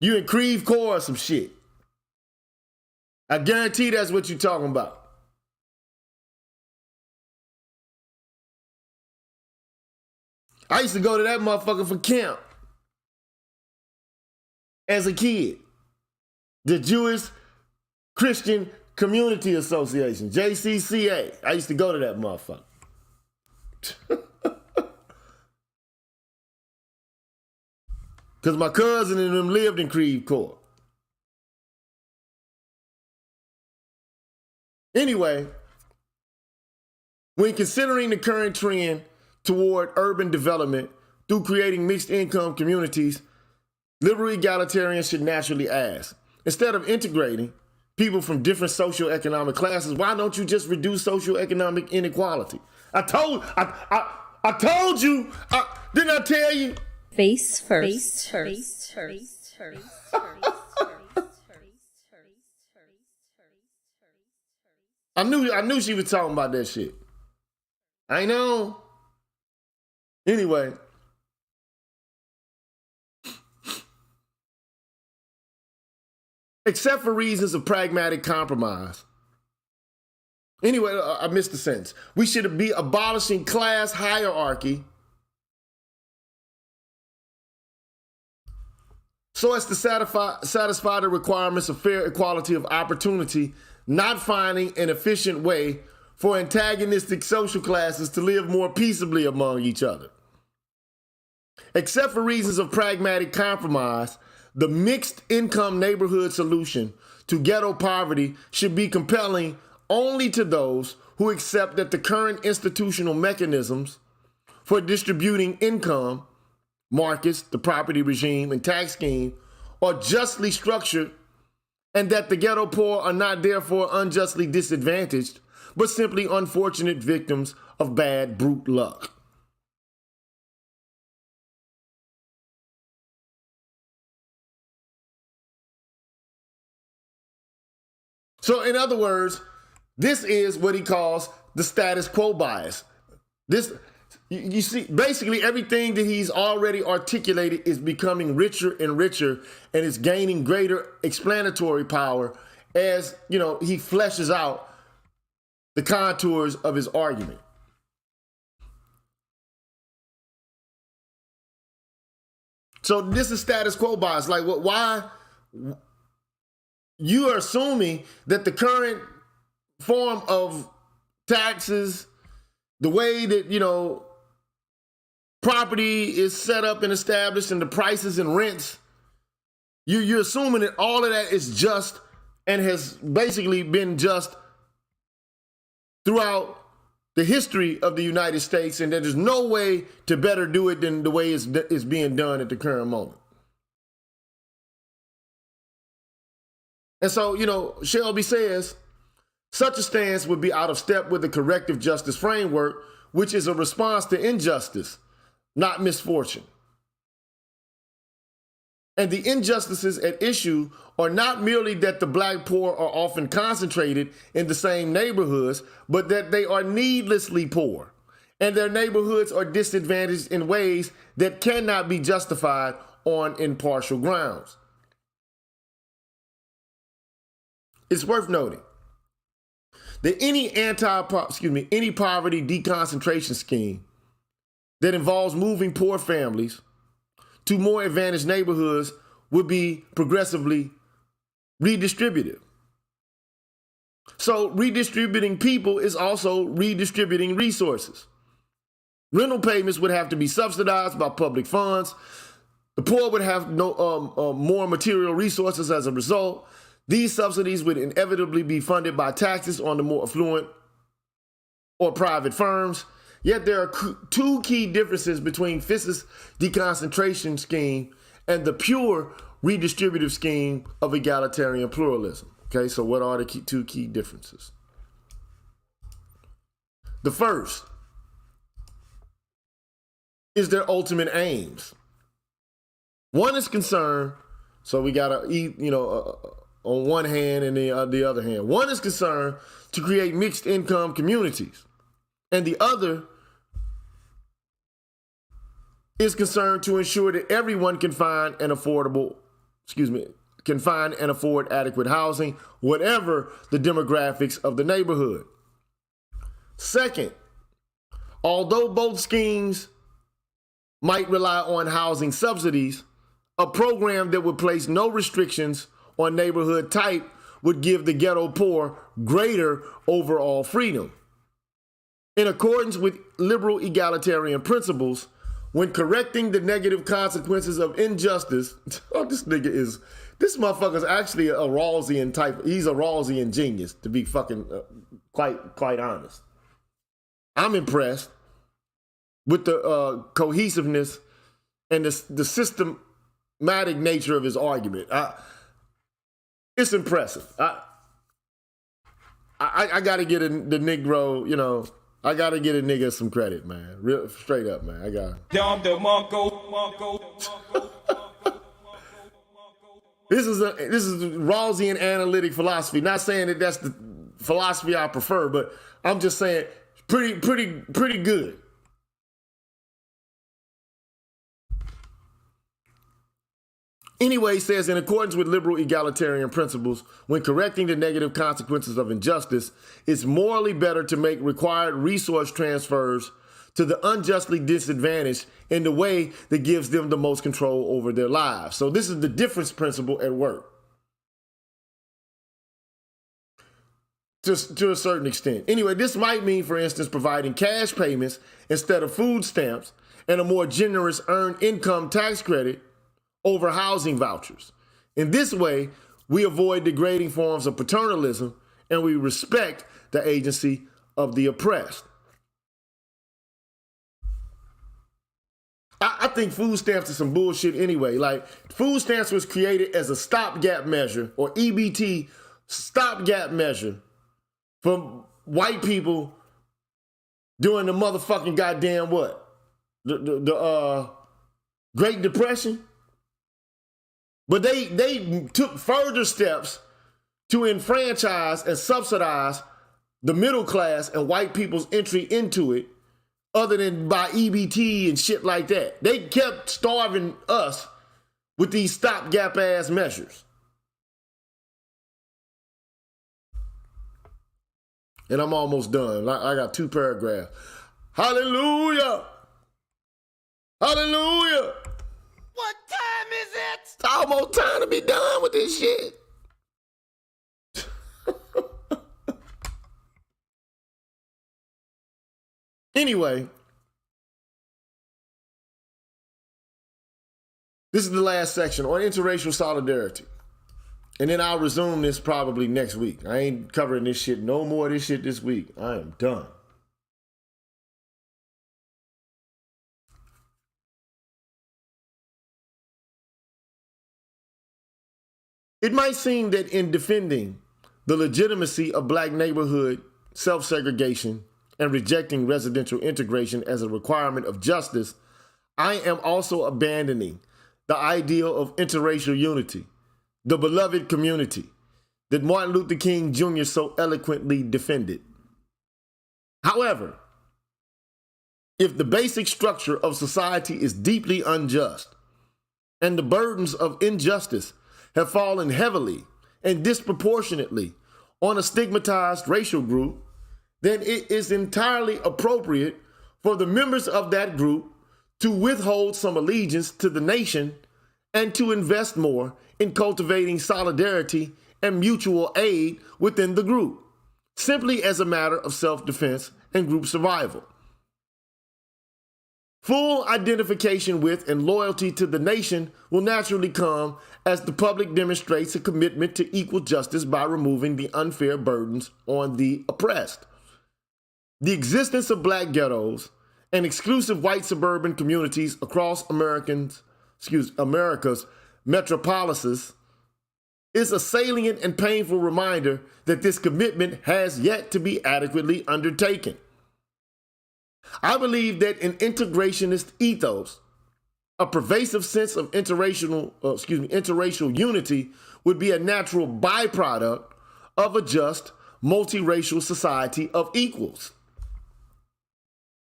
You in Creve Coeur or some shit. I guarantee that's what you're talking about. I used to go to that motherfucker for camp as a kid. The Jewish Christian Community Association, JCCA. I used to go to that motherfucker. Because my cousin and them lived in Creve Coeur. Anyway, when considering the current trend toward urban development through creating mixed income communities, liberal egalitarians should naturally ask, instead of integrating people from different socioeconomic classes, why don't you just reduce socioeconomic inequality? I told you, didn't I tell you? Face first. Face first. I knew she was talking about that shit. I know. Anyway. Except for reasons of pragmatic compromise. Anyway, I missed the sentence. We should be abolishing class hierarchy so as to satisfy the requirements of fair equality of opportunity, not finding an efficient way for antagonistic social classes to live more peaceably among each other. Except for reasons of pragmatic compromise, the mixed income neighborhood solution to ghetto poverty should be compelling only to those who accept that the current institutional mechanisms for distributing income, markets, the property regime, and tax scheme are justly structured, and that the ghetto poor are not therefore unjustly disadvantaged, but simply unfortunate victims of bad brute luck. So in other words, this is what he calls the status quo bias. You see, basically everything that he's already articulated is becoming richer and richer, and it's gaining greater explanatory power as, he fleshes out the contours of his argument. So this is status quo bias. Like, why you are assuming that the current form of taxes, the way that, property is set up and established and the prices and rents, you're assuming that all of that is just and has basically been just throughout the history of the United States, and that there's no way to better do it than the way it's being done at the current moment. And so, Shelby says, such a stance would be out of step with the corrective justice framework, which is a response to injustice, not misfortune. And the injustices at issue are not merely that the black poor are often concentrated in the same neighborhoods, but that they are needlessly poor, and their neighborhoods are disadvantaged in ways that cannot be justified on impartial grounds. It's worth noting that any poverty deconcentration scheme that involves moving poor families to more advantaged neighborhoods would be progressively redistributive. So redistributing people is also redistributing resources. Rental payments would have to be subsidized by public funds. The poor would have more material resources as a result. These subsidies would inevitably be funded by taxes on the more affluent or private firms. Yet there are two key differences between Fiss's deconcentration scheme and the pure redistributive scheme of egalitarian pluralism. Okay, so what are the two key differences? The first is their ultimate aims. One is concerned, so we got to eat, on one hand and the other hand. One is concerned to create mixed income communities, and the other is concerned to ensure that everyone can find and afford adequate housing, whatever the demographics of the neighborhood. Second, although both schemes might rely on housing subsidies, a program that would place no restrictions on neighborhood type would give the ghetto poor greater overall freedom. In accordance with liberal egalitarian principles, when correcting the negative consequences of injustice, this motherfucker's actually a Rawlsian type. He's a Rawlsian genius, to be fucking quite honest. I'm impressed with the cohesiveness and the systematic nature of his argument. It's impressive. I got to get the Negro, I got to get a nigga some credit, man. Real straight up, man. I got This is Rawlsian analytic philosophy. Not saying that that's the philosophy I prefer, but I'm just saying pretty good. Anyway, he says, in accordance with liberal egalitarian principles, when correcting the negative consequences of injustice, it's morally better to make required resource transfers to the unjustly disadvantaged in the way that gives them the most control over their lives. So this is the difference principle at work. To a certain extent. Anyway, this might mean, for instance, providing cash payments instead of food stamps and a more generous earned income tax credit over housing vouchers. In this way, we avoid degrading forms of paternalism and we respect the agency of the oppressed. I think food stamps are some bullshit anyway. Like, food stamps was created as a stopgap measure, or EBT stopgap measure, for white people during the motherfucking goddamn what? The Great Depression. But they took further steps to enfranchise and subsidize the middle class and white people's entry into it, other than by EBT and shit like that. They kept starving us with these stopgap ass measures. And I'm almost done. I got 2 paragraphs. Hallelujah! Hallelujah! What time is it? It's almost time to be done with this shit. Anyway, this is the last section on interracial solidarity. And then I'll resume this probably next week. I ain't covering this shit, no more of this shit this week. I am done. It might seem that in defending the legitimacy of black neighborhood self-segregation and rejecting residential integration as a requirement of justice, I am also abandoning the ideal of interracial unity, the beloved community that Martin Luther King Jr. so eloquently defended. However, if the basic structure of society is deeply unjust and the burdens of injustice have fallen heavily and disproportionately on a stigmatized racial group, then it is entirely appropriate for the members of that group to withhold some allegiance to the nation and to invest more in cultivating solidarity and mutual aid within the group, simply as a matter of self-defense and group survival. Full identification with and loyalty to the nation will naturally come as the public demonstrates a commitment to equal justice by removing the unfair burdens on the oppressed. The existence of black ghettos and exclusive white suburban communities across America's metropolises is a salient and painful reminder that this commitment has yet to be adequately undertaken. I believe that an integrationist ethos, a pervasive sense of interracial unity, would be a natural byproduct of a just, multiracial society of equals.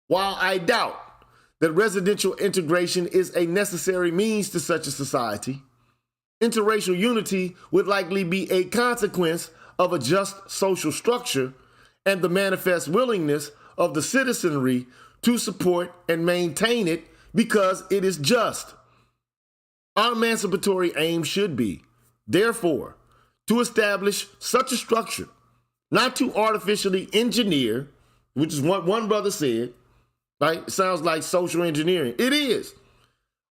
While I doubt that residential integration is a necessary means to such a society, interracial unity would likely be a consequence of a just social structure and the manifest willingness of the citizenry to support and maintain it because it is just. Our emancipatory aim should be, therefore, to establish such a structure, not to artificially engineer, which is what one brother said, right? It sounds like social engineering. It is.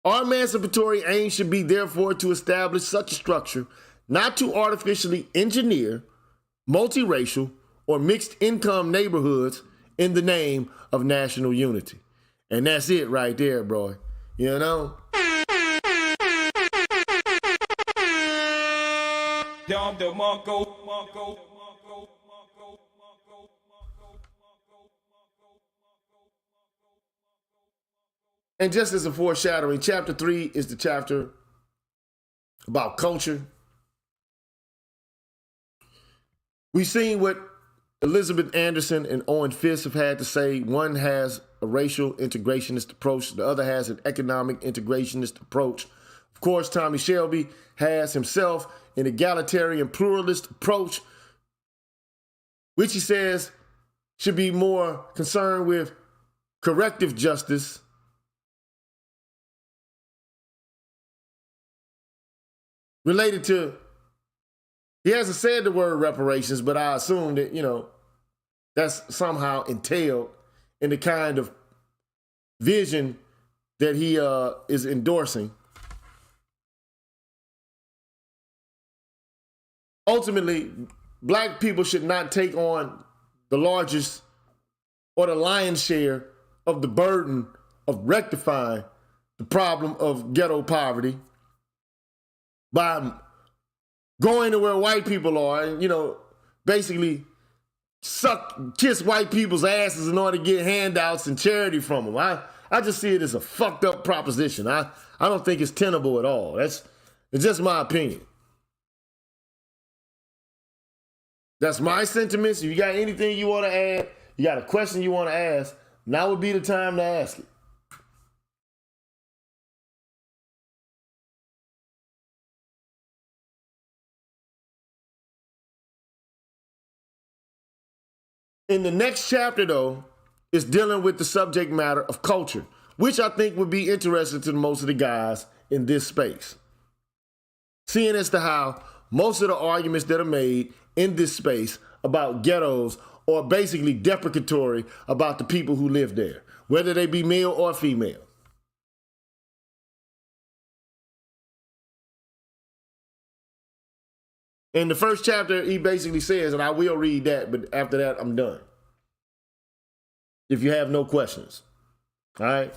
Our emancipatory aim should be, therefore, to establish such a structure, not to artificially engineer multiracial or mixed income neighborhoods in the name of national unity. And that's it right there, bro. You know? And just as a foreshadowing, chapter 3 is the chapter about culture. We've seen what Elizabeth Anderson and Owen Fisk have had to say. One has a racial integrationist approach. The other has an economic integrationist approach. Of course, Tommy Shelby has himself an egalitarian pluralist approach, which he says should be more concerned with corrective justice related to, he hasn't said the word reparations, but I assume that, you know, that's somehow entailed in the kind of vision that he is endorsing. Ultimately, black people should not take on the largest or the lion's share of the burden of rectifying the problem of ghetto poverty by going to where white people are and, you know, basically kiss white people's asses in order to get handouts and charity from them. I just see it as a fucked up proposition. I don't think it's tenable at all. It's just my opinion. That's my sentiments. If you got anything you want to add, you got a question you want to ask, now would be the time to ask it. In the next chapter, though, is dealing with the subject matter of culture, which I think would be interesting to most of the guys in this space. Seeing as to how most of the arguments that are made in this space about ghettos or basically deprecatory about the people who live there, whether they be male or female. In the first chapter, he basically says, and I will read that, but after that, I'm done. If you have no questions. All right?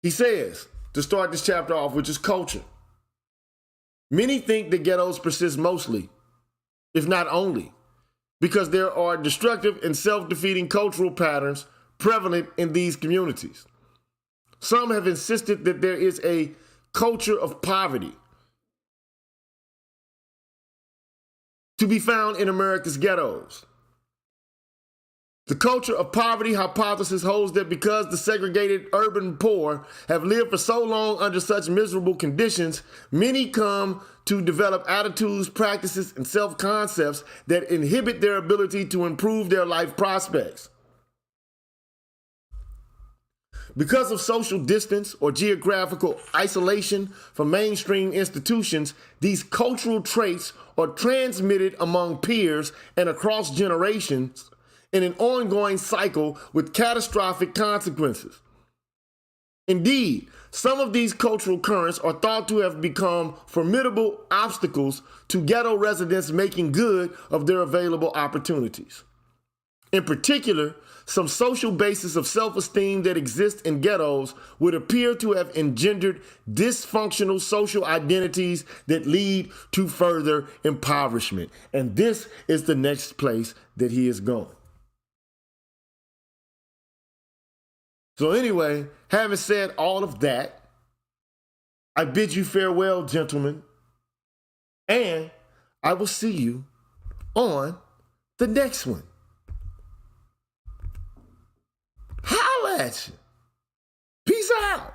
He says, to start this chapter off, which is culture. Many think that ghettos persist mostly, if not only, because there are destructive and self-defeating cultural patterns prevalent in these communities. Some have insisted that there is a culture of poverty to be found in America's ghettos. The culture of poverty hypothesis holds that because the segregated urban poor have lived for so long under such miserable conditions, many come to develop attitudes, practices, and self-concepts that inhibit their ability to improve their life prospects. Because of social distance or geographical isolation from mainstream institutions, these cultural traits are transmitted among peers and across generations in an ongoing cycle with catastrophic consequences. Indeed, some of these cultural currents are thought to have become formidable obstacles to ghetto residents making good of their available opportunities. In particular, some social basis of self-esteem that exist in ghettos would appear to have engendered dysfunctional social identities that lead to further impoverishment. And this is the next place that he is going. So anyway, having said all of that, I bid you farewell, gentlemen, and I will see you on the next one. Holla at you. Peace out.